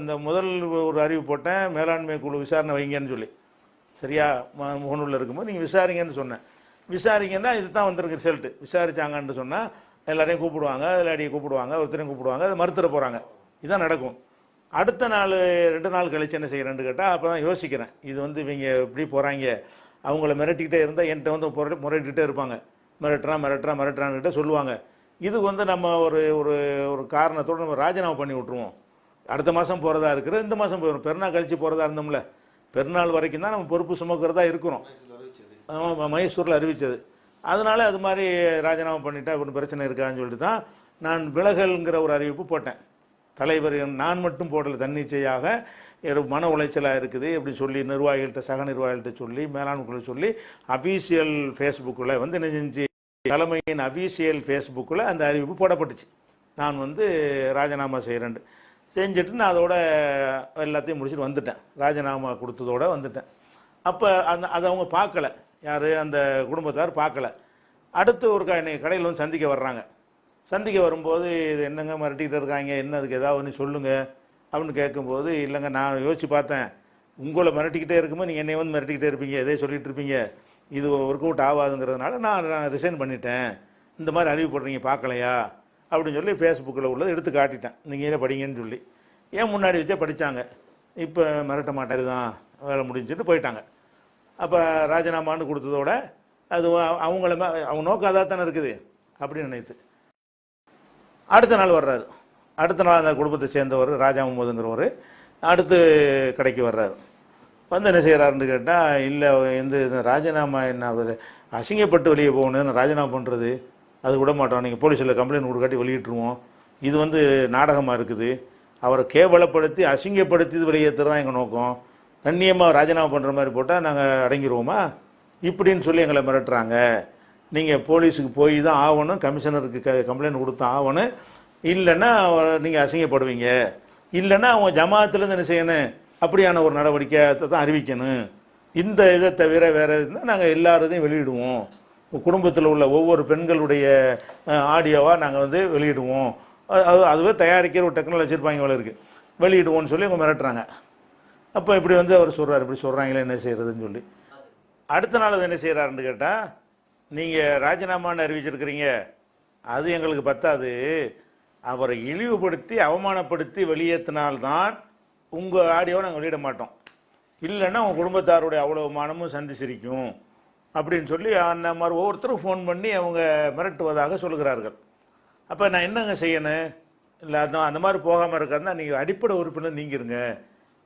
இந்த முதல் ஒரு அறிவு போட்டேன், மேலாண்மை குழு விசாரணை வைங்கன்னு சொல்லி. சரியா முகநூலில் இருக்கும்போது நீங்கள் விசாரிங்கன்னு சொன்னேன். விசாரிங்கன்னா இது தான் வந்திருக்கு ரிசல்ட்டு. விசாரித்தாங்கன்னு சொன்னால் எல்லாரையும் கூப்பிடுவாங்க, எல்லாரையும் கூப்பிடுவாங்க, ஒருத்தரையும் கூப்பிடுவாங்க, அதை மறுத்துட போகிறாங்க. இதுதான் நடக்கும். அடுத்த நாள் 2 நாள் கழிச்சு என்ன செய்கிறேன்னு கேட்டால் அப்போ தான் யோசிக்கிறேன், இது வந்து இவங்க இப்படி போகிறாங்க, அவங்கள மிரட்டிக்கிட்டே இருந்தால் என்கிட்ட வந்து முறையிட்டே இருப்பாங்க, மிரட்டுறான்கிட்ட சொல்லுவாங்க. இது வந்து நம்ம ஒரு ஒரு ஒரு காரணத்தோடு நம்ம ராஜினாமா பண்ணி விட்ருவோம். அடுத்த மாதம் போகிறதா இருக்கிற, இந்த மாதம் போயிடும், பெருநாள் கழித்து போகிறதா இருந்தோம்ல, பெருநாள் வரைக்கும் தான் நம்ம பொறுப்பு சுமக்கிறதா இருக்கிறோம். மைசூரில் அறிவித்தது. அதனால் அது மாதிரி ராஜினாமா பண்ணிட்டா இப்படி பிரச்சனை இருக்கான்னு சொல்லிட்டு தான் நான் விலகல்ங்கிற ஒரு அறிவிப்பு போட்டேன். தலைவர் நான் மட்டும் போடலை, தன்னிச்சையாக மன உளைச்சலாக இருக்குது இப்படி சொல்லி நிர்வாகிகள்கிட்ட சக நிர்வாகிகள்கிட்ட சொல்லி மேலாண்மைக்குள்ள சொல்லி அஃபீஷியல் ஃபேஸ்புக்கில் வந்து என்ன செஞ்சு தலைமையின் அஃபீஷியல் ஃபேஸ்புக்கில் அந்த அறிவிப்பு போடப்பட்டுச்சு. நான் வந்து ராஜினாமா செய்கிறேன் செஞ்சுட்டு நான் அதோட எல்லாத்தையும் முடிச்சுட்டு வந்துட்டேன், ராஜினாமா கொடுத்ததோடு வந்துட்டேன். அப்போ அதை அவங்க பார்க்கல, யார் அந்த குடும்பத்தார் பார்க்கல. அடுத்து ஒரு கடையில் வந்து சந்திக்க வர்றாங்க. சந்திக்க வரும்போது இது என்னங்க மிரட்டிக்கிட்டு இருக்காங்க, என்ன அதுக்கு ஏதாவது ஒன்று சொல்லுங்கள் அப்படின்னு கேட்கும்போது, இல்லைங்க நான் யோசித்து பார்த்தேன், உங்களை மிரட்டிக்கிட்டே இருக்கும்போது நீங்கள் என்னை வந்து மிரட்டிக்கிட்டே இருப்பீங்க, எதே சொல்லிகிட்டு இருப்பீங்க, இது ஒர்க் அவுட் ஆகாதுங்கிறதுனால நான் ரிசைன் பண்ணிட்டேன், இந்த மாதிரி அறிவு போடுறீங்க பார்க்கலையா அப்படின்னு சொல்லி ஃபேஸ்புக்கில் உள்ளதை எடுத்து காட்டிட்டேன், நீங்களே படிங்கன்னு சொல்லி. ஏன் முன்னாடி வச்சே படித்தாங்க, இப்போ மிரட்ட மாட்டாரு தான் வேலை முடிஞ்சுட்டு போயிட்டாங்க. அப்போ ராஜினாமான்னு கொடுத்ததோட அது அவங்க நோக்கம் அதாக தானே இருக்குது அப்படின்னு நினைத்து அடுத்த நாள் வர்றாரு. அடுத்த நாள் அந்த குடும்பத்தை சேர்ந்தவர் ராஜா முகமதுங்கிறவர் அடுத்து கடைக்கு வர்றாரு. வந்து என்ன செய்கிறாருன்னு கேட்டால், இல்லை இந்த ராஜினாமா என்ன அசிங்கப்பட்டு வெளியே போகணுன்னு ராஜினாமா பண்ணுறது அது விட மாட்டோம், நீங்கள் போலீஸில் கம்ப்ளைண்ட் கொடுக்காட்டி வெளியிட்டுருவோம், இது வந்து நாடகமாக இருக்குது, அவரை கேவலப்படுத்தி அசிங்கப்படுத்தி வெளியேற்றுறது தான் எங்கள் நோக்கம், கண்ணியமாக ராஜினாமா பண்ணுற மாதிரி போட்டால் நாங்கள் அடங்கிடுவோமா இப்படின்னு சொல்லி எங்களை மிரட்டுறாங்க, நீங்கள் போலீஸுக்கு போய் தான் ஆகணும், கமிஷனருக்கு கம்ப்ளைண்ட் கொடுத்து ஆகணும், இல்லைன்னா நீங்கள் அசிங்கப்படுவீங்க, இல்லைன்னா அவங்க ஜமாத்துலேருந்து என்ன செய்யணும் அப்படியான ஒரு நடவடிக்கை தான் அறிவிக்கணும், இந்த இதை தவிர வேறு இருந்தால் நாங்கள் எல்லாரையும் வெளியிடுவோம், குடும்பத்தில் உள்ள ஒவ்வொரு பெண்களுடைய ஆடியோவாக நாங்கள் வந்து வெளியிடுவோம், அதுவே தயாரிக்கிற ஒரு டெக்னாலஜி வச்சுருப்பாங்க போல இருக்குது, வெளியிடுவோம்னு சொல்லி அவங்க மிரட்டுறாங்க. அப்போ இப்படி வந்து அவர் சொல்கிறார், இப்படி சொல்கிறாங்களே என்ன செய்கிறதுன்னு சொல்லி. அடுத்த நாள் அது என்ன செய்கிறாருன்னு கேட்டால், நீங்கள் ராஜினாமான்னு அறிவிச்சிருக்கிறீங்க, அது எங்களுக்கு பத்தாது, அவரை இழிவுபடுத்தி அவமானப்படுத்தி வெளியேற்றினால்தான் உங்கள் ஆடியோவை நாங்கள் வெளியிட மாட்டோம், இல்லைன்னா உங்கள் குடும்பத்தாருடைய அவ்வளோ மானமும் சந்திச்சிருக்கும் அப்படின்னு சொல்லி அந்த மாதிரி ஒவ்வொருத்தரும் ஃபோன் பண்ணி அவங்க மிரட்டுவதாக சொல்கிறார்கள். அப்போ நான் என்னங்க செய்யணும், இல்லை அதான் அந்த மாதிரி போகாமல் இருக்காருன்னா நீங்கள் அடிப்படை உறுப்பினர் நீங்கிருங்க,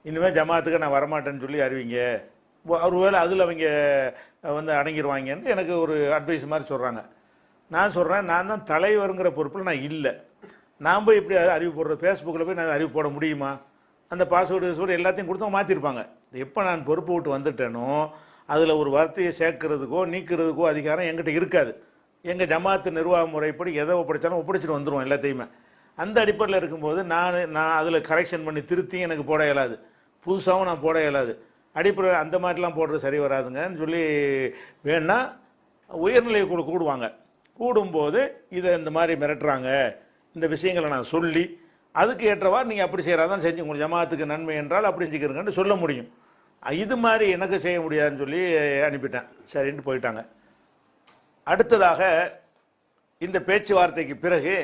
இனிமேல் ஜமாத்துக்கு நான் வரமாட்டேன்னு சொல்லி அறிவிங்க, ஒருவேளை அதில் அவங்க வந்து அடங்கிடுவாங்கன்னு எனக்கு ஒரு அட்வைஸ் மாதிரி சொல்கிறாங்க. நான் சொல்கிறேன், நான் தான் தலைவருங்கிற பொறுப்பில் நான் இல்லை, நான் போய் இப்படி அறிவு போடுறது, ஃபேஸ்புக்கில் போய் நான் அறிவு போட முடியுமா, அந்த பாஸ்வேர்டு எல்லாத்தையும் கொடுத்தவங்க மாற்றிருப்பாங்க. எப்போ நான் பொறுப்பு விட்டு வந்துட்டேனோ அதில் ஒரு வார்த்தையை சேர்க்கறதுக்கோ நீக்கிறதுக்கோ அதிகாரம் என்கிட்ட இருக்காது. எங்கள் ஜமாத்து நிர்வாக முறைப்படி எதை ஒப்படைச்சாலும் ஒப்படைச்சிட்டு வந்துடுவோம் எல்லாத்தையுமே. அந்த அடிப்படையில் இருக்கும்போது நான் அதில் கரெக்ஷன் பண்ணி திருத்தி எனக்கு போட இயலாது, புதுசாகவும் நான் போட இயலாது, அடிப்படை அந்த மாதிரிலாம் போடுறது சரி வராதுங்கன்னு சொல்லி வேணா உயர்நிலை குழு கூடுவாங்க, கூடும்போது இதை இந்த மாதிரி மிரட்டுறாங்க, இந்த விஷயங்களை நான் சொல்லி அதுக்கு ஏற்றவா நீங்கள் அப்படி செய்கிறாதான் செஞ்சு உங்களுக்கு ஜமாத்துக்கு நன்மை என்றால் அப்படி செஞ்சுக்கிறங்கன்னு சொல்ல முடியும். இது மாதிரி எனக்கு செய்ய முடியாதுன்னு சொல்லி அனுப்பிட்டேன், சரின்ட்டு போயிட்டாங்க. அடுத்ததாக இந்த பேச்சுவார்த்தைக்கு பிறகு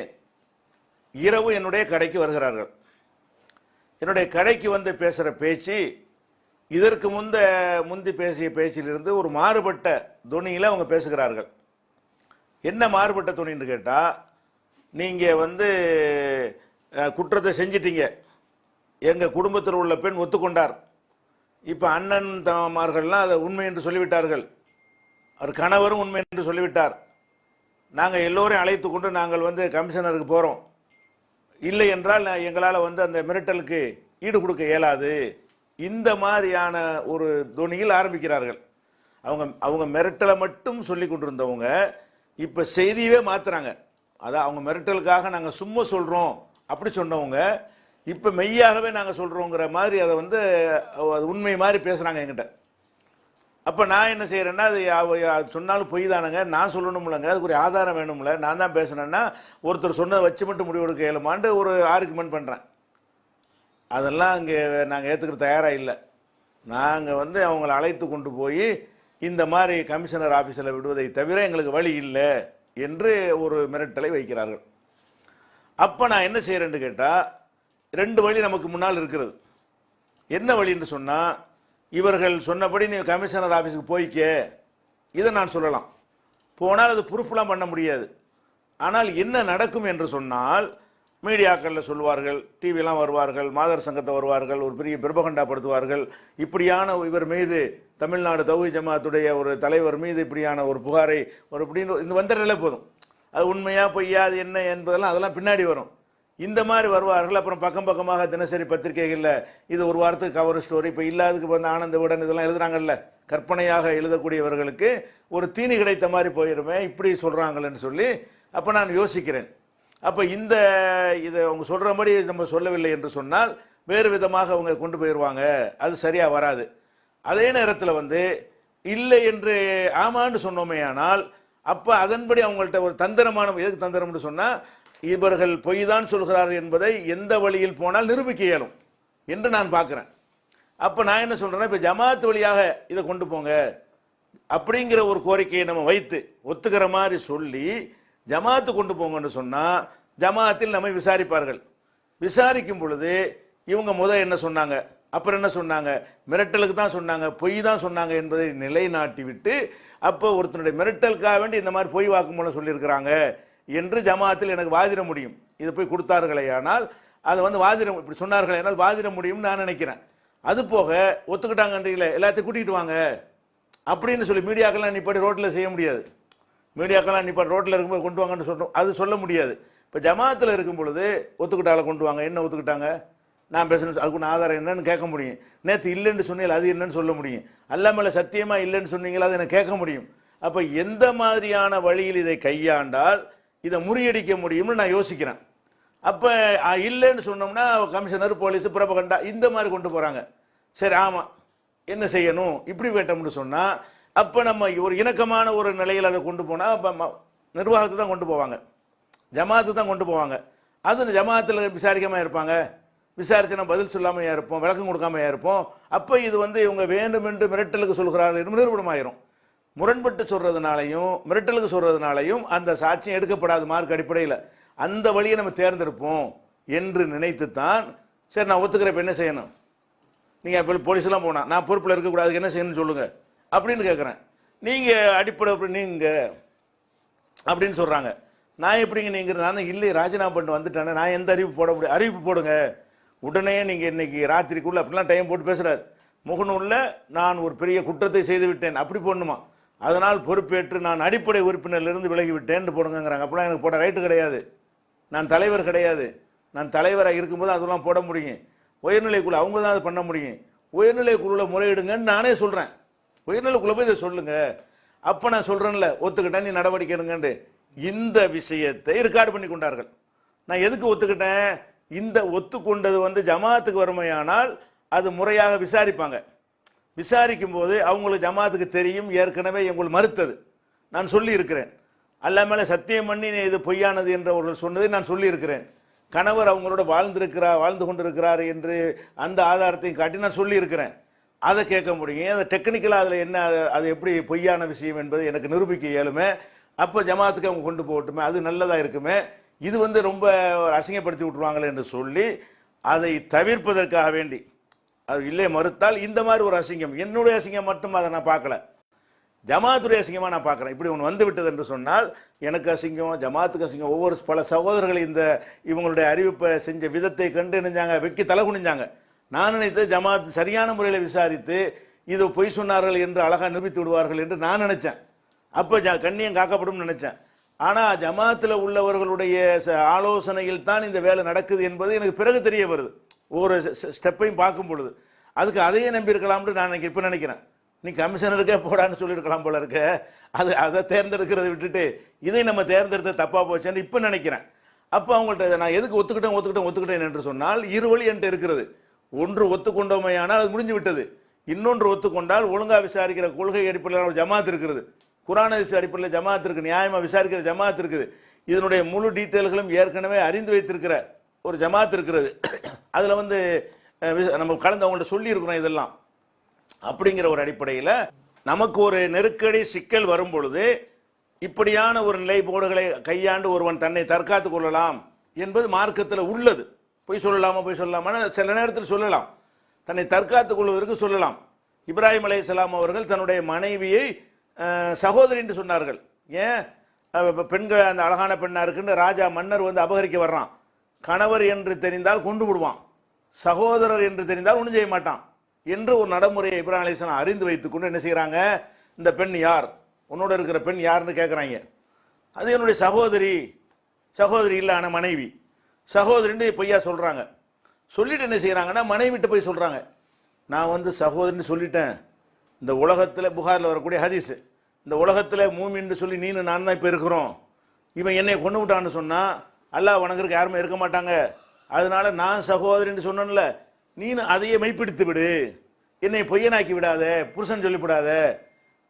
இரவு என்னுடைய கடைக்கு வருகிறார்கள். என்னுடைய கடைக்கு வந்து பேசுகிற பேச்சு இதற்கு முந்தி பேசிய பேச்சிலிருந்து ஒரு மாறுபட்ட துணியில் அவங்க பேசுகிறார்கள். என்ன மாறுபட்ட துணின்னு கேட்டால், நீங்கள் வந்து குற்றத்தை செஞ்சிட்டீங்க, எங்கள் குடும்பத்தில் உள்ள பெண் ஒத்துக்கொண்டார், இப்போ அண்ணன் தமார்கள்லாம் அதை உண்மை என்று சொல்லிவிட்டார்கள், அவர் கணவரும் உண்மை என்று சொல்லிவிட்டார், நாங்கள் எல்லோரையும் அழைத்து கொண்டு நாங்கள் வந்து கமிஷனருக்கு போகிறோம், இல்லை என்றால் எங்களால் வந்து அந்த மிரட்டலுக்கு ஈடு கொடுக்க இயலாது, இந்த மாதிரியான ஒரு துணியில் ஆரம்பிக்கிறார்கள். அவங்க மிரட்டலை மட்டும் சொல்லி கொண்டிருந்தவங்க இப்போ செய்தியவே மாற்றுறாங்க. அதான் அவங்க மிரட்டலுக்காக நாங்கள் சும்மா சொல்கிறோம் அப்படி சொன்னவங்க இப்போ மெய்யாகவே நாங்கள் சொல்கிறோங்கிற மாதிரி அதை வந்து உண்மை மாதிரி பேசுகிறாங்க என்கிட்ட. அப்போ நான் என்ன செய்கிறேன்னா, அது சொன்னாலும் பொய் தானுங்க, நான் சொல்லணும்லங்க, அதுக்கு ஒரு ஆதாரம் வேணும்ல, நான் தான் பேசுனேன்னா ஒருத்தர் சொன்னதை வச்சு மட்டும் முடிவெடுக்க இயலுமான்னு ஒரு ஆர்குமெண்ட் பண்ணுறேன். அதெல்லாம் அங்கே நாங்கள் ஏற்றுக்கிற தயாராக இல்லை. நாங்கள் வந்து அவங்கள அழைத்து கொண்டு போய் இந்த மாதிரி கமிஷனர் ஆஃபீஸில் விடுவதை தவிர எங்களுக்கு வழி இல்லை என்று ஒரு மிரட்டலை வைக்கிறார்கள். அப்போ நான் என்ன செய்கிறேன்னு கேட்டால், 2 வழி நமக்கு முன்னால் இருக்கிறது. என்ன வழின்னு சொன்னால், இவர்கள் சொன்னபடி நீ கமிஷனர் ஆஃபீஸுக்கு போய்க்க, இதை நான் சொல்லலாம். போனால் அது ப்ரூஃப்லாம் பண்ண முடியாது. ஆனால் என்ன நடக்கும் என்று சொன்னால், மீடியாக்களில் சொல்வார்கள், டிவிலாம் வருவார்கள், மாதர் சங்கத்தை வருவார்கள், ஒரு பெரிய பிரபகண்டாப்படுத்துவார்கள், இப்படியான இவர் மீது தமிழ்நாடு தௌஹீத் ஜமாத்துடைய ஒரு தலைவர் மீது இப்படியான ஒரு புகாரை ஒரு இப்படின்னு இந்த வந்துடலே போதும். அது உண்மையா பொய்யா அது என்ன என்பதெல்லாம் அதெல்லாம் பின்னாடி வரும். இந்த மாதிரி வருவார்கள். அப்புறம் பக்கம் பக்கமாக தினசரி பத்திரிகைகளில் இது ஒரு வாரத்துக்கு கவர் ஸ்டோரி, இப்போ இல்லாததுக்கு வந்து ஆனந்த விடன் இதெல்லாம் எழுதுறாங்கல்ல, கற்பனையாக எழுதக்கூடியவர்களுக்கு ஒரு தீனி கிடைத்த மாதிரி போயிருமே, இப்படி சொல்கிறாங்களேன்னு சொல்லி அப்போ நான் யோசிக்கிறேன். அப்போ இதை அவங்க சொல்கிறபடி நம்ம சொல்லவில்லை என்று சொன்னால் வேறு விதமாக அவங்க கொண்டு போயிடுவாங்க, அது சரியாக வராது. அதே நேரத்தில் வந்து இல்லை என்று ஆமான்னு சொன்னோமே ஆனால் அப்போ அதன்படி அவங்கள்ட்ட ஒரு தந்திரமான, எதுக்கு தந்திரம்னு சொன்னால், இவர்கள் பொய் தான் சொல்கிறார்கள் என்பதை எந்த வழியில் போனால் நிரூபிக்க இயலும் என்று நான் பார்க்குறேன். அப்போ நான் என்ன சொல்கிறேன்னா, இப்போ ஜமாத் வழியாக இதை கொண்டு போங்க அப்படிங்கிற ஒரு கோரிக்கையை நம்ம வைத்து ஒத்துக்கிற மாதிரி சொல்லி ஜமாத்து கொண்டு போங்கன்னு சொன்னால், ஜமாத்தில் நம்மை விசாரிப்பார்கள். விசாரிக்கும் பொழுது இவங்க என்ன சொன்னாங்க, அப்புறம் என்ன சொன்னாங்க, மிரட்டலுக்கு தான் சொன்னாங்க, பொய் தான் சொன்னாங்க என்பதை நிலைநாட்டி விட்டு, அப்போ ஒருத்தனுடைய மிரட்டலுக்காக வேண்டி இந்த மாதிரி பொய் வாக்குமூலம் சொல்லியிருக்கிறாங்க என்று ஜமாத்தில் எனக்கு வாதிட முடியும். இதை போய் கொடுத்தார்களே ஆனால் அதை வந்து வாதிட, இப்படி சொன்னார்களே ஆனால் வாதிட முடியும்னு நான் நினைக்கிறேன். அது போக ஒத்துக்கிட்டாங்கன்றீங்களே, எல்லாத்தையும் கூட்டிகிட்டு வாங்க அப்படின்னு சொல்லி மீடியாக்கெல்லாம் நிப்பாட்டி ரோட்டில் செய்ய முடியாது. மீடியாக்கெல்லாம் நிப்பாட்டி ரோட்டில் இருக்கும்போது கொண்டு வாங்கன்னு சொல்கிறோம், அது சொல்ல முடியாது. இப்போ ஜமாத்தில் இருக்கும் பொழுது ஒத்துக்கிட்டால கொண்டு வாங்க, என்ன ஒத்துக்கிட்டாங்க, நான் பேசுகிறேன், அதுக்கு ஆதாரம் என்னன்னு கேட்க முடியும். நேற்று இல்லைன்னு சொன்னீங்க, அது என்னன்னு சொல்ல முடியும். அல்லாமல சத்தியமாக இல்லைன்னு சொன்னீங்களா, அதை எனக்கு கேட்க முடியும். அப்போ எந்த மாதிரியான வழியில் இதை கையாண்டால் இதை முறியடிக்க முடியும்னு நான் யோசிக்கிறேன். அப்போ இல்லைன்னு சொன்னோம்னா கமிஷனர், போலீஸ், பிரபகண்டா இந்த மாதிரி கொண்டு போகிறாங்க. சரி, ஆமாம், என்ன செய்யணும் இப்படி வேட்டோம்னு சொன்னால், அப்போ நம்ம ஒரு இணக்கமான ஒரு நிலையில் அதை கொண்டு போனால் நிர்வாகத்தை தான் கொண்டு போவாங்க, ஜமாத்து தான் கொண்டு போவாங்க. அது ஜமாத்தில் விசாரிக்காமல் இருப்பாங்க, விசாரிச்சு நம்ம பதில் சொல்லாமையா இருப்போம், விளக்கம் கொடுக்காமையா இருப்போம். அப்போ இது வந்து இவங்க வேண்டும் என்று மிரட்டலுக்கு சொல்கிறார்கள் என்று நிரூபணமாயிரும். முரண்பட்டு சொல்றதுனாலையும் மிரட்டலுக்கு சொல்றதுனாலையும் அந்த சாட்சியம் எடுக்கப்படாத மார்க் அடிப்படையில் அந்த வழியை நம்ம தேர்ந்தெடுப்போம் என்று நினைத்து தான், சரி நான் ஒத்துக்கிறேன், என்ன செய்யணும், நீங்கள் இப்போ போலீஸ்லாம் போனால் நான் பொறுப்பில் இருக்கக்கூடாது, என்ன செய்யணும்னு சொல்லுங்கள் அப்படின்னு கேட்குறேன். நீங்கள் அடிப்படை நீங்கள் அப்படின்னு சொல்கிறாங்க. நான் எப்படிங்க நீங்கள், நான் இல்லை ராஜினாமா பண்ணிட்டு வந்துட்டேன், நான் எந்த அறிவிப்பு போட முடியும், அறிவிப்பு போடுங்க உடனே, நீங்கள் இன்னைக்கு ராத்திரிக்குள்ளே அப்படிலாம் டைம் போட்டு பேசுகிறார். முகநூலில் நான் ஒரு பெரிய குற்றத்தை செய்து விட்டேன் அப்படி போடணுமா, அதனால் பொறுப்பேற்று நான் அடிப்படை உறுப்பினரிலிருந்து விலகி விட்டேன்னு போடுங்கிறாங்க. அப்படிலாம் எனக்கு போட ரைட்டு கிடையாது, நான் தலைவர் கிடையாது. நான் தலைவராக இருக்கும்போது அதெல்லாம் போட முடியும். உயர்நிலைக்குழு அவங்க தான் அதை பண்ண முடியும். உயர்நிலைக்குழுவில் முறையிடுங்கன்னு நானே சொல்கிறேன். உயர்நிலைக்குழு போய் இதை சொல்லுங்க. அப்போ நான் சொல்கிறேன்ல, ஒத்துக்கிட்டேன், நீ நடவடிக்கை எடுங்கன்னு. இந்த விஷயத்தை ரெக்கார்டு பண்ணி கொண்டார்கள். நான் எதுக்கு ஒத்துக்கிட்டேன், இந்த ஒத்துக்கொண்டது வந்து ஜமாத்துக்கு வறுமையானால் அது முறையாக விசாரிப்பாங்க. விசாரிக்கும் போது அவங்களுக்கு ஜமாத்துக்கு தெரியும் ஏற்கனவே எங்களுக்கு மறுத்தது நான் சொல்லி இருக்கிறேன். அல்லாமல சத்தியம் பண்ணி இது பொய்யானது என்ற ஒரு சொன்னதை நான் சொல்லி இருக்கிறேன். கணவர் அவங்களோட வாழ்ந்து கொண்டிருக்கிறார் என்று அந்த ஆதாரத்தையும் காட்டி நான் சொல்லி இருக்கிறேன். அதை கேட்க முடியும். அதை டெக்னிக்கலாக அதில் என்ன, அது எப்படி பொய்யான விஷயம் என்பது எனக்கு நிரூபிக்க இயலுமே. அப்போ ஜமாத்துக்கு அவங்க கொண்டு போகட்டுமே, அது நல்லதாக இருக்குமே. இது வந்து ரொம்ப அசிங்கப்படுத்தி விட்டுருவாங்களே என்று சொல்லி அதை தவிர்ப்பதற்காக வேண்டி, அது இல்லை மறுத்தால் இந்த மாதிரி ஒரு அசிங்கம், என்னுடைய அசிங்கம் மட்டும் அதை நான் பார்க்கல. ஜமாத்துடைய அசிங்கமாக நான் பார்க்குறேன். இப்படி ஒன்று வந்து விட்டது என்று சொன்னால் எனக்கு அசிங்கம், ஜமாத்துக்கு அசிங்கம். ஒவ்வொரு பல சகோதரர்கள் இந்த இவங்களுடைய அறிவிப்பை செஞ்ச விதத்தை கண்டு நினைஞ்சாங்க, வெக்கி தலை குனிஞ்சாங்க. நான் நினைத்து ஜமாத் சரியான முறையில் விசாரித்து இது பொய் சொன்னார்கள் என்று அழகாக நிரூபித்து விடுவார்கள் என்று நான் நினைச்சேன். அப்போ கண்ணியம் காக்கப்படும் நினைச்சேன். ஆனால் ஜமாத்தில் உள்ளவர்களுடைய ஆலோசனையில் தான் இந்த வேலை நடக்குது என்பது எனக்கு பிறகு தெரிய வருது. ஒவ்வொரு ஸ்டெப்பையும் பார்க்கும் பொழுது அதுக்கு அதையே நம்பியிருக்கலாம்னு நான் இப்போ நினைக்கிறேன். நீ கமிஷனருக்கே போடான்னு சொல்லியிருக்கலாம் போல இருக்க. அதை தேர்ந்தெடுக்கிறத விட்டுட்டு இதை நம்ம தேர்ந்தெடுத்த தப்பாக போச்சேன்னு இப்போ நினைக்கிறேன். அப்போ அவங்கள்ட்ட நான் எதுக்கு ஒத்துக்கிட்டேன் என்று சொன்னால் இரு வழி என்கிட்ட இருக்கிறது. ஒன்று ஒத்துக்கொண்டோமையானால் அது முடிஞ்சு விட்டது. இன்னொன்று ஒத்துக்கொண்டால் ஒழுங்காக விசாரிக்கிற கொள்கை அடிப்படையில் ஒரு ஜமாத் இருக்கிறது, குர்ஆன் ஹதீஸ் அடிப்படையில் ஜமாத் இருக்குது, நியாயமாக விசாரிக்கிற ஜமாத் இருக்குது. இதனுடைய முழு டீட்டெயில்களும் ஏற்கனவே அறிந்து வைத்திருக்கிற ஒரு ஜமாத் இருக்கிறது. அதில் வந்து நம்ம கலந்து அவங்கள்ட்ட சொல்லியிருக்கிறோம் இதெல்லாம். அப்படிங்கிற ஒரு அடிப்படையில் நமக்கு ஒரு நெருக்கடி சிக்கல் வரும் பொழுது இப்படியான ஒரு நிலைப்பாடுகளை கையாண்டு ஒருவன் தன்னை தற்காத்து கொள்ளலாம் என்பது மார்க்கத்தில் உள்ளது. பொய் சொல்லலாமா சில நேரத்தில் சொல்லலாம், தன்னை தற்காத்துக் கொள்வதற்கு சொல்லலாம். இப்ராஹிம் அலைஹிஸ்ஸலாம் அவர்கள் தன்னுடைய மனைவியை சகோதரி என்று சொன்னார்கள். ஏன்? பெண்கள் அந்த அழகான பெண்ணா இருக்குன்னு ராஜா மன்னர் வந்து அபகரிக்க வர்றான். கணவர் என்று தெரிந்தால் கொண்டு விடுவான், சகோதரர் என்று தெரிந்தால் ஒன்றும் செய்ய மாட்டான் என்று ஒரு நடைமுறையை இப்ராஹிம் அலைஹிஸ்ஸலாம் அறிந்து வைத்துக்கொண்டு என்ன செய்கிறாங்க, இந்த பெண் யார், உன்னோட இருக்கிற பெண் யாருன்னு கேட்குறாங்க. அது என்னுடைய சகோதரி இல்லான மனைவி, சகோதரின்னு பொய்யா சொல்கிறாங்க. சொல்லிட்டு என்ன செய்கிறாங்கன்னா மனைவிட்டு போய் சொல்கிறாங்க, நான் வந்து சகோதரின்னு சொல்லிட்டேன். இந்த உலகத்தில் புகாரில் வரக்கூடிய ஹதீஸ், இந்த உலகத்தில் மூமின்னு சொல்லி நீனு நான் தான் இப்போ இருக்கிறோம், இவன் என்னை கொண்டு விட்டான்னு சொன்னால் அல்லாஹ் வணங்குறதுக்கு யாருமே இருக்க மாட்டாங்க. அதனால நான் சகோதரின்னு சொன்னேன்ல, நீனு அதையே மெய்ப்பிடித்து விடு, என்னை பொய்யனாக்கி விடாத, புருஷன் சொல்லிவிடாத.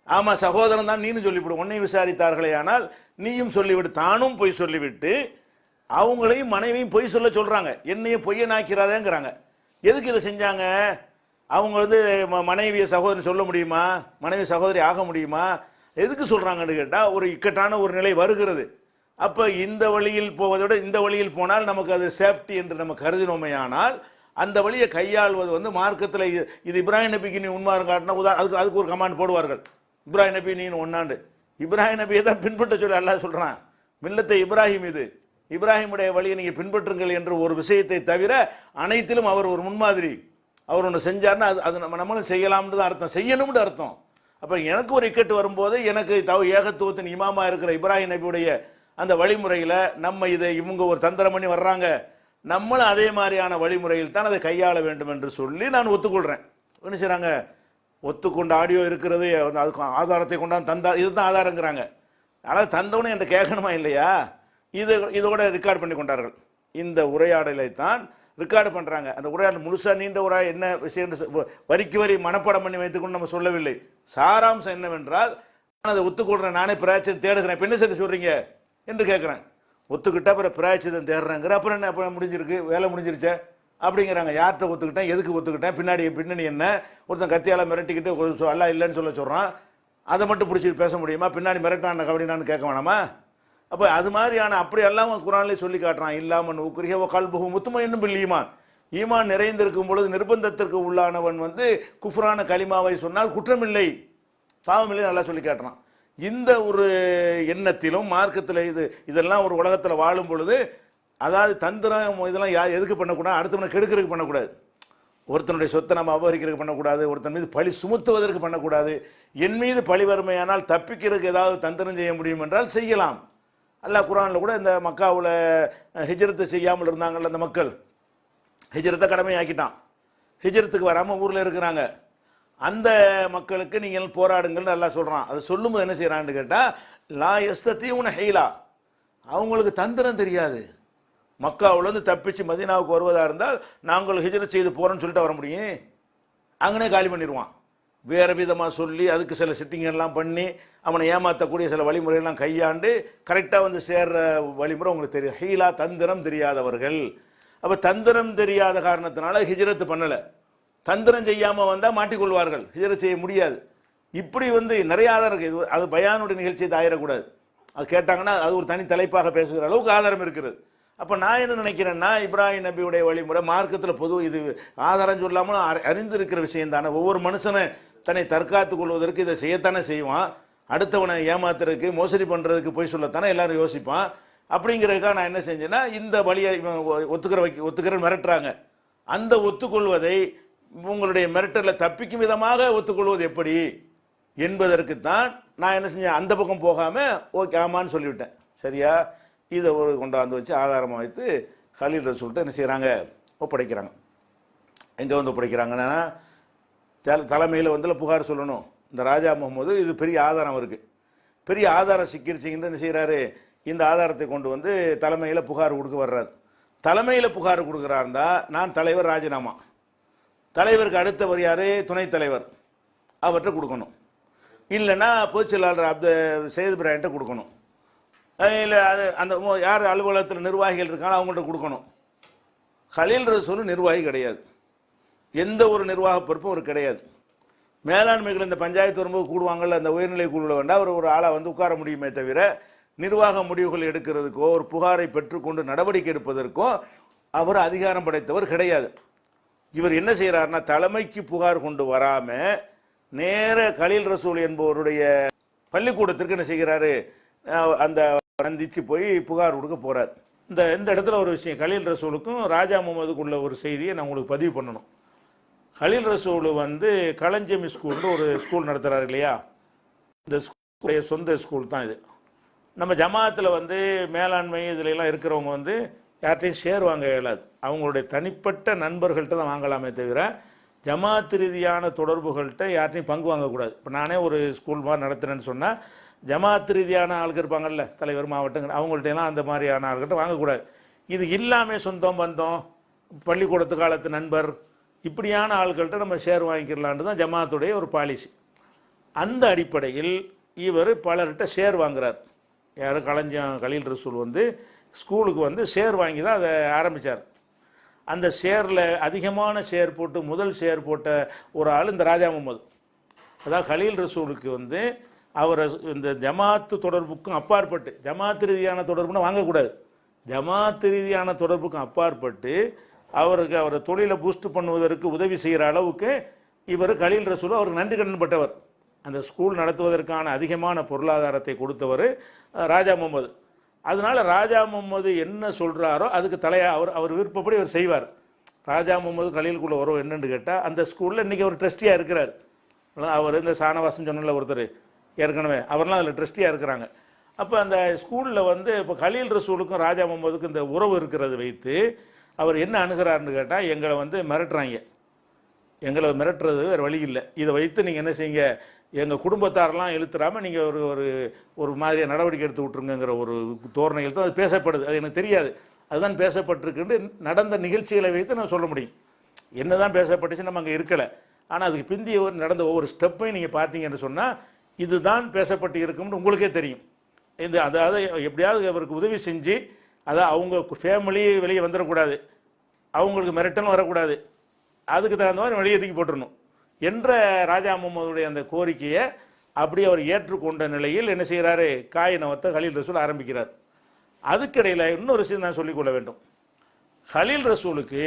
ஆமாம் சகோதரன் தான் நீனு சொல்லிவிடு, உன்னை விசாரித்தார்களே ஆனால் நீயும் சொல்லிவிடு. தானும் பொய் சொல்லிவிட்டு அவங்களையும் மனைவியும் பொய் சொல்கிறாங்க, என்னையும் பொய்யனாக்கிறாதேங்கிறாங்க. எதுக்கு இதை செஞ்சாங்க? அவங்க வந்து மனைவியை சகோதரி சொல்ல முடியுமா, மனைவி சகோதரி ஆக முடியுமா? எதுக்கு சொல்கிறாங்கன்னு கேட்டால் ஒரு இக்கட்டான ஒரு நிலை வருகிறது. அப்போ இந்த வழியில் போவதை விட இந்த வழியில் போனால் நமக்கு அது சேஃப்டி என்று நம்ம கருதினோமையானால் அந்த வழியை கையாள்வது வந்து மார்க்கத்தில் இது இப்ராஹிம் நபிக்கு நீ உண்மாறு காட்டினா அதுக்கு ஒரு கமாண்ட் போடுவார்கள். இப்ராஹிம் நபி நீ ஒன்னாண்டு, இப்ராஹிம் நபியை தான் பின்பற்ற சொல்லி அல்லாஹ் சொல்கிறான். மில்லத்தை இப்ராஹிம், இது இப்ராஹிமுடைய வழியை நீங்கள் பின்பற்றுங்கள் என்ற ஒரு விஷயத்தை தவிர அனைத்திலும் அவர் ஒரு முன்மாதிரி. அவர் ஒன்று செஞ்சார்னா அது நம்மளும் செய்யலாம்னு தான் அர்த்தம், செய்யணும்னு அர்த்தம். அப்போ எனக்கு ஒரு இக்கட்டு வரும்போது எனக்கு ஏகத்துவத்தின் இமாமா இருக்கிற இப்ராஹிம் நபியுடைய அந்த வழிமுறையில் நம்ம இவங்க ஒரு தந்திரம் பண்ணி வர்றாங்க, நம்மளும் அதே மாதிரியான வழிமுறையில் தான் அதை கையாள வேண்டும் என்று சொல்லி நான் ஒத்துக்கொள்கிறேன். என்ன செய்கிறாங்க, ஒத்துக்கொண்ட ஆடியோ இருக்கிறது, அதுக்கு ஆதாரத்தை கொண்டாந்து தந்தா இதுதான் ஆதாரங்கிறாங்க. ஆனால் தந்தவனே என்கிட்ட கேட்கணுமா இல்லையா? இதோட ரெக்கார்ட் பண்ணி கொண்டார்கள். இந்த உரையாடலை தான் ரெக்கார்டு பண்ணுறாங்க. அந்த உரையாடல் முழுசாக நீண்ட உரையாடல் என்ன விஷயம் வரிக்கு வரி மனப்பாடம் பண்ணி வைத்துக்கொண்டு நம்ம சொல்லவில்லை. சாராம்சம் என்னவென்றால், நான் அதை ஒத்துக்கொள்கிறேன், நானே பிராய்ச்சித்தம் தேடுகிறேன். இப்போ என்ன சரி சொல்கிறீங்க என்று கேட்குறேன். ஒத்துக்கிட்டா அப்புறம் பிராய்ச்சித்தம் தேடுறேங்கிற, அப்புறம் என்ன, அப்புறம் முடிஞ்சிருக்கு, வேலை முடிஞ்சிருச்சே அப்படிங்கிறாங்க. யார்கிட்ட ஒத்துக்கிட்டேன், எதுக்கு ஒத்துக்கிட்டேன், பின்னணி என்ன, ஒருத்தன் கத்தியால் மிரட்டிக்கிட்டு அல்லா இல்லைன்னு சொல்கிறான், அதை மட்டும் பிடிச்சிட்டு பேச முடியுமா? பின்னாடி மிரட்டான கபடினான்னு கேட்க வேணாமா? அப்போ அது மாதிரியான அப்படி எல்லாம் குர்ஆனிலே சொல்லி காட்டுறான். இல்லாமன் உக்ரிஹ வ கல்புஹு முத்மஇன்னும் பில் ஈமான். ஈமான் நிறைந்திருக்கும் பொழுது நிர்பந்தத்திற்கு உள்ளானவன் வந்து குஃப்ரான கலிமாவை சொன்னால் குற்றமில்லை, பாவமில்லை, நல்லா சொல்லி காட்டுறான். இந்த ஒரு எண்ணத்திலும் மார்க்கத்தில் இதெல்லாம் ஒரு உலகத்தில் வாழும் பொழுது, அதாவது தந்திரம் இதெல்லாம் எதுக்கு பண்ணக்கூடாது, அடுத்தவனை கெடுக்கிறதுக்கு பண்ணக்கூடாது, ஒருத்தனுடைய சொத்தை நம்ம அபகரிக்கிறதுக்கு பண்ணக்கூடாது, ஒருத்தன் மீது பழி சுமத்துவதற்கு பண்ணக்கூடாது. என் மீது பழி வறுமையானால் தப்பிக்கிறதுக்கு ஏதாவது தந்திரம் செய்ய முடியும் என்றால் செய்யலாம். அல்லாஹ் குர்ஆனில் கூட இந்த மக்காவில் ஹிஜ்ரத்து செய்யாமல் இருந்தாங்கள்ல அந்த மக்கள், ஹிஜ்ரத்தை கடமையாக்கிட்டான். ஹிஜ்ரத்துக்கு வராமல் ஊரில் இருக்கிறாங்க, அந்த மக்களுக்கு நீங்கள் போராடுங்கள்னு அல்லாஹ் சொல்கிறான். அதை சொல்லும்போது என்ன செய்கிறான்னு கேட்டால், லா யஸ்ததீஉன ஹீலா, அவங்களுக்கு தந்திரம் தெரியாது. மக்காவிலேருந்து தப்பிச்சு மதீனாவுக்கு வருவதாக இருந்தால் நாங்கள் ஹிஜ்ரத் செய்து போகிறோன்னு சொல்லிட்டு வர முடியும், அங்கனே காலி பண்ணிடுவான். வேறு விதமாக சொல்லி அதுக்கு சில செட்டிங்கெல்லாம் பண்ணி அவனை ஏமாற்றக்கூடிய சில வழிமுறையெல்லாம் கையாண்டு கரெக்டாக வந்து சேர்ற வழிமுறை உங்களுக்கு தெரியும். ஹீலா, தந்திரம் தெரியாதவர்கள். அப்போ தந்திரம் தெரியாத காரணத்தினால ஹிஜ்ரத்து பண்ணலை. தந்திரம் செய்யாமல் வந்தால் மாட்டிக்கொள்வார்கள், ஹிஜ்ரத் செய்ய முடியாது. இப்படி வந்து நிறைய ஆதாரம் இருக்குது. அது பயானுடைய நிகழ்ச்சியை ஆயிடக்கூடாது. அது கேட்டாங்கன்னா அது ஒரு தனி தலைப்பாக பேசுகிற அளவுக்கு ஆதாரம் இருக்கிறது. அப்போ நான் என்ன நினைக்கிறேன்னா, இப்ராஹிம் நபியுடைய வழிமுறை மார்க்கத்தில் பொது இது ஆதாரம் சொல்லாமல் அறிந்திருக்கிற விஷயம் தானே. ஒவ்வொரு மனுஷனை தன்னை தற்காத்துக் கொள்வதற்கு இதை செய்யத்தானே செய்வான். அடுத்தவனை ஏமாத்துறதுக்கு மோசடி பண்ணுறதுக்கு போய் சொல்லத்தானே எல்லாரும் யோசிப்பான். அப்படிங்கிறதுக்காக நான் என்ன செஞ்சேன்னா, இந்த வழியை ஒத்துக்கிற மிரட்டுறாங்க, அந்த ஒத்துக்கொள்வதை உங்களுடைய மிரட்டலில் தப்பிக்கும் விதமாக ஒத்துக்கொள்வது எப்படி என்பதற்குத்தான் நான் என்ன செஞ்சேன், அந்த பக்கம் போகாமல் ஓகே ஆமான்னு சொல்லிவிட்டேன். சரியா? இதை ஒரு கொண்டாந்து வச்சு ஆதாரமாக வைத்து கலீல் ரசூல்கிட்ட என்ன செய்கிறாங்க, ஒப்படைக்கிறாங்க. எங்கே வந்து ஒப்படைக்கிறாங்கன்னா, தலைமையில் வந்து புகார் சொல்லணும் இந்த ராஜா முகமது, இது பெரிய ஆதாரம் இருக்குது, பெரிய ஆதாரம் சிக்கிருச்சிங்கன்னு என்ன செய்கிறாரு, இந்த ஆதாரத்தை கொண்டு வந்து தலைமையில் புகார் கொடுக்க வர்றாரு. தலைமையில் புகார் கொடுக்குறாருந்தா நான் தலைவர் ராஜினாமா, தலைவருக்கு அடுத்தவர் யார், துணைத் தலைவர், அவர்கிட்ட கொடுக்கணும். இல்லைன்னா பொதுச் செயலாளர் சையத் பிராயன்ட்ட கொடுக்கணும். இல்லை அது அந்த யார் அலுவலகத்தில் நிர்வாகிகள் இருக்காங்களோ அவங்கள்ட்ட கொடுக்கணும். கலீல் ரசூல் நிர்வாகி கிடையாது, எந்த ஒரு நிர்வாக பொறுப்பும் அவர் கிடையாது. மேலாண்மைகள் இந்த பஞ்சாயத்து வரும்போது கூடுவாங்கள்ல, அந்த உயர்நிலை குழுவில் வேண்டாம், அவர் ஒரு ஆளாக வந்து உட்கார முடியுமே தவிர நிர்வாக முடிவுகள் எடுக்கிறதுக்கோ ஒரு புகாரை பெற்றுக்கொண்டு நடவடிக்கை எடுப்பதற்கோ அவர் அதிகாரம் படைத்தவர் கிடையாது. இவர் என்ன செய்கிறாருன்னா, தலைமைக்கு புகார் கொண்டு வராமல் நேர கலீல் ரசூல் என்பவருடைய பள்ளிக்கூடத்திற்கு என்ன செய்கிறாரு, அந்த சந்திச்சு போய் புகார் கொடுக்க போகிறார். இந்த இடத்துல ஒரு விஷயம், கலீல் ரசூலுக்கும் ராஜா முகமதுக்குள்ள ஒரு செய்தியை நான் உங்களுக்கு பதிவு பண்ணணும். கலீல் ரசூல் வந்து களஞ்சியம் ஸ்கூல்னு ஒரு ஸ்கூல் நடத்துகிறாரு இல்லையா, இந்த ஸ்கூலுடைய சொந்த ஸ்கூல் தான் இது. நம்ம ஜமாத்தில் வந்து மேலாண்மை இதில் எல்லாம் இருக்கிறவங்க வந்து யார்கிட்டையும் ஷேர் வாங்க இயலாது, அவங்களுடைய தனிப்பட்ட நண்பர்கள்ட்ட தான் வாங்கலாமே தவிர ஜமாத் ரீதியான தொடர்புகள்கிட்ட யார்ட்டையும் பங்கு வாங்கக்கூடாது. இப்போ நானே ஒரு ஸ்கூல் மாதிரி நடத்துகிறேன்னு சொன்னால் ஜமாத் ரீதியான ஆளுக்கு இருப்பாங்கல்ல, தலைவர் மாவட்டங்கள், அவங்கள்ட்டெல்லாம் அந்த மாதிரியான ஆள்கிட்ட வாங்கக்கூடாது. இது இல்லாமல் சொந்தம் பந்தம் பள்ளிக்கூடத்து காலத்து நண்பர் இப்படியான ஆள்கள்கிட்ட நம்ம ஷேர் வாங்கிக்கலான்னு தான் ஜமாத்துடைய ஒரு பாலிசி. அந்த அடிப்படையில் இவர் பலர்கிட்ட ஷேர் வாங்குறார். யார், கலீல் ரசூல் வந்து ஸ்கூலுக்கு வந்து ஷேர் வாங்கி தான் அதை ஆரம்பித்தார். அந்த ஷேரில் அதிகமான ஷேர் போட்டு முதல் ஷேர் போட்ட ஒரு ஆள் இந்த ராஜா முகமது. அதாவது கலீல் ரசூலுக்கு வந்து அவரை இந்த ஜமாத்து தொடர்புக்கும் அப்பாற்பட்டு, ஜமாத்து ரீதியான தொடர்புன்னு வாங்கக்கூடாது, ஜமாத்து ரீதியான தொடர்புக்கும் அப்பாற்பட்டு அவரை தொழிலை பூஸ்ட் பண்ணுவதற்கு உதவி செய்கிற அளவுக்கு இவர் கலீல் ரசூல் அவருக்கு நன்றி கடன்பட்டவர். அந்த ஸ்கூல் நடத்துவதற்கான அதிகமான பொருளாதாரத்தை கொடுத்தவர் ராஜா முகமது. அதனால் ராஜா முகமது என்ன சொல்கிறாரோ அதுக்கு அவர் விருப்பப்படி அவர் செய்வார். ராஜா முகமது கலீலுக்குள்ள உறவு என்னென்னு கேட்டால், அந்த ஸ்கூலில் இன்றைக்கி அவர் ட்ரஸ்டியாக இருக்கிறார். அவர் இந்த சானவாசன் சொன்னல ஒருத்தர் ஏற்கனவே, அவர்லாம் அதில் ட்ரஸ்டியாக இருக்கிறாங்க. அப்போ அந்த ஸ்கூலில் வந்து இப்போ கலீல் ரசூலுக்கும் ராஜா முகமதுக்கும் இந்த உறவு இருக்கிறது வைத்து அவர் என்ன அணுகிறாருன்னு கேட்டால், எங்களை வந்து மிரட்டுறாங்க, எங்களை மிரட்டுறது வேறு வழி இல்லை, இதை வைத்து நீங்கள் என்ன செய்யுங்க, எங்கள் குடும்பத்தாரெல்லாம் இழுத்துறாமல் நீங்கள் ஒரு மாதிரியாக நடவடிக்கை எடுத்து விட்ருங்கிற ஒரு தோரணைகள் தான் அது பேசப்படுது. அது எனக்கு தெரியாது, அதுதான் பேசப்பட்டிருக்குன்னு நடந்த நிகழ்ச்சிகளை வைத்து நான் சொல்ல முடியும். என்ன தான் பேசப்பட்டுச்சு, நம்ம அங்கே இருக்கலை. ஆனால் அதுக்கு பிந்தி நடந்த ஒவ்வொரு ஸ்டெப்பையும் நீங்கள் பார்த்தீங்கன்னு சொன்னால் இதுதான் பேசப்பட்டு இருக்கும்னு உங்களுக்கே தெரியும். அதாவது எப்படியாவது அவருக்கு உதவி செஞ்சு, அதாவது அவங்க ஃபேமிலி வெளியே வந்துடக்கூடாது, அவங்களுக்கு மிரட்டலும் வரக்கூடாது, அதுக்கு தகுந்த மாதிரி வெளியே தூக்கி போட்டுடணும் என்ற ராஜா முகமதுடைய அந்த கோரிக்கையை அப்படி அவர் ஏற்றுக்கொண்ட நிலையில் என்ன செய்கிறாரு, காயினவத்தை கலீல் ரசூல் ஆரம்பிக்கிறார். அதுக்கிடையில் இன்னொரு விஷயம் நான் சொல்லிக்கொள்ள வேண்டும். கலீல் ரசூலுக்கு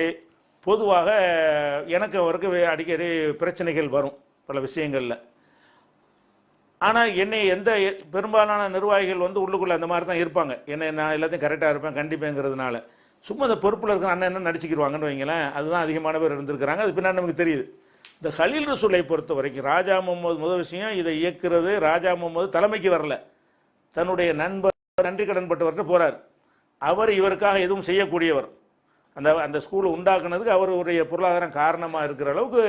பொதுவாக எனக்கு அவருக்கு அடிக்கடி பிரச்சனைகள் வரும் பல விஷயங்களில். ஆனால் என்னை பெரும்பாலான நிர்வாகிகள் வந்து உள்ளுக்குள்ளே அந்த மாதிரி தான் இருப்பாங்க, என்னை நான் எல்லாத்தையும் கரெக்டாக இருப்பேன் கண்டிப்பேங்கிறதுனால சும்மா அந்த பொறுப்பில் இருக்கிற அண்ணன் என்ன நடிச்சிக்கிடுவாங்கன்னு வைங்களேன். அதுதான் அதிகமான பேர் இருந்திருக்கிறாங்க, அது பின்னாடி நமக்கு தெரியுது. இந்த கலீல் ரசூலை பொறுத்த வரைக்கும் ராஜா முகமது முதல் விஷயம், இதை இயக்குறது ராஜா முகமது தலைமைக்கு வரல, தன்னுடைய நண்பர் நன்றி கடன்பட்டவர்கிட்ட போகிறார். அவர் இவருக்காக எதுவும் செய்யக்கூடியவர், அந்த ஸ்கூலை உண்டாக்குனதுக்கு அவருடைய பொருளாதாரம் காரணமாக இருக்கிற அளவுக்கு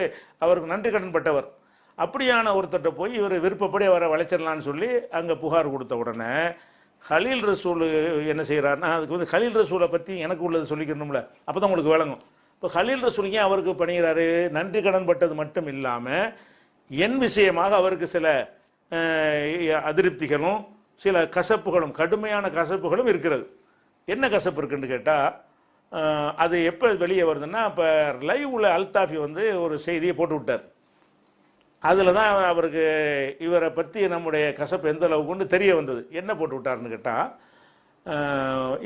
அவருக்கு நன்றி கடன்பட்டவர். அப்படியான ஒருத்தட்ட போய் இவர் விருப்பப்படி அவரை வளைச்சிடலான்னு சொல்லி அங்கே புகார் கொடுத்த உடனே கலீல் ரசூல் என்ன செய்கிறாருன்னா, அதுக்கு வந்து கலீல் ரசூலை பற்றி எனக்கு உள்ளது சொல்லிக்கணும்ல, அப்போ தான் உங்களுக்கு விளங்கும். இப்போ கலீல் ரசூல் ஏன் அவருக்கு பண்ணுகிறாரு, நன்றி கடன் பட்டது மட்டும் இல்லாமல் என் விஷயமாக அவருக்கு சில அதிருப்திகளும் சில கசப்புகளும் கடுமையான கசப்புகளும் இருக்கிறது. என்ன கசப்பு இருக்குன்னு கேட்டால், அது எப்போ வெளியே வருதுன்னா, இப்போ லைவில் அல்தாஃபி வந்து ஒரு செய்தியை போட்டு விட்டார். அதில் தான் அவருக்கு இவரை பற்றி நம்முடைய கசப்பு எந்த அளவுக்கு கொண்டு தெரிய வந்தது. என்ன போட்டு விட்டார்னு கேட்டால்,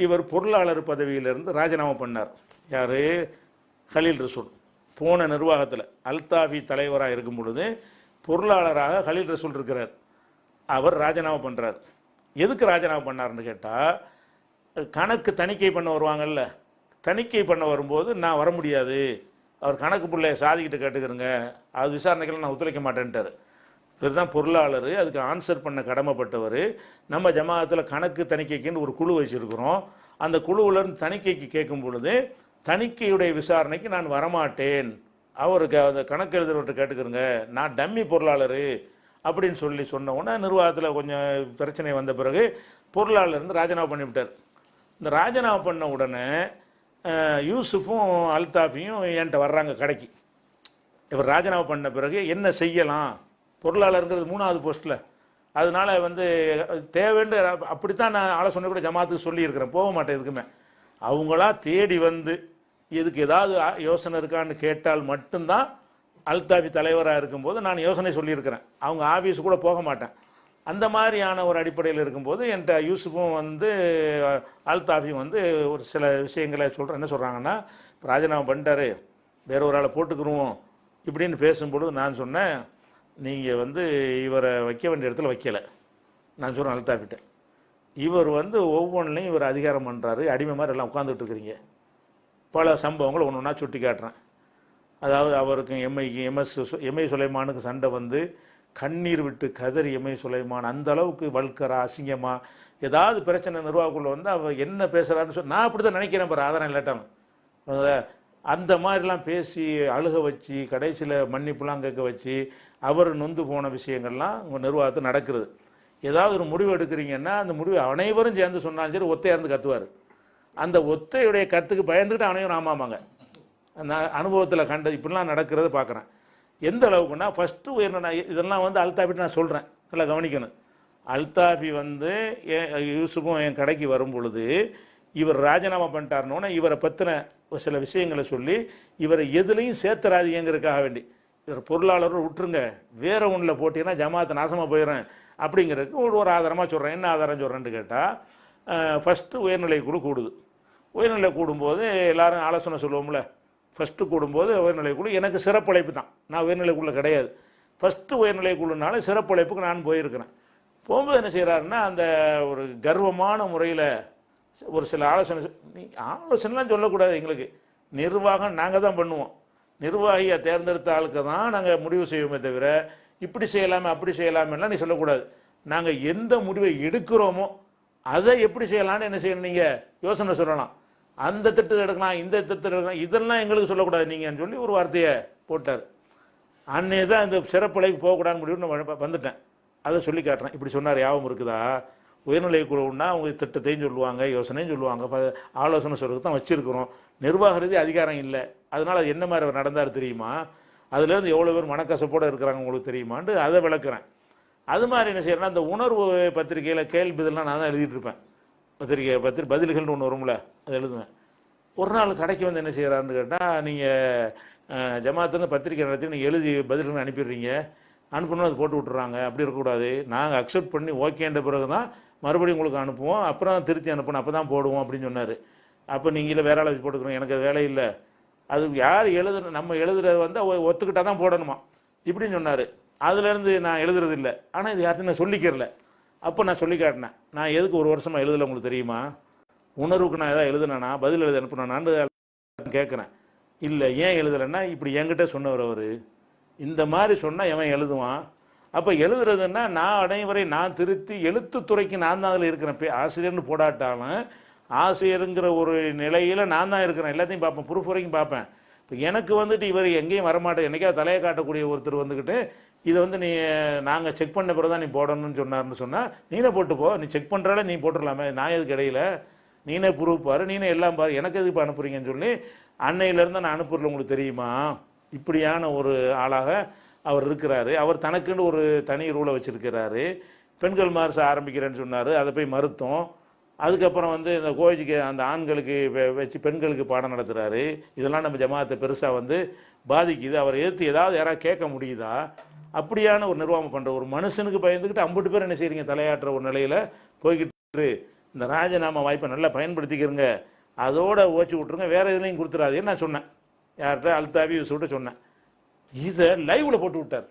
இவர் பொருளாளர் பதவியிலிருந்து ராஜினாமா பண்ணார். யார், கலீல் ரசூல். போன நிர்வாகத்தில் அல்தாஃபி தலைவராக இருக்கும் பொழுது பொருளாளராக கலீல் ரசூல் இருக்கிறார். அவர் ராஜினாமா பண்ணுறார். எதுக்கு ராஜினாமா பண்ணார்னு கேட்டால், கணக்கு தணிக்கை பண்ண வருவாங்கல்ல, தணிக்கை பண்ண வரும்போது நான் வர முடியாது, அவர் கணக்கு பிள்ளைய சாதிக்கிட்ட கேட்டுக்கிறங்க, அது விசாரணைக்கெல்லாம் நான் ஒத்துழைக்க மாட்டேன்ட்டார். இதுதான் பொருளாளர், அதுக்கு ஆன்சர் பண்ண கடமைப்பட்டவர். நம்ம ஜமாத்தில் கணக்கு தணிக்கைக்குன்னு ஒரு குழு வச்சுருக்கிறோம். அந்த குழுவிலேருந்து தணிக்கைக்கு கேட்கும் பொழுது தணிக்கையுடைய விசாரணைக்கு நான் வரமாட்டேன், அவருக்கு அந்த கணக்கு எழுதுறவர்கிட்ட கேட்டுக்கிறங்க, நான் டம்மி பொருளாளர் அப்படின்னு சொன்ன உடனே நிர்வாகத்தில் கொஞ்சம் பிரச்சனை வந்த பிறகு பொருளாளர் இருந்து ராஜினாமா பண்ணிவிட்டார். இந்த ராஜினாமா பண்ண உடனே யூசுஃபும் அல்தாஃபியும் என்கிட்ட வர்றாங்க கடைக்கு. இவர் ராஜினாமா பண்ண பிறகு என்ன செய்யலாம், பொருளாளருங்கிறது 3வது போஸ்ட்டில், அதனால் தேவைன்னு அப்படித்தான் நான் ஆலோசனை கூட ஜமாத்துக்கு சொல்லியிருக்கிறேன், போக மாட்டேன் எதுக்குமே. அவங்களா தேடி வந்து இதுக்கு ஏதாவது யோசனை இருக்கான்னு கேட்டால் மட்டும்தான் அல்தாஃபி தலைவராக இருக்கும்போது நான் யோசனை சொல்லியிருக்கிறேன். அவங்க ஆஃபீஸ் கூட போக மாட்டேன். அந்த மாதிரியான ஒரு அடிப்படையில் இருக்கும்போது என்கிட்ட யூசுஃபும் அல்தாஃபியும் ஒரு சில விஷயங்களை என்ன சொல்கிறாங்கன்னா, ராஜினாமா பண்ணிட்டாரு, வேற ஒரு ஆளை போட்டுக்குருவோம் இப்படின்னு பேசும்பொழுது நான் சொன்னேன், நீங்கள் இவரை வைக்க வேண்டிய இடத்துல வைக்கலை. நான் சொல்கிறேன் அல்தாஃபிட்ட, இவர் ஒவ்வொன்றிலையும் இவர் அதிகாரம் பண்ணுறாரு, அடிமை மாதிரி எல்லாம் உட்காந்துட்டு இருக்கிறீங்க. பல சம்பவங்களை ஒன்று ஒன்றா சுட்டி காட்டுறேன். அதாவது அவருக்கும் எம்ஐ சுலைமானுக்கு சண்டை கண்ணீர் விட்டு கதறி எம்ஐ சுலைமான் அந்த அளவுக்கு வல்கரா அசிங்கமாக ஏதாவது பிரச்சனை நிர்வாகக்குள்ள அவர் என்ன பேசுகிறாருன்னு சொல்லி நான் அப்படி தான் நினைக்கிறேன். பாரு ஆதாரம் இல்லாட்டாலும் அந்த மாதிரிலாம் பேசி அழுக வச்சு கடைசியில் மன்னிப்புலாம் கேட்க வச்சு அவர் நொந்து போன விஷயங்கள்லாம் உங்கள் நிர்வாகத்தில் நடக்கிறது. ஏதாவது ஒரு முடிவு எடுக்கிறீங்கன்னா அந்த முடிவு அனைவரும் சேர்ந்து சொன்னாலும் சரி ஒத்தையாக இருந்து கத்துவார். அந்த ஒத்தையுடைய கருத்துக்கு பயந்துக்கிட்டு அனைவரும் ஆமாமாங்க. அந்த அனுபவத்தில் கண்டது இப்படிலாம் நடக்கிறது பார்க்குறேன். எந்த அளவுக்குன்னா ஃபஸ்ட்டு இதெல்லாம் அல்தாஃபிட்டு நான் சொல்கிறேன், நல்லா கவனிக்கணும். அல்தாஃபி யூசுஃபும் என் கடைக்கு வரும் பொழுது இவர் ராஜினாமா பண்ணிட்டாருனோன்னே இவரை பற்றின சில விஷயங்களை சொல்லி இவரை எதுலேயும் சேர்த்துறாதீங்கிறதுக்காக வேண்டி, இவர் பொருளாளர் விட்டுருங்க, வேற ஒன்றில் போட்டிங்கன்னா ஜமாத்தை நாசமாக போயிடுறேன் அப்படிங்கிறதுக்கு ஒரு ஆதாரமாக சொல்கிறேன். என்ன ஆதாரம் சொல்கிறேன்னு கேட்டால், ஃபஸ்ட்டு உயர்நிலை குழு கூடுது. உயர்நிலை கூடும்போது எல்லோரும் ஆலோசனை சொல்லுவோம்ல, ஃபஸ்ட்டு கூடும்போது உயர்நிலை குழு எனக்கு சிறப்பழைப்பு தான், நான் உயர்நிலை குழு கிடையாது. ஃபஸ்ட்டு உயர்நிலை குழுனால சிறப்பழைப்புக்கு நான் போயிருக்கிறேன். போகும்போது என்ன செய்கிறாருன்னா, அந்த ஒரு கர்வமான முறையில் ஒரு சில ஆலோசனைலாம் சொல்லக்கூடாது, எங்களுக்கு நிர்வாகம் நாங்கள் தான் பண்ணுவோம், நிர்வாகியை தேர்ந்தெடுத்த ஆளுக்கு தான் நாங்கள் முடிவு செய்வோமே தவிர இப்படி செய்யலாமே அப்படி செய்யலாமெல்லாம் நீ சொல்லக்கூடாது. நாங்கள் எந்த முடிவை எடுக்கிறோமோ அதை எப்படி செய்யலான்னு என்ன செய்யணும், நீங்கள் யோசனை சொல்லலாம். அந்த திட்டத்தை எடுக்கலாம், இந்த திட்டத்தை எடுக்கலாம், இதெல்லாம் எங்களுக்கு சொல்லக்கூடாது நீங்கன்னு சொல்லி ஒரு வார்த்தையை போட்டார். அன்னையே தான் இந்த சிறப்பலைக்கு போகக்கூடாதுன்னு முடிவு வந்துட்டேன். அதை சொல்லி காட்டுறேன். இப்படி சொன்னார், யாபகம் இருக்குதா? உயர்நிலை குழுன்னா அவங்க திட்டத்தையும் சொல்லுவாங்க, யோசனையும் சொல்லுவாங்க, ஆலோசனை சொல்கிறதுக்கு தான் வச்சுருக்கிறோம். நிர்வாக ரீதி அதிகாரம் இல்லை. அதனால் அது என்ன மாதிரி அவர் நடந்தார் தெரியுமா, அதுலேருந்து எவ்வளோ பேர் மனக்கசப்போடு இருக்கிறாங்க உங்களுக்கு தெரியுமான்ட்டு அதை விளக்குறேன். அது மாதிரி என்ன செய்யறேன்னா, அந்த உணர்வு பத்திரிகையில் கேள்வி பதிலாம் நான் தான் எழுதிட்டு இருப்பேன். பதில்கள்னு ஒன்று வரும்ல, அதை எழுதுவேன். ஒரு நாள் கடைக்கு என்ன செய்கிறாருன்னு கேட்டால், நீங்கள் ஜமாத்துன்னு பத்திரிக்கை நடத்தி நீங்கள் எழுதி பதில்கள் அனுப்பிடுறீங்க, அனுப்பணும் அது போட்டு விட்டுறாங்க, அப்படி இருக்கக்கூடாது, நாங்கள் அக்செப்ட் பண்ணி ஓகேன்ற பிறகு தான் மறுபடியும் உங்களுக்கு அனுப்புவோம், அப்புறம் திருத்தி அனுப்பணும், அப்போ தான் போடுவோம் அப்படின்னு சொன்னார். அப்போ நீங்களே வேற ஆள் வச்சு போட்டுக்கிறோம், எனக்கு அது வேலை இல்லை, அது யார் நம்ம எழுதுறது ஒத்துக்கிட்டால் தான் போடணுமா இப்படின்னு சொன்னார். அதுலேருந்து நான் எழுதுறது இல்லை. ஆனால் இது யார்கிட்ட நான் சொல்லிக்கிறல. அப்போ நான் சொல்லி காட்டினேன், நான் எதுக்கு ஒரு வருஷமாக எழுதலை உங்களுக்கு தெரியுமா, உணர்வுக்கு நான் எதாவது எழுதுனானா, பதில் எழுத அனுப்புனான்னு கேட்குறேன். இல்லை, ஏன் எழுதலைன்னா இப்படி என்கிட்ட சொன்னவர் அவர், இந்த மாதிரி சொன்னால் எவன் எழுதுவான். அப்போ எழுதுறதுன்னா நான் அனைவரை நான் திருத்தி எழுத்துத்துறைக்கு நான் தான் அதில் இருக்கிறேன். ஆசிரியர்னு போடாட்டாலும் ஆசிரியருங்கிற ஒரு நிலையில் நான் தான் இருக்கிறேன். எல்லாத்தையும் பார்ப்பேன், ப்ரூஃப் வரைக்கும் பார்ப்பேன். இப்போ எனக்கு இவர் எங்கேயும் வரமாட்டேன், என்றைக்கா தலையை காட்டக்கூடிய ஒருத்தர் வந்துக்கிட்டு இதை நீ நாங்கள் செக் பண்ண பிறகு தான் நீ போடணும்னு சொன்னார்னு சொன்னால், நீனே போட்டுப்போ, நீ செக் பண்ணுறால நீ போட்டுடலாமே, நான் எதுக்கு இடையில, நீனே ப்ரூஃப் பாரு, நீனே எல்லாம் பாரு, எனக்கு எதுக்கு இப்போ அனுப்புறீங்கன்னு சொல்லி அன்னையிலேருந்து நான் அனுப்புறல உங்களுக்கு தெரியுமா. இப்படியான ஒரு ஆளாக அவர் இருக்கிறாரு. அவர் தனக்குன்னு ஒரு தனி ரூலை வச்சுருக்கிறாரு. பெண்கள் மார்ச் ஆரம்பிக்கிறேன்னு சொன்னார், அதை போய் மறுத்தோம். அதுக்கப்புறம் இந்த கோயிலுக்கு அந்த ஆண்களுக்கு வச்சு பெண்களுக்கு பாடம் நடத்துகிறாரு. இதெல்லாம் நம்ம ஜமாத்தை பெருசாக பாதிக்குது. அவர் எதிர்த்து ஏதாவது யாராவது கேட்க முடியுதா? அப்படியான ஒரு நிர்வாகம் பண்ணுற ஒரு மனுஷனுக்கு பயந்துக்கிட்டு 50 பேர் என்ன செய்கிறீங்க, தலையாட்டுற ஒரு நிலையில் போய்கிட்டு, இந்த ராஜினாமா வாய்ப்பை நல்லா பயன்படுத்திக்கிறங்க, அதோட ஓச்சு விட்ருங்க, வேறு எதுலையும் கொடுத்துடாதேன்னு நான் சொன்னேன். யார்கிட்ட அல்தாஃபி யூசுஃப்ட்ட சொன்னேன். இதை லைவில் போட்டு விட்டார்.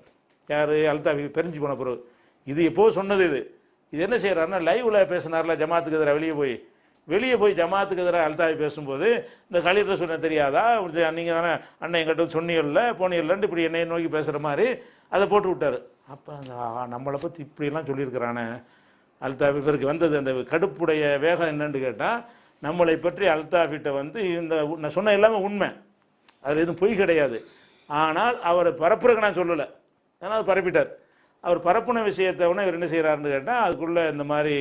யார் அல்தாஃபி பிரிஞ்சு போன பிறகு. இது எப்போது சொன்னது. இது என்ன செய்கிறாருன்னா லைவில் பேசினார்ல ஜமாத்துக்கு எதிராக வெளியே போய் ஜமாத்துக்கு எதிராக அல்தாஃபி பேசும்போது இந்த கலீல் ரசூல் தெரியாதா, நீங்கள் தானே அண்ணன் எங்கிட்ட சொன்னீங்கல்ல போனீங்கல்லன்ட்டு இப்படி என்னை நோக்கி பேசுகிற மாதிரி அதை போட்டு விட்டார். அப்போ அந்த நம்மளை பற்றி இப்படிலாம் சொல்லியிருக்கிறானே அல்தாஃபி. இவருக்கு வந்தது அந்த கடுப்புடைய வேகம் என்னன்னு கேட்டால், நம்மளை பற்றி அல்தாஃபிட்ட வந்து இந்த நான் சொன்ன எல்லாமே உண்மை, அதில் எதுவும் பொய் கிடையாது. ஆனால் அவரை பரப்புறதுக்கு நான் சொல்லலை, ஏன்னா அது பரப்பிட்டார். அவர் பரப்புன விஷயத்தை உடனே இவர் என்ன செய்கிறாருன்னு கேட்டால், அதுக்குள்ளே இந்த மாதிரி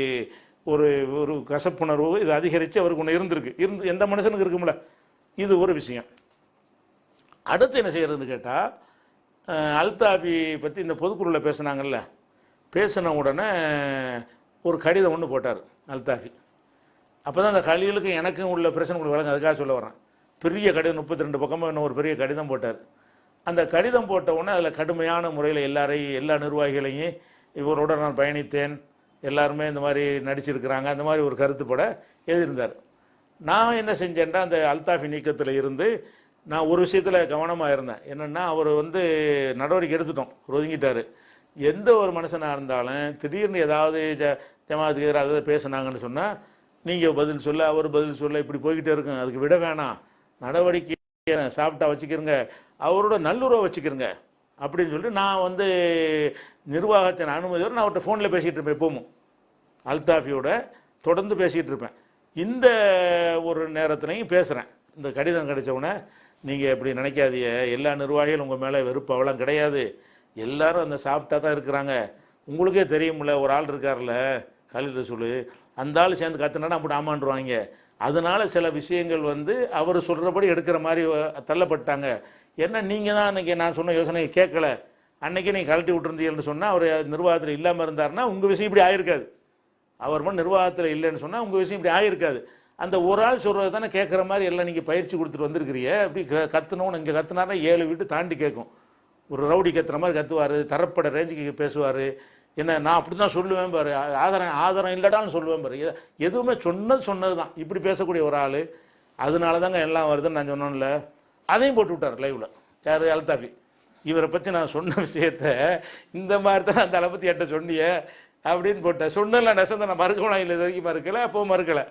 ஒரு கசப்புணர்வு இது அதிகரித்து அவருக்கு ஒன்று இருந்து எந்த மனுஷனுக்கு இருக்கும்ல, இது ஒரு விஷயம். அடுத்து என்ன செய்கிறதுன்னு கேட்டால், அல்தாஃபி பற்றி இந்த பொதுக்குழுவில் பேசுனாங்கல்ல, பேசின உடனே ஒரு கடிதம் ஒன்று போட்டார் அல்தாஃபி. அப்போ தான் அந்த கலீலுக்கு எனக்கும் உள்ள பிரச்சனை உங்களுக்கு வழங்க, அதுக்காக சொல்ல வரேன். பெரிய கடிதம் 32 பக்கமாக இன்னும் ஒரு பெரிய கடிதம் போட்டார். அந்த கடிதம் போட்ட உடனே அதில் கடுமையான முறையில் எல்லா நிர்வாகிகளையும் இவரோட நான் பயணித்தேன், எல்லாருமே இந்த மாதிரி நடிச்சிருக்கிறாங்க, அந்த மாதிரி ஒரு கருத்துப்பட எழுதியிருந்தார். நான் என்ன செஞ்சேன்டா, அந்த அல்தாஃபி நீக்கத்தில் இருந்து நான் ஒரு விஷயத்தில் கவனமாக இருந்தேன். என்னென்னா, அவர் வந்து நடவடிக்கை எடுத்துட்டோம், ஒதுங்கிட்டார். எந்த ஒரு மனுஷனாக இருந்தாலும் திடீர்னு ஏதாவது ஜமாத்துக்கு எதிராக அதை பேசுனாங்கன்னு சொன்னால் நீங்கள் பதில் சொல்ல, அவர் பதில் சொல்ல, இப்படி போய்கிட்டே இருக்கும். அதுக்கு விட வேணாம், நடவடிக்கை சாப்பிட்டா வச்சுக்கிறங்க, அவரோட நல்லுறவை வச்சுக்கிறங்க அப்படின்னு சொல்லிட்டு நான் வந்து நிர்வாகத்தின் அனுமதியோடு நான் அவர்கிட்ட ஃபோனில் பேசிகிட்டு இருப்பேன். எப்பவும் அல்தாஃபியோட தொடர்ந்து பேசிகிட்டு இருப்பேன். இந்த ஒரு நேரத்துலையும் பேசுகிறேன். இந்த கடிதம் கிடைச்சவுடனே நீங்கள் இப்படி நினைக்காதீங்க, எல்லா நிர்வாகிகளும் உங்கள் மேலே வெறுப்பு அவ்வளோ கிடையாது, எல்லாரும் அந்த சாப்பிட்டா தான் இருக்கிறாங்க. உங்களுக்கே தெரியும்ல, ஒரு ஆள் இருக்கார்ல கலீல் ரசூல், அந்த ஆள் சேர்ந்து கத்துனா அப்படி ஆமாண்டுருவாங்க. அதனால சில விஷயங்கள் வந்து அவர் சொல்கிறபடி எடுக்கிற மாதிரி தள்ளப்பட்டாங்க. ஏன்னா நீங்கள் தான் அன்றைக்கி நான் சொன்ன யோசனையை கேட்கல, அன்றைக்கி நீங்கள் கழட்டி விட்டுருந்தீங்கன்னு சொன்னால், அவர் நிர்வாகத்தில் இல்லாமல் இருந்தார்னா உங்கள் விஷயம் இப்படி ஆகிருக்காது. அவர் மட்டும் நிர்வாகத்தில் இல்லைன்னு சொன்னால் உங்கள் விஷயம் இப்படி ஆகிருக்காது. அந்த ஒரு ஆள் சொல்கிறது தானே கேட்குற மாதிரி எல்லாம் நீங்கள் பயிற்சி கொடுத்துட்டு வந்திருக்கிறீங்க. அப்படி கத்தணும்னு இங்கே கத்துனாருன்னா 7 வீட்டு தாண்டி கேட்கும். ஒரு ரவுடி கத்துற மாதிரி கத்துவார், தரப்பட ரேஞ்சுக்கு பேசுவார். என்ன நான் அப்படி தான் சொல்லுவேன் பாரு, ஆதாரம் இல்லடான்னு சொல்லுவேன் பாரு. எதுவுமே சொன்னது தான். இப்படி பேசக்கூடிய ஒரு ஆள், அதனால தாங்க எல்லாம் வருதுன்னு நான் சொன்னோம்ல, அதையும் போட்டு விட்டார் லைவில். யார்? அல்தாஃபி. இவரை பற்றி நான் சொன்ன விஷயத்த இந்த மாதிரி தான் அந்த அளை பற்றி என்கிட்ட சொன்னிய அப்படின்னு போட்டேன். சொன்னதில் நெசந்த நான் மறுக்கலாம், இல்லை இது வரைக்கும் மறுக்கலை, அப்போவும் மறுக்கலை.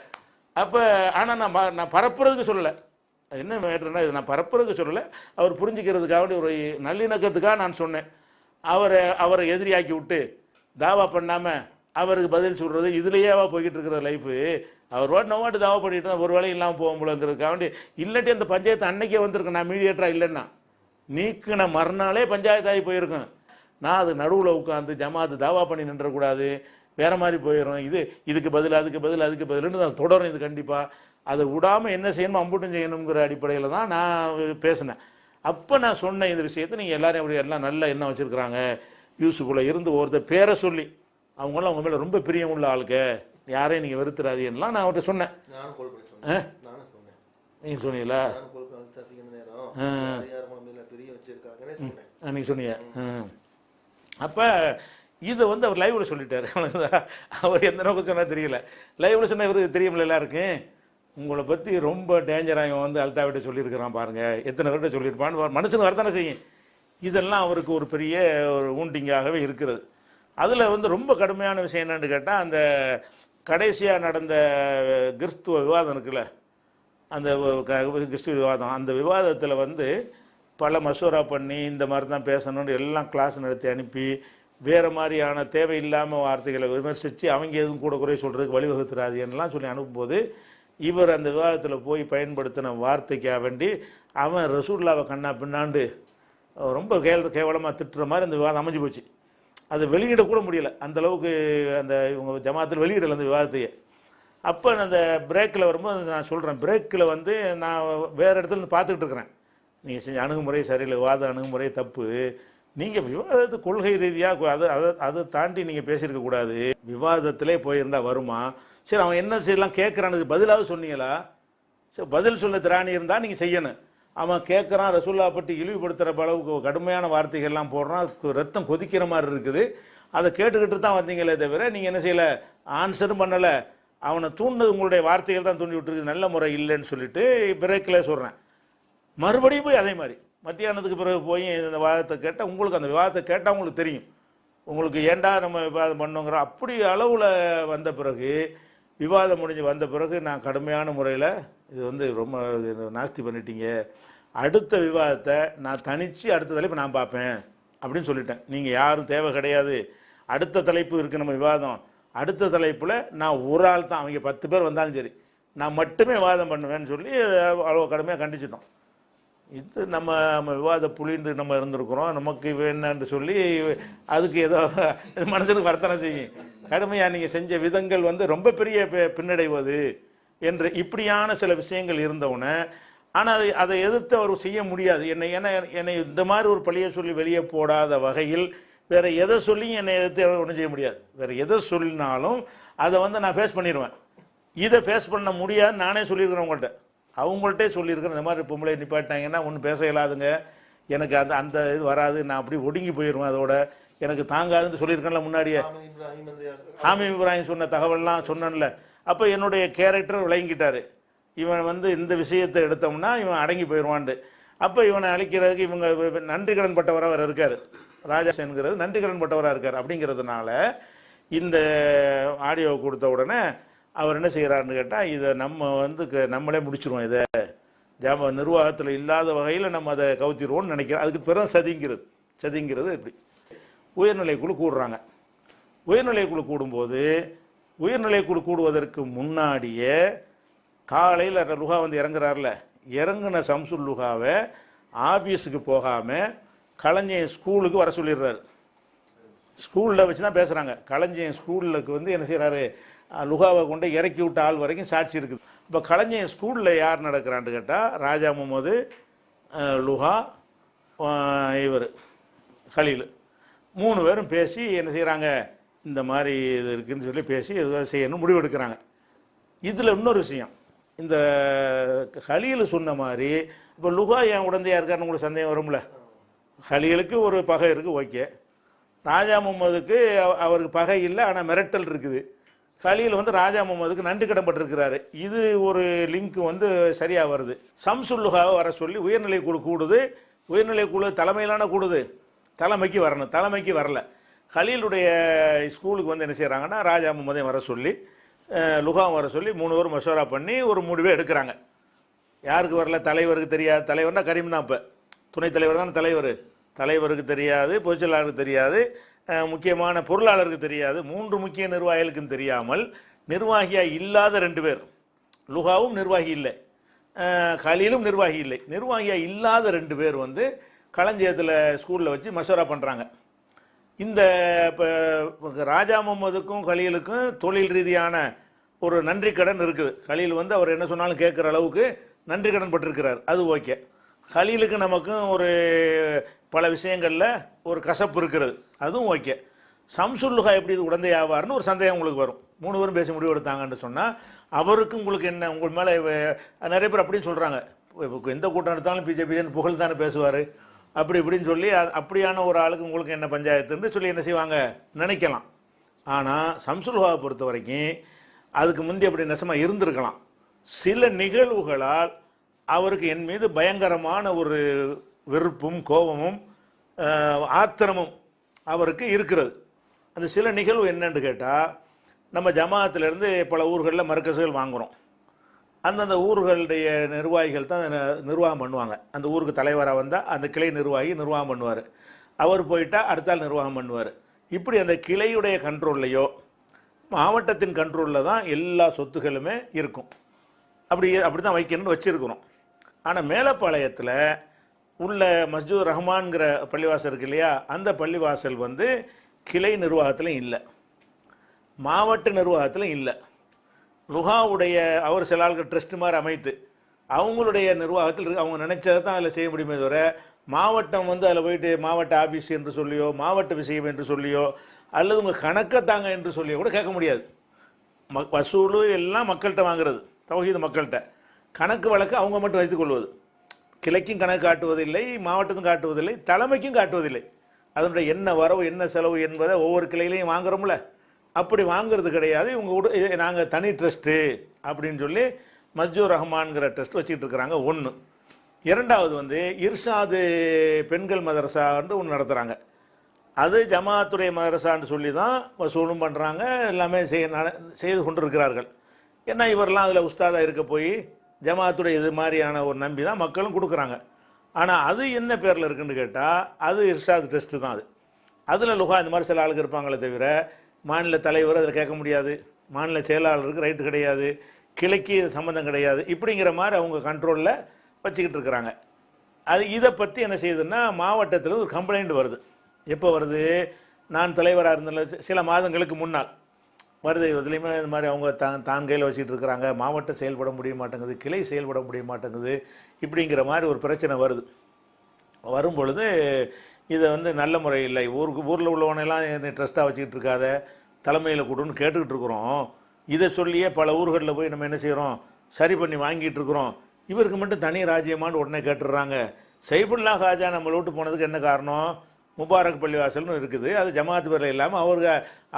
அப்போ ஆனால் நான் பரப்புறதுக்கு சொல்லலை. என்ன மேட்டர்னா, இது நான் பரப்புறதுக்கு சொல்லலை, அவர் புரிஞ்சுக்கிறதுக்காக ஒரு நல்லிணக்கத்துக்காக நான் சொன்னேன். அவரை எதிரியாக்கி விட்டு தாவா பண்ணாமல் அவருக்கு பதில் சொல்கிறது, இதுலேயேவா போய்கிட்டு இருக்கிற லைஃபு. அவர் வாட்டு தாவா பண்ணிட்டு தான் ஒரு வேலையும் இல்லாமல் போகும்போதுங்கிறதுக்காக வேண்டி, இல்லாட்டி அந்த பஞ்சாயத்து அன்னைக்கே வந்திருக்கேன். நான் மீடியேட்டராக இல்லைன்னா நீக்கின மறுநாளே பஞ்சாயத்தாகி போயிருக்கேன். நான் அது நடுவில் உட்காந்து ஜமாத்து தாவா பண்ணி நின்றக்கூடாது, வேறு மாதிரி போயிடும். இதுக்கு பதில் அதுக்கு பதில்னு தான் தொடரும். இது கண்டிப்பாக அதை விடாமல் என்ன செய்யணுமோ அம்புட்டும் செய்யணுங்கிற அடிப்படையில் தான் நான் பேசினேன். அப்போ நான் சொன்ன இந்த விஷயத்தை நீங்கள் எல்லாரும் அப்படி எல்லாம் நல்ல எண்ணம் வச்சுருக்குறாங்க. யூசுஃபுல இருந்து ஒருத்தர் பேரை சொல்லி அவங்களாம் அவங்க மேலே ரொம்ப பிரியம் உள்ள ஆளுக்கு, யாரையும் நீங்கள் வெறுத்துறாதீங்கலாம் நான் அவர்கிட்ட சொன்னேன். நீங்கள் சொன்னீங்களா? நீங்கள் சொன்னீங்க. அப்போ இதை வந்து அவர் லைவில் சொல்லிட்டார். அவர் எந்த நோக்கம் சொன்னால் தெரியல, லைவில் சொன்னால் இவருக்கு தெரியுமில்ல எல்லாருக்கும். உங்களை பற்றி ரொம்ப டேஞ்சராக இவன் வந்து அல்தாஃபிட்ட சொல்லியிருக்கிறான் பாருங்கள், எத்தனை பேர்கிட்ட சொல்லியிருப்பான்னு மனுஷனுக்கு வரத்தானே செய்யும். இதெல்லாம் அவருக்கு ஒரு பெரிய ஒரு ஊண்டிங்காகவே இருக்கிறது. அதில் வந்து ரொம்ப கடுமையான விஷயம் என்னென்னு கேட்டால், அந்த கடைசியாக நடந்த கிறிஸ்துவ விவாதம் இருக்குல்ல, அந்த கிறிஸ்துவ விவாதம், அந்த விவாதத்தில் வந்து பல மசோரா பண்ணி இந்த மாதிரி தான் பேசணும்னு எல்லாம் கிளாஸ் நடத்தி அனுப்பி வேறு மாதிரியான தேவையில்லாமல் வார்த்தைகளை விமர்சித்து அவங்க எதுவும் கூட குறை சொல்கிறதுக்கு வழிவகுத்துறாதுன்னெலாம் சொல்லி அனுப்பும்போது, இவர் அந்த விவாதத்தில் போய் பயன்படுத்தின வார்த்தைக்காக வேண்டி அவன் ரசூல்லாவை கண்ணா பின்னாண்டு ரொம்ப கேவலமாக திட்டுற மாதிரி அந்த விவாதம் அமைஞ்சு போச்சு. அதை வெளியிடக்கூட முடியலை, அந்தளவுக்கு அந்த இவங்க ஜமாத்தில் வெளியிடலை அந்த விவாதத்தையே. அப்போ அந்த பிரேக்கில் வரும்போது நான் சொல்கிறேன், பிரேக்கில் வந்து நான் வேறு இடத்துல இருந்து பார்த்துக்கிட்டு இருக்கிறேன், நீங்கள் செஞ்ச அணுகுமுறை சரியில்லை, விவாத அணுகுமுறை தப்பு, நீங்கள் விவாதத்து கொள்கை ரீதியாக அதை தாண்டி நீங்கள் பேசியிருக்கக்கூடாது, விவாதத்திலே போயிருந்தால் வருமா? சரி, அவன் என்ன செய்யலாம் கேட்குறானுக்கு பதிலாவது சொன்னீங்களா? சரி, பதில் சொல்ல திராணி இருந்தால் நீங்கள் செய்யணும். அவன் கேட்குறான், ரசூல்லா பற்றி இழிவுபடுத்துகிற அளவுக்கு கடுமையான வார்த்தைகள்லாம் போடுறான், ரத்தம் கொதிக்கிற மாதிரி இருக்குது. அதை கேட்டுக்கிட்டு தான் வந்தீங்களே தவிர நீங்கள் என்ன செய்யலை, ஆன்சரும் பண்ணலை. அவனை தூண்டினது உங்களுடைய வார்த்தைகள் தான் தூண்டி விட்டுருக்குது, நல்ல முறை இல்லைன்னு சொல்லிட்டு பிரேக்கில் சொல்கிறேன். மறுபடியும் போய் அதே மாதிரி மத்தியானத்துக்கு பிறகு போய் இந்த வாதத்தை கேட்டால் உங்களுக்கு அந்த விவாதத்தை கேட்டால் உங்களுக்கு தெரியும், உங்களுக்கு ஏண்டா நம்ம விவாதம் பண்ணோங்கிற அப்படி அளவில் வந்த பிறகு, விவாதம் முடிஞ்சு வந்த பிறகு நான் கடுமையான முறையில் இது வந்து ரொம்ப நாஸ்தி பண்ணிட்டீங்க, அடுத்த விவாதத்தை நான் தனித்து அடுத்த தலைப்பு நான் பார்ப்பேன் அப்படின்னு சொல்லிட்டேன். நீங்கள் யாரும் தேவை கிடையாது, அடுத்த தலைப்பு இருக்குது நம்ம விவாதம், அடுத்த தலைப்பில் நான் ஒரு ஆள் தான், அவங்க 10 பேர் வந்தாலும் சரி நான் மட்டுமே விவாதம் பண்ணுவேன்னு சொல்லி அவ்வளோ கடுமையாக கண்டிச்சிட்டோம். இது நம்ம விவாத புலின்னு நம்ம இருந்திருக்கிறோம், நமக்கு என்னன்னு சொல்லி அதுக்கு ஏதோ மனசுக்கு வர்த்தனை செய்யும். கடுமையாக நீங்கள் செஞ்ச விதங்கள் வந்து ரொம்ப பெரிய பின்னடைவது என்று இப்படியான சில விஷயங்கள் இருந்தவுடனே, ஆனால் அதை எதிர்த்து அவர் செய்ய முடியாது. என்னை இந்த மாதிரி ஒரு பழியை சொல்லி வெளியே போடாத வகையில் வேறு எதை சொல்லியும் என்னை எதிர்த்து ஒன்றும் செய்ய முடியாது. வேறு எதை சொல்லினாலும் அதை வந்து நான் ஃபேஸ் பண்ணிடுவேன். இதை ஃபேஸ் பண்ண முடியாது நானே சொல்லியிருக்கிறேன் அவங்கள்ட்டே சொல்லியிருக்கிறேன். இந்த மாதிரி பொம்பளை நிப்பாட்டினாங்கன்னா ஒன்றும் பேச இயலாதுங்க, எனக்கு அந்த இது வராது, நான் அப்படி ஒடுங்கி போயிடுவேன், அதோட எனக்கு தாங்காதுன்னு சொல்லியிருக்கேன்ல முன்னாடியே. ஹாமி இப்ராஹிம் சொன்ன தகவல்லாம் சொன்னேன்ல. அப்போ என்னுடைய கேரக்டர் விளங்கிட்டார், இவன் வந்து இந்த விஷயத்தை எடுத்தோம்னா இவன் அடங்கி போயிடுவான்ட்டு. அப்போ இவனை அழிக்கிறதுக்கு இவங்க நன்றி கடன் பட்டவராக அவர் இருக்கார், ராஜாசன்கிறது நன்றி கடன் பட்டவராக இருக்கார். அப்படிங்கிறதுனால இந்த ஆடியோவை கொடுத்த உடனே அவர் என்ன செய்கிறாருன்னு கேட்டால், இதை நம்ம வந்து நம்மளே முடிச்சிருவோம், இதை நிர்வாகத்தில் இல்லாத வகையில் நம்ம அதை கவுத்திடுவோம்னு நினைக்கிறோம். அதுக்கு பிறகு சதிங்கிறது இப்படி உயர்நிலைக்குழு கூடுறாங்க. உயர்நிலைக்குழு கூடும்போது உயர்நிலைக்குழு கூடுவதற்கு முன்னாடியே காலையில் லுகா வந்து இறங்குறாருல, இறங்குன சம்சுல் லுகாவை ஆஃபீஸுக்கு போகாமல் களஞ்சியம் ஸ்கூலுக்கு வர சொல்லிடுறாரு. ஸ்கூலில் வச்சு தான் பேசுகிறாங்க. களஞ்சியம் ஸ்கூலுக்கு வந்து என்ன செய்கிறாரு, லுகாவை கொண்டு இறக்கி விட்ட ஆள் வரைக்கும் சாட்சி இருக்குது. இப்போ களஞ்சியம் ஸ்கூலில் யார் நடக்கிறான்னு கேட்டால், ராஜா முகமது, லுகா, இவர் ஹலீல் 3 பேரும் பேசி என்ன செய்கிறாங்க, இந்த மாதிரி இது இருக்குதுன்னு சொல்லி பேசி எதுவும் செய்யணும் முடிவெடுக்கிறாங்க. இதில் இன்னொரு விஷயம், இந்த ஹலீல் சொன்ன மாதிரி இப்போ லுகா என் உடந்தையாக இருக்காருன்னு உங்களுக்கு சந்தேகம் வரும்ல. ஹலீலுக்கு ஒரு பகை இருக்குது, ஓகே. ராஜா முகமதுக்கு அவருக்கு பகை இல்லை, ஆனால் மிரட்டல் இருக்குது. ஹலீல் வந்து ராஜா முகமதுக்கு நன்றி கடன்பட்டிருக்கிறாரு. இது ஒரு லிங்க் வந்து சரியாக வருது. சம்சுல் லுகாவை வர சொல்லி உயர்நிலை குழு கூடுது. உயர்நிலை குழு தலைமையிலான கூடுது, தலைமைக்கு வரணும், தலைமைக்கு வரல. ஹலீலுடைய ஸ்கூலுக்கு வந்து என்ன செய்கிறாங்கன்னா, ராஜா முகமதையும் வர சொல்லி லுகாவும் வர சொல்லி 3 பேரும் மசோரா பண்ணி ஒரு முடிவை எடுக்கிறாங்க. யாருக்கு வரல, தலைவருக்கு தெரியாது. தலைவர்னா கரீம் தான், இப்போ துணைத் தலைவர் தான் தலைவர். தலைவருக்கு தெரியாது, பொதுச்செயலாளருக்கு தெரியாது, முக்கியமான பொருளாளருக்கு தெரியாது, 3 முக்கிய நிர்வாகிகளுக்கும் தெரியாமல் நிர்வாகியாக இல்லாத 2 பேர், லுகாவும் நிர்வாகி இல்லை, ஹலீலும் நிர்வாகி இல்லை, நிர்வாகியாக இல்லாத 2 பேர் வந்து களஞ்சியத்தில் ஸ்கூலில் வச்சு மசோரா பண்ணுறாங்க. இந்த இப்போ ராஜா முகமதுக்கும் ஹலீலுக்கும் தொழில் ரீதியான ஒரு நன்றி கடன் இருக்குது. ஹலீல் வந்து அவர் என்ன சொன்னாலும் கேட்குற அளவுக்கு நன்றி கடன் பட்டிருக்கிறார், அது ஓகே. ஹலீலுக்கு நமக்கும் ஒரு பல விஷயங்களில் ஒரு கசப்பு இருக்கிறது, அதுவும் ஓகே. சம்சுல் லுகா எப்படி இது உடந்தை ஆவார்னு ஒரு சந்தேகம் உங்களுக்கு வரும். 3 பேரும் பேசி முடிவு எடுத்தாங்கன்னு சொன்னால் அவருக்கு உங்களுக்கு என்ன, உங்கள் மேலே நிறைய பேர் அப்படின்னு சொல்கிறாங்க, எந்த கூட்டம் எடுத்தாலும் பிஜேபின்னு புகழ் தானே பேசுவார், அப்படி இப்படின்னு சொல்லி அப்படியான ஒரு ஆளுக்கு உங்களுக்கு என்ன பஞ்சாயத்துன்னு சொல்லி என்ன செய்வாங்க நினைக்கலாம். ஆனால் சம்சுல் லுகாவை பொறுத்த வரைக்கும் அதுக்கு முந்தைய அப்படி நெசமாக இருந்திருக்கலாம். சில நிகழ்வுகளால் அவருக்கு என் மீது பயங்கரமான ஒரு வெறுப்பும் கோபமும் ஆத்திரமும் அவருக்கு இருக்கிறது. அந்த சில நிகழ்வு என்னன்னு கேட்டால், நம்ம ஜமாத்திலேருந்து பல ஊர்களில் மர்க்கசுகள் வாங்குகிறோம். அந்தந்த ஊர்களுடைய நிர்வாகிகள் தான் நிர்வாகம் பண்ணுவாங்க. அந்த ஊருக்கு தலைவராக வந்தால் அந்த கிளை நிர்வாகி நிர்வாகம் பண்ணுவார், அவர் போயிட்டால் அடுத்தால் நிர்வாகம் பண்ணுவார். இப்படி அந்த கிளையுடைய கண்ட்ரோல்லையோ மாவட்டத்தின் கண்ட்ரோலில் தான் எல்லா சொத்துகளுமே இருக்கும். அப்படி தான் வைக்கணும்னு வச்சுருக்கிறோம். ஆனால் மேலப்பாளையத்தில் உள்ள மஸ்ஜித் ரஹ்மான்கிற பள்ளிவாசல் இருக்கு இல்லையா, அந்த பள்ளிவாசல் வந்து கிளை நிர்வாகத்திலும் இல்லை, மாவட்ட நிர்வாகத்திலும் இல்லை. லுகாவுடைய அவர் சில ஆளுக்கு ட்ரஸ்ட் மாதிரி அமைத்து அவங்களுடைய நிர்வாகத்தில் இருக்கு. அவங்க நினைச்சதை தான் அதில் செய்ய முடியுமே தவிர மாவட்டம் வந்து அதில் போயிட்டு மாவட்ட ஆஃபீஸ் என்று சொல்லியோ மாவட்ட விஷயம் என்று சொல்லியோ அல்லது உங்கள் கணக்கை தாங்க என்று சொல்லியோ கூட கேட்க முடியாது. வசூல் எல்லாம் மக்கள்கிட்ட வாங்குறது, தௌஹீத் மக்கள்கிட்ட. கணக்கு வழக்கு அவங்க மட்டும் வைத்துக் கொள்வது, கிளைக்கும் கணக்கு காட்டுவதில்லை, மாவட்டத்துக்கும் காட்டுவதில்லை, தலைமைக்கும் காட்டுவதில்லை. அதனுடைய என்ன வரவு என்ன செலவு என்பதை ஒவ்வொரு கிளையிலையும் வாங்குறோம்ல, அப்படி வாங்குறது கிடையாது. இவங்க நாங்கள் தனி ட்ரஸ்ட்டு அப்படின்னு சொல்லி மஸ்ஜித் ரஹ்மான்கிற ட்ரஸ்ட் வச்சுக்கிட்டு இருக்கிறாங்க. 1 இரண்டாவது வந்து இர்ஷாது பெண்கள் மதரசான்னு ஒன்று நடத்துகிறாங்க. அது ஜமாத்துடைய மதரசான்னு சொல்லி தான் வசூலும் பண்ணுறாங்க, எல்லாமே செய்து கொண்டிருக்கிறார்கள். ஏன்னா இவரெல்லாம் அதில் உஸ்தாதாக இருக்க போய் ஜமாத்துடைய இது மாதிரியான ஒரு நம்பி தான் மக்களும் கொடுக்குறாங்க. ஆனால் அது என்ன பேரில் இருக்குன்னு கேட்டால் அது இர்ஷாது டெஸ்ட்டு தான். அதில் லுகா இந்த மாதிரி சில ஆளுக்கு இருப்பாங்களே தவிர மாநில தலைவர் அதில் கேட்க முடியாது, மாநில செயலாளருக்கு ரைட்டு கிடையாது, கிளைக்கு சம்மந்தம் கிடையாது, இப்படிங்கிற மாதிரி அவங்க கண்ட்ரோலில் வச்சுக்கிட்டு இருக்கிறாங்க. அது இதை பற்றி என்ன செய்யுதுன்னா மாவட்டத்தில் ஒரு கம்ப்ளைண்ட் வருது. எப்போ வருது? நான் தலைவராக இருந்த சில மாதங்களுக்கு முன்னால் வருது. இதுலேயுமே இது மாதிரி அவங்க தான் கையில் வச்சுக்கிட்டு இருக்கிறாங்க, மாவட்டம் செயல்பட முடிய மாட்டேங்குது, கிளை செயல்பட முடிய மாட்டேங்குது, இப்படிங்கிற மாதிரி ஒரு பிரச்சனை வருது. வரும் பொழுது இதை வந்து நல்ல முறை இல்லை, ஊரில் உள்ளவனெல்லாம் ட்ரஸ்ட்டாக வச்சுக்கிட்டு இருக்காத, தலைமையில் கொடுன்னு கேட்டுக்கிட்டு இருக்கிறோம். இதை சொல்லியே பல ஊர்களில் போய் நம்ம என்ன செய்கிறோம், சரி பண்ணி வாங்கிட்டு இருக்கிறோம். இவருக்கு மட்டும் தனி ராஜ்யமானு உடனே கேட்டுடுறாங்க. சைஃபுல்லா ஹாஜா நம்மளை விட்டு போனதுக்கு என்ன காரணம்? முபாரக் பள்ளிவாசல்னு இருக்குது, அது ஜமாத்து பேரில் இல்லாமல்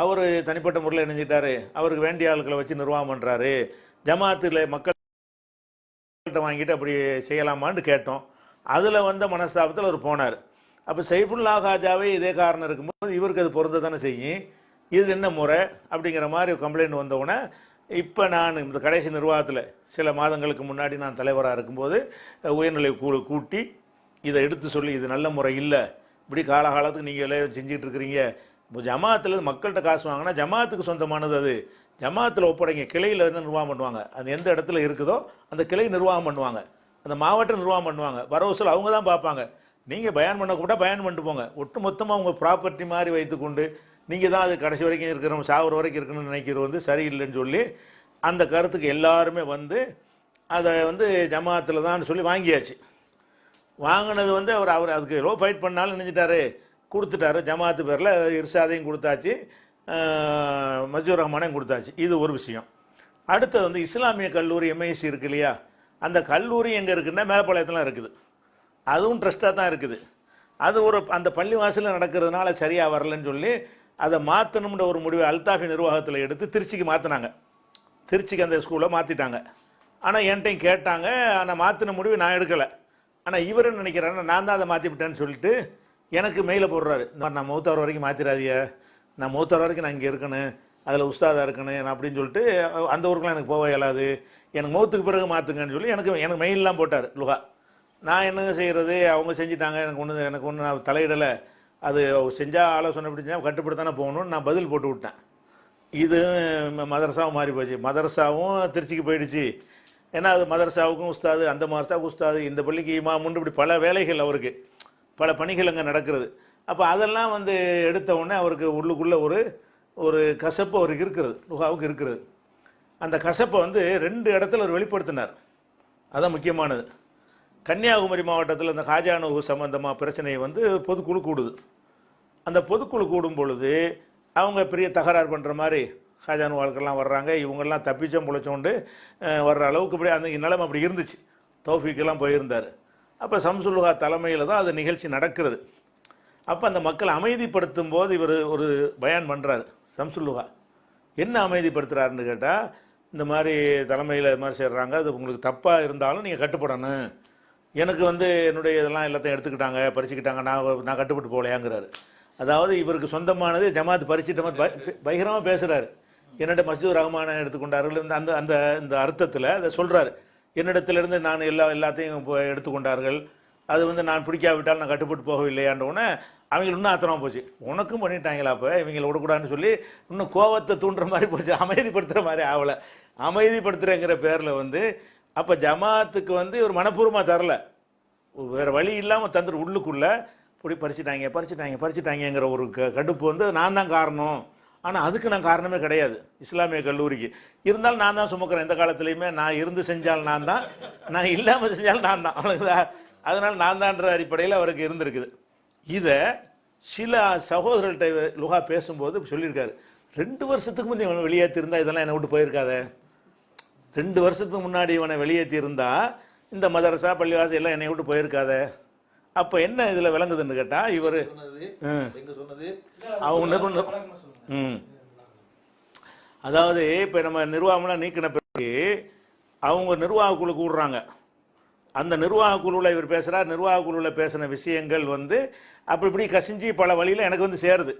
அவர் தனிப்பட்ட முறையில் இணைஞ்சிட்டாரு, அவருக்கு வேண்டிய ஆட்களை வச்சு நிர்வாகம் பண்ணுறாரு, ஜமாத்தில் மக்கள்கிட்ட வாங்கிட்டு அப்படி செய்யலாமான்னு கேட்டோம். அதில் வந்த மனஸ்தாபத்தில் அவர் போனார். அப்போ சைஃபுல்லா ஹாஜாவே இதே காரணம் இருக்கும்போது இவருக்கு அது பொருந்த தானே செய்யும், இது என்ன முறை அப்படிங்கிற மாதிரி கம்ப்ளைண்ட் வந்தவுடனே இப்போ நான் இந்த கடைசி நிர்வாகத்தில் சில மாதங்களுக்கு முன்னாடி நான் தலைவராக இருக்கும்போது உயர்நிலை குழு கூட்டி இதை எடுத்து சொல்லி இது நல்ல முறை இல்லை, இப்படி காலகாலத்துக்கு நீங்கள் எல்லாம் செஞ்சுட்டு இருக்கிறீங்க, இப்போ ஜமாத்தில் மக்கள்கிட்ட காசு வாங்கினா ஜமாத்துக்கு சொந்தமானது, அது ஜமாத்தில் ஒப்படைங்க, கிளையில் வந்து நிர்வாகம் பண்ணுவாங்க, அது எந்த இடத்துல இருக்குதோ அந்த கிளை நிர்வாகம் பண்ணுவாங்க, அந்த மாவட்டம் நிர்வாகம் பண்ணுவாங்க, வரவசூல் அவங்க தான் பார்ப்பாங்க. நீங்கள் பயான் பண்ண கூட பயான் பண்ணிட்டு போங்க, ஒட்டு மொத்தமாக உங்கள் ப்ராப்பர்ட்டி மாதிரி வைத்துக்கொண்டு நீங்கள் தான் அது கடைசி வரைக்கும் இருக்கிறோம், சாகுற வரைக்கும் இருக்கணும்னு நினைக்கிறது வந்து சரியில்லைன்னு சொல்லி அந்த கருத்துக்கு எல்லாருமே வந்து அதை வந்து ஜமாத்தில் தான் சொல்லி வாங்கியாச்சு. வாங்கினது வந்து அவர் அதுக்கு எவ்வளோ ஃபைட் பண்ணாலும் நினைச்சிட்டாரு, கொடுத்துட்டாரு. ஜமாத்து பேரில் இர்ஷாதையும் கொடுத்தாச்சு, மஜூர் ரஹ்மானையும் கொடுத்தாச்சு. இது ஒரு விஷயம். அடுத்தது வந்து இஸ்லாமிய கல்லூரி எம்ஐசி இருக்கு இல்லையா, அந்த கல்லூரி எங்கே இருக்குன்னா மேலப்பாளையத்தில் இருக்குது, அதுவும் ட்ரஸ்ட்டாக தான் இருக்குது. அது அந்த பள்ளிவாசலில் நடக்கிறதுனால சரியாக வரலன்னு சொல்லி அதை மாற்றணும்ன்ற ஒரு முடிவை அல்தாஃபி நிர்வாகத்தில் எடுத்து திருச்சிக்கு மாற்றினாங்க. திருச்சிக்கு அந்த ஸ்கூலை மாற்றிட்டாங்க. ஆனால் என்கிட்டையும் கேட்டாங்க, ஆனால் மாற்றின முடிவு நான் எடுக்கலை. ஆனால் இவர் என்ன நினைக்கிறாருன்னா நான் தான் அதை மாற்றிவிட்டேன்னு சொல்லிட்டு எனக்கு மெயிலை போடுறாரு, நான் மௌத்தார் வரைக்கும் மாற்றிடாதிய, நான் மௌத்தார் வரைக்கும் நான் இங்கே இருக்கணும், அதில் உஸ்தாதாக இருக்கணும் நான் அப்படின்னு சொல்லிட்டு அந்த ஊருக்குலாம் எனக்கு போக இயலாது, எனக்கு மௌத்துக்கு பிறகு மாற்றுங்கன்னு சொல்லி எனக்கு மெயிலெலாம் போட்டார் லுகா. நான் என்னங்க செய்கிறது, அவங்க செஞ்சுட்டாங்க, எனக்கு ஒன்று நான் தலையிடலை, அது செஞ்சால் ஆலோசனை அப்படி செஞ்சால் கட்டுப்படுத்தானே போகணும்னு நான் பதில் போட்டு விட்டேன். இது மதரசாவும் மாறி போச்சு, மதரசாவும் திருச்சிக்கு போயிடுச்சு. ஏன்னா அது மதரசாவுக்கும் உஸ்தாது, அந்த மதரசாவுக்கு உஸ்தாது, இந்த பள்ளிக்கு இமாமுன்னு இப்படி பல வேலைகள் அவருக்கு, பல பணிகள் அங்கே நடக்கிறது. அப்போ அதெல்லாம் வந்து எடுத்த உடனே அவருக்கு உள்ளுக்குள்ளே ஒரு கசப்பு அவருக்கு இருக்கிறது, லுகாவுக்கு இருக்கிறது. அந்த கசப்பை வந்து 2 இடத்துல அவர் வெளிப்படுத்தினார். அதுதான் முக்கியமானது. கன்னியாகுமரி மாவட்டத்தில் இந்த ஹாஜானு சம்பந்தமாக பிரச்சனையை வந்து பொதுக்குழு கூடுது. அந்த பொதுக்குழு கூடும் பொழுது அவங்க பெரிய தகராறு பண்ணுற மாதிரி ஹாஜானு வாழ்க்கெல்லாம் வர்றாங்க, இவங்கெல்லாம் தப்பிச்சோம் பிழைச்சோண்டு வர்ற அளவுக்கு இப்படி அந்த நிலைமை அப்படி இருந்துச்சு. தௌஃபீக்கெல்லாம் போயிருந்தார். அப்போ சம்சுல்லுஹா தலைமையில் தான் அது நிகழ்ச்சி நடக்கிறது. அப்போ அந்த மக்களை அமைதிப்படுத்தும் போது இவர் ஒரு பயான் பண்ணுறாரு. சம்சுல்லுஹா என்ன அமைதிப்படுத்துகிறாருன்னு கேட்டால், இந்த மாதிரி தலைமையில் இது மாதிரி செய்கிறாங்க, அது உங்களுக்கு தப்பாக இருந்தாலும் நீங்கள் கட்டுப்படணும், எனக்கு வந்து என்னுடைய இதெல்லாம் எல்லாத்தையும் எடுத்துக்கிட்டாங்க, பறிச்சுக்கிட்டாங்க, நான் கட்டுப்பட்டு போகலையாங்கிறாரு. அதாவது இவருக்கு சொந்தமானது ஜமாத் பறிச்சிட்ட மாதிரி பகிரமாக பேசுகிறாரு. என்னிட மஸ்ஜூர் ரஹ்மானை எடுத்துக்கொண்டார்கள் அந்த அந்த இந்த அர்த்தத்தில் அதை சொல்கிறாரு. என்னிடத்திலிருந்து நான் எல்லாத்தையும் எடுத்துக்கொண்டார்கள், அது வந்து நான் பிடிக்காவிட்டால் நான் கட்டுப்பட்டு போகவில்லையான்றவுடனே அவங்க இன்னும் ஆத்திரமாக போச்சு. உனக்கும் பண்ணிட்டாங்களா, அப்போ இவங்களை விடக்கூடாதுன்னு சொல்லி இன்னும் கோவத்தை தூண்டுற மாதிரி போச்சு, அமைதிப்படுத்துகிற மாதிரி ஆகலை. அமைதிப்படுத்துகிறேங்கிற பேரில் வந்து அப்போ ஜமாத்துக்கு வந்து ஒரு மனப்பூர்வமாக தரல, வேறு வழி இல்லாமல் தந்துட்டு உள்ளுக்குள்ளே இப்படி பறிச்சிட்டாங்கிற ஒரு கடுப்பு வந்து நான் தான் காரணம். ஆனால் அதுக்கு நான் காரணமே கிடையாது, இஸ்லாமிய கல்லூரிக்கு இருந்தாலும் நான் தான் சுமக்கிறேன். எந்த காலத்துலேயுமே நான் இருந்து செஞ்சால் நான் தான், நான் இல்லாமல் செஞ்சாலும் நான் தான், அவ்வளோதான். அதனால் நான் தான்ற அடிப்படையில் அவருக்கு இருந்திருக்குது. இதை சில சகோதரர்கள்ட்ட லுகா பேசும்போது சொல்லியிருக்காரு, 2 வருஷத்துக்கு முந்தைய இவனை வெளியேற்றிருந்தா இதெல்லாம் என்னை விட்டு போயிருக்காத, 2 வருஷத்துக்கு முன்னாடி இவனை வெளியேற்றியிருந்தா இந்த மதரசா பள்ளிவாசல் எல்லாம் என்னை விட்டு போயிருக்காத. அப்போ என்ன இதில் விளங்குதுன்னு கேட்டால், இவர் அவங்க அதாவது இப்போ நம்ம நிர்வாகம்லாம் நீக்கின பிறகு அவங்க நிர்வாக குழு கூடுறாங்க. அந்த நிர்வாக குழுவில் இவர் பேசுகிறார். நிர்வாக குழுவில் பேசின விஷயங்கள் வந்து அப்படி இப்படி கசிஞ்சு பல வழியில் எனக்கு வந்து சேருது,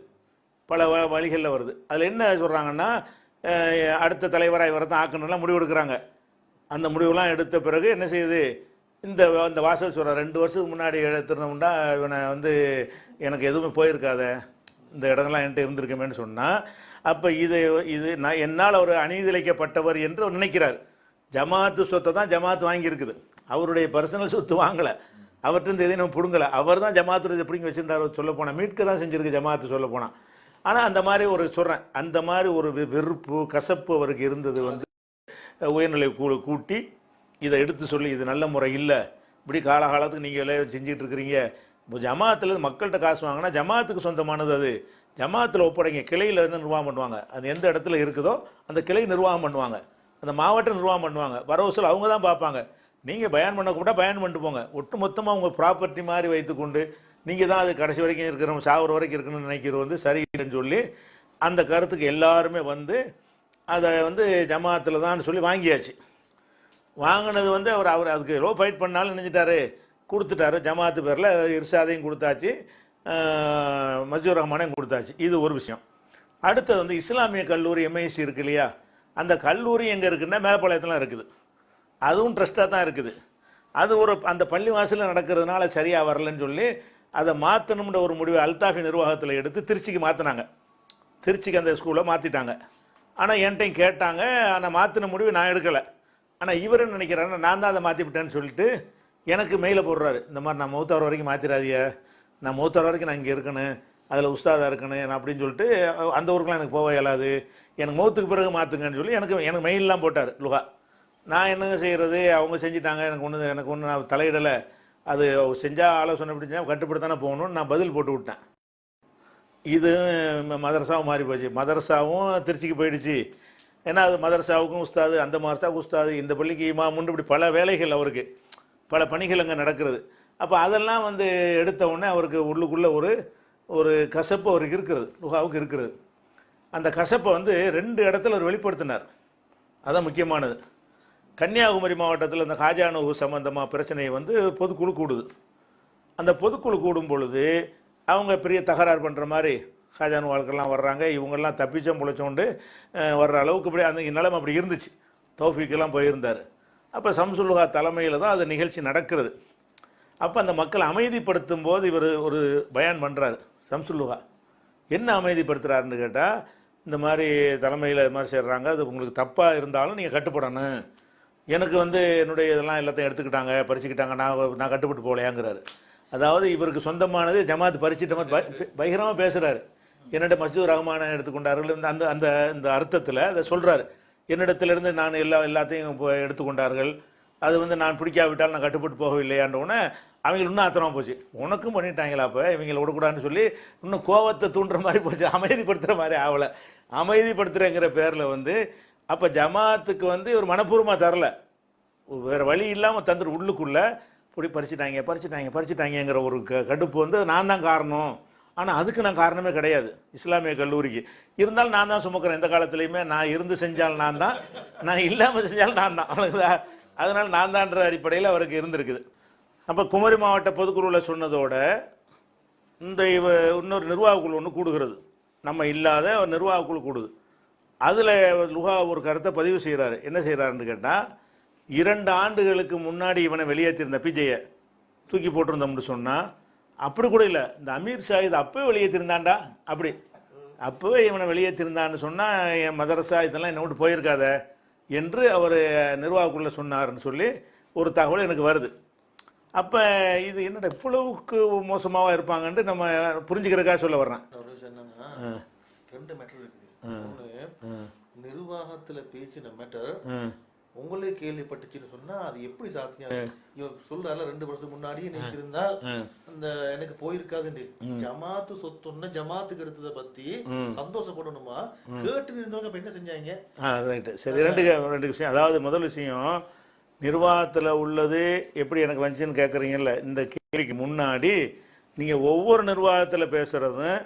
பல வழிகளில் வருது. அதில் என்ன சொல்கிறாங்கன்னா, அடுத்த தலைவராக இவரை தான் ஆக்கணும்லாம் முடிவு எடுக்கிறாங்க. அந்த முடிவுலாம் எடுத்த பிறகு என்ன செய்யுது, இந்த வாசல் சொல்கிற 2 வருஷத்துக்கு முன்னாடி எடுத்துருந்தோம்னா இவனை வந்து எனக்கு எதுவுமே போயிருக்காத, இந்த இடங்கள்லாம் என்கிட்ட இருந்திருக்கமேன்னு சொன்னால், அப்போ இது நான் என்னால் ஒரு அநீதிழைக்கப்பட்டவர் என்று அவர் நினைக்கிறார். ஜமாத்து சொத்தை தான் ஜமாத்து வாங்கியிருக்குது, அவருடைய பர்சனல் சொத்து வாங்கலை, அவர்கிட்ட எதையும் நம்ம பிடுங்கலை. அவர் தான் ஜமாத்து இதை பிடிங்கி வச்சிருந்தார் சொல்ல போனால், மீட்க தான் செஞ்சுருக்கு ஜமாத்து சொல்ல போனால். ஆனால் அந்த மாதிரி ஒரு சொல்கிறேன், அந்த மாதிரி ஒரு வெறுப்பு கசப்பு அவருக்கு இருந்தது வந்து உயர்நிலை குழு கூட்டி இதை எடுத்து சொல்லி, இது நல்ல முறை இல்லை, இப்படி காலகாலத்துக்கு நீங்கள் எல்லாம் செஞ்சுட்டு இருக்கிறீங்க. இப்போ ஜமாத்தில் மக்கள்கிட்ட காசு வாங்கினா ஜமாத்துக்கு சொந்தமானது, அது ஜமாத்தில் ஒப்படைங்க, கிளையில் இருந்து நிர்வாகம் பண்ணுவாங்க. அது எந்த இடத்துல இருக்குதோ அந்த கிளை நிர்வாகம் பண்ணுவாங்க, அந்த மாவட்டம் நிர்வாகம் பண்ணுவாங்க, வரவசூல் அவங்க தான் பார்ப்பாங்க. நீங்கள் பயன் பண்ண கூட பயன் பண்ணிட்டு போங்க. ஒட்டு மொத்தமாக உங்கள் ப்ராப்பர்ட்டி மாதிரி வைத்துக்கொண்டு நீங்கள் தான் அது கடைசி வரைக்கும் இருக்கிறோம், சாகுற வரைக்கும் இருக்கணும்னு நினைக்கிறது வந்து சரியில்லைன்னு சொல்லி அந்த கருத்துக்கு எல்லாருமே வந்து அதை வந்து ஜமாத்தில் தான் சொல்லி வாங்கியாச்சு. வாங்கினது வந்து அவர் அதுக்கு எவ்வளோ ஃபைட் பண்ணாலும் நினைச்சிட்டாரு, கொடுத்துட்டாரு. ஜமாத்து பேரில் இர்ஷாதையும் கொடுத்தாச்சு, மஜூர் ரஹ்மானையும் கொடுத்தாச்சு. இது ஒரு விஷயம். அடுத்தது வந்து இஸ்லாமிய கல்லூரி எம்ஐசி இருக்கு இல்லையா, அந்த கல்லூரி எங்கே இருக்குன்னா மேலப்பாளையத்தில் இருக்குது, அதுவும் ட்ரஸ்ட்டாக தான் இருக்குது. அது அந்த பள்ளி வாசலில் நடக்கிறதுனால சரியாக வரலன்னு சொல்லி அதை மாற்றணும்ன்ற ஒரு முடிவை அல்தாஃபி நிர்வாகத்தில் எடுத்து திருச்சிக்கு மாற்றினாங்க. திருச்சிக்கு அந்த ஸ்கூலை மாற்றிட்டாங்க. ஆனால் என்கிட்டையும் கேட்டாங்க, ஆனால் மாற்றின முடிவு நான் எடுக்கலை. ஆனால் இவர் என்ன நினைக்கிறாருன்னா, நான் தான் அதை மாற்றிவிட்டேன்னு சொல்லிட்டு எனக்கு மெயிலை போடுறாரு, இந்த மாதிரி நான் மௌத்தார் வரைக்கும் மாற்றிடாதிய, நான் மௌத்தார் வரைக்கும் நான் இங்கே இருக்கணும், அதில் உஸ்தாதாக இருக்கணும் அப்படின்னு சொல்லிட்டு அந்த ஊருக்குலாம் எனக்கு போக இயலாது, எனக்கு மௌத்துக்கு பிறகு மாற்றுங்கன்னு சொல்லி எனக்கு மெயிலெலாம் போட்டார் லுகா. நான் என்னங்க செய்கிறது, அவங்க செஞ்சிட்டாங்க, எனக்கு ஒன்று நான் தலையிடலை, அது செஞ்சால் ஆலோசனை பிடிச்சா கட்டுப்படுத்தானே போகணும்னு நான் பதில் போட்டு விட்டேன். இது மதரசாவும் மாறி போச்சு, மதரசாவும் திருச்சிக்கு போயிடுச்சு. ஏன்னா அது மதரசாவுக்கும் உஸ்தாது, அந்த மதரசாவுக்கு உஸ்தாது, இந்த பள்ளிக்கு இமாமுன்னு இப்படி பல வேலைகள் அவருக்கு, பல பணிகள் அங்கே நடக்கிறது. அப்போ அதெல்லாம் வந்து எடுத்த உடனே அவருக்கு உள்ளுக்குள்ளே ஒரு கசப்பு அவருக்கு இருக்கிறது, லுகாவுக்கு இருக்கிறது. அந்த கசப்பை வந்து 2 இடத்துல அவர் வெளிப்படுத்தினார். அதான் முக்கியமானது. கன்னியாகுமரி மாவட்டத்தில் இந்த காஜானு சம்பந்தமாக பிரச்சனையை வந்து பொதுக்குழு கூடுது. அந்த பொதுக்குழு கூடும் பொழுது அவங்க பெரிய தகராறு பண்ணுற மாதிரி காஜானு வாழ்க்கெல்லாம் வர்றாங்க, இவங்கெல்லாம் தப்பிச்சோம் பிழைச்சோண்டு வர்ற அளவுக்கு இப்படி அந்த நிலைமை அப்படி இருந்துச்சு. தௌஃபீக்கெல்லாம் போயிருந்தார். அப்போ சம்சுல்லுஹா தலைமையில் தான் அது நிகழ்ச்சி நடக்கிறது. அப்போ அந்த மக்களை அமைதிப்படுத்தும் போது இவர் ஒரு பயான் பண்ணுறாரு. சம்சுல்லுஹா என்ன அமைதிப்படுத்துகிறாருன்னு கேட்டால், இந்த மாதிரி தலைமையில் இது மாதிரி செய்கிறாங்க, அது உங்களுக்கு தப்பாக இருந்தாலும் நீங்கள் கட்டுப்படணும், எனக்கு வந்து என்னுடைய இதெல்லாம் எல்லாத்தையும் எடுத்துக்கிட்டாங்க, பறிச்சுக்கிட்டாங்க, நான் கட்டுப்பட்டு போகலையாங்கிறாரு. அதாவது இவருக்கு சொந்தமானது ஜமாத் பறிச்சிட்ட மாதிரி பகிரமாக பேசுகிறாரு. என்னோட மஜூர் ரஹ்மானை எடுத்துக்கொண்டார்கள், அந்த அர்த்தத்தில் அதை சொல்கிறாரு. என்னிடத்திலிருந்து நான் எல்லாத்தையும் எடுத்துக்கொண்டார்கள், அது வந்து நான் பிடிக்காவிட்டால் நான் கட்டுப்பட்டு போகவில்லையான்றவுடனே அவங்க இன்னும் ஆத்திரமாக போச்சு. உனக்கும் பண்ணிட்டாங்களா, அப்போ இவங்களை விடக்கூடாதுன்னு சொல்லி இன்னும் கோவத்தை தூண்டுற மாதிரி போச்சு, அமைதிப்படுத்துகிற மாதிரி ஆகலை. அமைதிப்படுத்துகிறேங்கிற பேரில் வந்து அப்போ ஜமாத்துக்கு வந்து ஒரு மனப்பூர்வமாக தரல, வேறு வழி இல்லாமல் தந்துட்டு உள்ளுக்குள்ளே இப்படி பறிச்சிட்டாங்கிற ஒரு கடுப்பு வந்து நான் தான் காரணம். ஆனால் அதுக்கு நான் காரணமே கிடையாது, இஸ்லாமிய கல்லூரிக்கு இருந்தாலும் நான் தான் சுமக்கிறேன். எந்த காலத்துலையுமே நான் இருந்து செஞ்சாலும் நான் தான், நான் இல்லாமல் செஞ்சாலும் நான் தான், அவ்வளோதான். அதனால் நான் தான்ற அடிப்படையில் அவருக்கு இருந்திருக்குது. அப்போ குமரி மாவட்ட பொதுக்குழுவில் சொன்னதோட இன்னொரு நிர்வாக குழு ஒன்று கூடுகிறது, நம்ம இல்லாத ஒரு நிர்வாக குழு கூடுது. அதில் லுகா ஒரு கருத்தை பதிவு செய்கிறாரு. என்ன செய்கிறாருன்னு கேட்டால், 2 ஆண்டுகளுக்கு முன்னாடி இவனை வெளியேற்றிருந்த பிஜையை தூக்கி போட்டிருந்தோம்னு சொன்னால், அப்படி கூட இல்லை, இந்த அமீர் ஷாஹித் அப்போவே வெளியேற்றிருந்தாண்டா, அப்படி அப்போவே இவனை வெளியேற்றிருந்தான்னு சொன்னால் என் மதரசா இதெல்லாம் என்னை விட்டு போயிருக்காத என்று அவர் நிர்வாகக்குள்ளே சொன்னார்னு சொல்லி ஒரு தகவல் எனக்கு வருது. அப்போ இது என்னடா இவ்வளவுக்கு மோசமாக இருப்பாங்கன்ட்டு நம்ம புரிஞ்சுக்கிறதுக்காக சொல்ல வர்றேன். என்னன்னா 2 மேட்டர் இருக்குது. நிர்வாகத்துல பேசின மேட்டர் உங்களே கேள்விப்பட்டுச்சுன்னு சொன்னா அது எப்படி சாத்தியம்? இவன் சொல்றால 2 வருஷத்துக்கு முன்னாடியே நினைச்சிருந்தா அந்த எனக்கு போயிருக்காதுன்னு. ஜமாத்து சொத்துன்னா ஜமாத்துக்கு எடுத்ததை பத்தி சந்தோஷப்படணுமா? கேட்டு இருந்தவங்க என்ன செஞ்சாங்க? ரைட்டு, சரி. ரெண்டு விஷயம். அதாவது முதல் விஷயம், நிர்வாகத்தில் உள்ளது எப்படி எனக்கு வந்துச்சுன்னு கேட்குறீங்கல்ல, இந்த கேள்விக்கு முன்னாடி நீங்கள் ஒவ்வொரு நிர்வாகத்தில் பேசுகிறதும்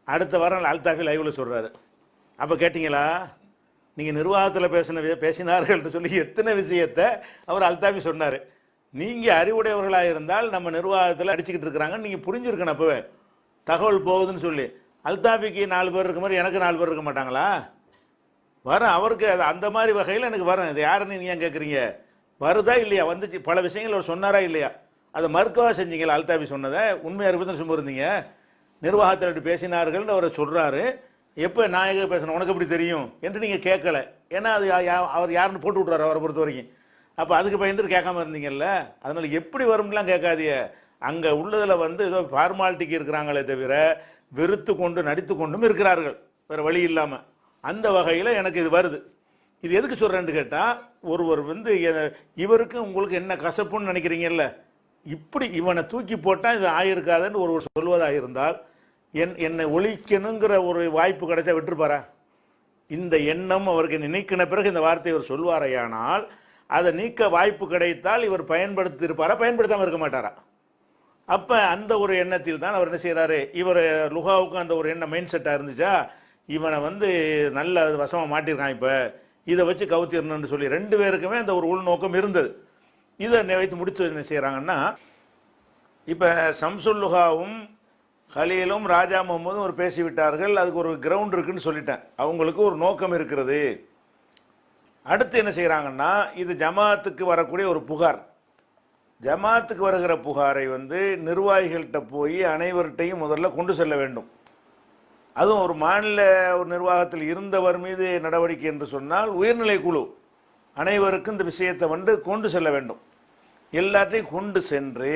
அடுத்த வாரம் அல்தாஃபி லைவில் சொல்கிறாரு. அப்போ கேட்டிங்களா, நீங்கள் நிர்வாகத்தில் பேசினார்கள்னு சொல்லி எத்தனை விஷயத்தை அவர் அல்தாஃபி சொன்னார். நீங்க அறிவுடையவர்களாக இருந்தால் நம்ம நிர்வாகத்தில் அடிச்சுக்கிட்டு இருக்கிறாங்க நீங்க புரிஞ்சிருக்கணும். அப்பவே தகவல் போகுதுன்னு சொல்லி அல்தாபிக்கு 4 பேர் இருக்க மாதிரி எனக்கு 4 பேர் இருக்க மாட்டாங்களா? வரும் அவருக்கு அது அந்த மாதிரி வகையில் எனக்கு வரும். இது யாருன்னு நீங்க ஏன் கேட்குறீங்க? வருதா இல்லையா? வந்துச்சு. பல விஷயங்கள் அவர் சொன்னாரா இல்லையா? அதை மறுக்கவா செஞ்சீங்களா? அல்தாபி சொன்னதை உண்மையாக இருப்பதுன்னு சும்மா இருந்தீங்க. நிர்வாகத்தில் அப்படி பேசினார்கள்னு அவரை சொல்றாரு. எப்போ நான் எங்கே பேசணும் உனக்கு எப்படி தெரியும் என்று நீங்கள் கேட்கல. ஏன்னா அது அவர் யாருன்னு போட்டு விட்றாரு அவரை பொறுத்த வரைக்கும். அப்போ அதுக்கு பயந்துட்டு கேட்காம இருந்தீங்கல்ல. அதனால எப்படி வரும்லாம் கேட்காதீங்க. அங்கே உள்ளதில் வந்து ஏதோ ஃபார்மாலிட்டிக்கு இருக்கிறாங்களே தவிர வெறுத்து கொண்டு நடித்து கொண்டும் இருக்கிறார்கள் வேறு வழி இல்லாமல். அந்த வகையில் எனக்கு இது வருது. இது எதுக்கு சொல்கிறேன்னு கேட்டால், ஒருவர் வந்து இவருக்கு உங்களுக்கு என்ன கசப்புன்னு நினைக்கிறீங்கல்ல, இப்படி இவனை தூக்கி போட்டால் இது ஆயிருக்காதுன்னு ஒருவர் சொல்வதாக இருந்தால் என்னை ஒழிக்கணுங்கிற ஒரு வாய்ப்பு கிடைச்சா விட்டுருப்பாரா? இந்த எண்ணம் அவருக்கு நினைக்கின பிறகு இந்த வார்த்தை இவர் சொல்வாரையானால் அதை நீக்க வாய்ப்பு கிடைத்தால் இவர் பயன்படுத்தி இருப்பாரா, பயன்படுத்தாமல் இருக்க மாட்டாரா? அப்போ அந்த ஒரு எண்ணத்தில் தான் அவர் என்ன செய்கிறாரு, இவர் லுகாவுக்கும் அந்த ஒரு எண்ணம் மைண்ட் செட்டாக இருந்துச்சா, இவனை வந்து நல்ல வசமாக மாட்டியிருக்கான், இப்போ இதை வச்சு கவுத்திடணும்னு சொல்லி 2 பேருக்குமே அந்த ஒரு உள்நோக்கம் இருந்தது. இதை வைத்து முடித்து என்ன செய்கிறாங்கன்னா, இப்போ சம்சுல் லுகாவும் ஹலீலும் ராஜா முகமதும் ஒரு பேசிவிட்டார்கள். அதுக்கு ஒரு கிரவுண்ட் இருக்குன்னு சொல்லிட்டேன். அவங்களுக்கு ஒரு நோக்கம் இருக்கிறது. அடுத்து என்ன செய்கிறாங்கன்னா, இது ஜமாத்துக்கு வரக்கூடிய ஒரு புகார். ஜமாத்துக்கு வருகிற புகாரை வந்து நிர்வாகிகள்கிட்ட போய் அனைவர்கிட்டையும் முதல்ல கொண்டு செல்ல வேண்டும். அதுவும் ஒரு மாநில ஒரு நிர்வாகத்தில் இருந்தவர் மீது நடவடிக்கை என்று சொன்னால் உயர்நிலை குழு அனைவருக்கும் இந்த விஷயத்தை வந்து கொண்டு செல்ல வேண்டும். எல்லாத்தையும் கொண்டு சென்று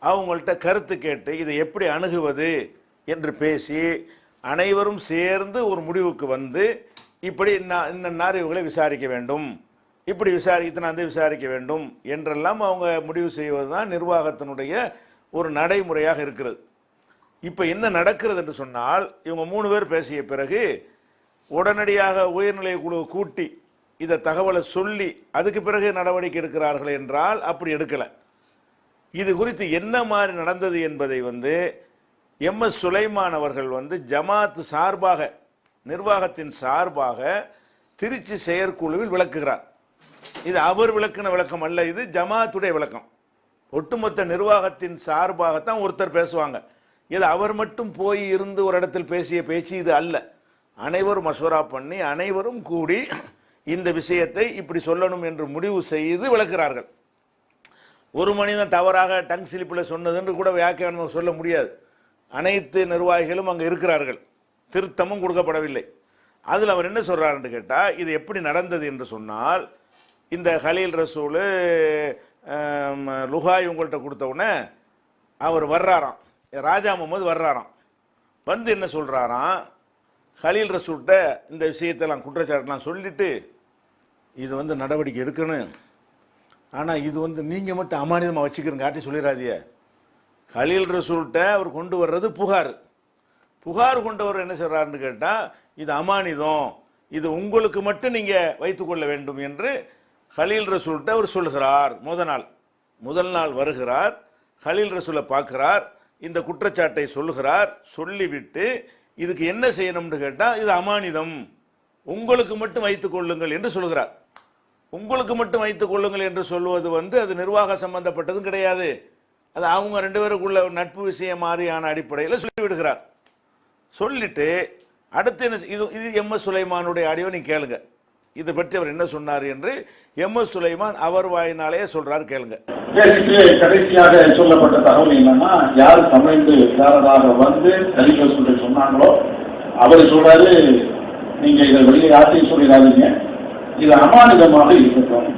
அவங்கள்ட்ட கருத்து கேட்டு இதை எப்படி அணுகுவது என்று பேசி அனைவரும் சேர்ந்து ஒரு முடிவுக்கு வந்து இப்படி இன்னார் இவங்களை விசாரிக்க வேண்டும், இப்படி விசாரிக்க வேண்டும் என்றெல்லாம் அவங்க முடிவு செய்வது தான் நிர்வாகத்தினுடைய ஒரு நடைமுறையாக இருக்கிறது. இப்போ என்ன நடக்கிறது என்று சொன்னால், இவங்க 3 பேர் பேசிய பிறகு உடனடியாக உயர்நிலை குழு கூட்டி இதை தகவலை சொல்லி அதுக்கு பிறகு நடவடிக்கை எடுக்கிறார்கள் என்றால் அப்படி எடுக்கலை. இது குறித்து என்ன மாதிரி நடந்தது என்பதை வந்து எம்எஸ் சுலைமான் அவர்கள் வந்து ஜமாத் சார்பாக நிர்வாகத்தின் சார்பாக திருச்சி செயற்குழுவில் விளக்குகிறார். இது அவர் விளக்கின விளக்கம் அல்ல, இது ஜமாத்துடைய விளக்கம். ஒட்டுமொத்த நிர்வாகத்தின் சார்பாகத்தான் ஒருத்தர் பேசுவாங்க. இது அவர் மட்டும் போய் இருந்து ஒரு இடத்தில் பேசிய பேச்சு இது அல்ல. அனைவரும் மசோரா பண்ணி அனைவரும் கூடி இந்த விஷயத்தை இப்படி சொல்லணும் என்று முடிவு செய்து விளக்குறார்கள். ஒரு மனிதன் தவறாக டங் ஸ்லிப்பில் சொன்னதுன்னு கூட வியாக்கியானம் சொல்ல முடியாது. அனைத்து நிர்வாகிகளும் அங்கே இருக்கிறார்கள், திருத்தமும் கொடுக்கப்படவில்லை. அதில் அவர் என்ன சொல்றாருன்னு கேட்டால், இது எப்படி நடந்தது என்று சொன்னால், இந்த ஹலீல் ரசூல் லுகாய் உங்கள்கிட்ட கொடுத்த உடனே அவர் வர்றாராம், ராஜா முகமது வர்றாராம். வந்து என்ன சொல்றாராம், ஹலீல் ரசூல்கிட்ட இந்த விஷயத்தெல்லாம் குற்றச்சாட்டுலாம் சொல்லிட்டு இது வந்து நடவடிக்கை எடுக்கணும், ஆனால் இது வந்து நீங்கள் மட்டும் அமானிதமாக வச்சுக்கிறங்க காட்டி சொல்லிடாதிய. ஹலீல் ரசூல்கிட்ட அவர் கொண்டு வர்றது புகார் கொண்டவர் என்ன சொல்றாருன்னு கேட்டால், இது அமானிதம், இது உங்களுக்கு மட்டும் நீங்கள் வைத்துக்கொள்ள வேண்டும் என்று ஹலீல் ரசூல்கிட்ட அவர் சொல்கிறார். முதல் நாள் வருகிறார், ஹலீல் ரசூலை பார்க்கிறார், இந்த குற்றச்சாட்டை சொல்லுகிறார். சொல்லிவிட்டு இதுக்கு என்ன செய்யணும்னு கேட்டால், இது அமானிதம், உங்களுக்கு மட்டும் வைத்துக் கொள்ளுங்கள் என்று சொல்கிறார். உங்களுக்கு மட்டும் வைத்துக் கொள்ளுங்கள் என்று சொல்வது வந்து அது நிர்வாக சம்பந்தப்பட்டதும் கிடையாது. அது அவங்க 2 பேருக்குள்ள நட்பு விஷயம் மாதிரியான அடிப்படையில் சொல்லிவிடுகிறார். சொல்லிட்டு அடுத்து என்ன, இது எம்எஸ் சுலைமானுடைய ஆடியோ நீ கேளுங்க, இதை பற்றி அவர் என்ன சொன்னார் என்று எம்எஸ் சுலைமான் அவர் வாயினாலே சொல்றார், கேளுங்க. கடைசியாக சொல்லப்பட்ட தகவல் என்னன்னா, யாரு தமிழ்ந்து விசாரதாக வந்து கலிக சொல்லி சொன்னாங்களோ அவர் சொல்றாரு, நீங்க இதை வெளியே யார்த்தையும் சொல்லிடாதீங்க, இது அமானிதமாக இருக்கட்டும்,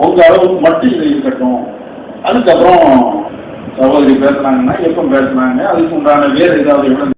உங்க அளவுக்கு மட்டும் இது இருக்கட்டும். அதுக்கப்புறம் சகோதரி பேசுனாங்கன்னா எப்ப பேசுனாங்க, அதுக்கு உண்டான வேறு ஏதாவது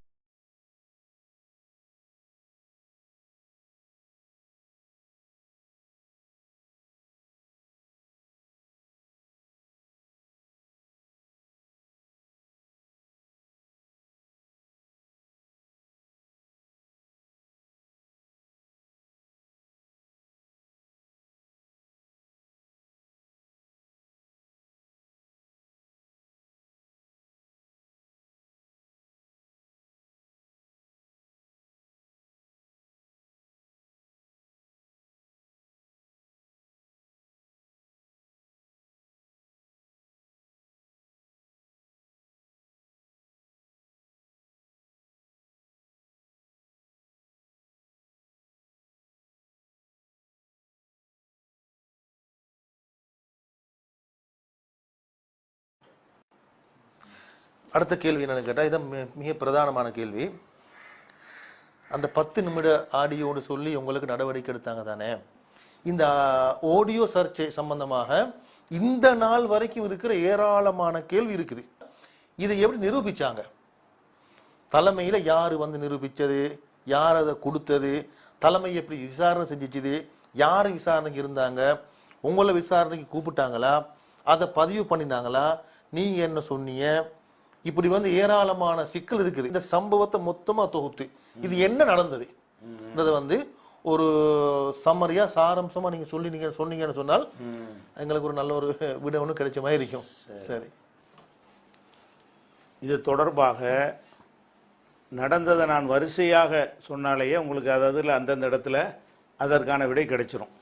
அடுத்த கேள்வி என்னன்னு கேட்டால் இதான் மிக பிரதானமான கேள்வி. அந்த 10 நிமிட ஆடியோன்னு சொல்லி உங்களுக்கு நடவடிக்கை எடுத்தாங்க தானே, இந்த ஆடியோ சர்ச்சை சம்பந்தமாக இந்த நாள் வரைக்கும் இருக்கிற ஏராளமான கேள்வி இருக்குது. இதை எப்படி நிரூபிச்சாங்க? தலைமையில யாரு வந்து நிரூபிச்சது, யார் அதை கொடுத்தது, தலைமை எப்படி விசாரணை செஞ்சிச்சுது, யாரு விசாரணைக்கு இருந்தாங்க, உங்களை விசாரணைக்கு கூப்பிட்டாங்களா, அதை பதிவு பண்ணினாங்களா, நீங்க என்ன சொன்னீங்க, இப்படி வந்து ஏராளமான சிக்கல் இருக்குது. இந்த சம்பவத்தை மொத்தமா தொகுத்து இது என்ன நடந்தது வந்து ஒரு சம்மரியா சாரம்சமா நீங்க சொன்னீங்கன்னு சொன்னால் எங்களுக்கு ஒரு நல்ல ஒரு விட ஒன்று கிடைச்ச மாதிரி இருக்கும். சரி, இது தொடர்பாக நடந்ததை நான் வரிசையாக சொன்னாலேயே உங்களுக்கு அந்தந்த இடத்துல அதற்கான விடை கிடைச்சிரும்.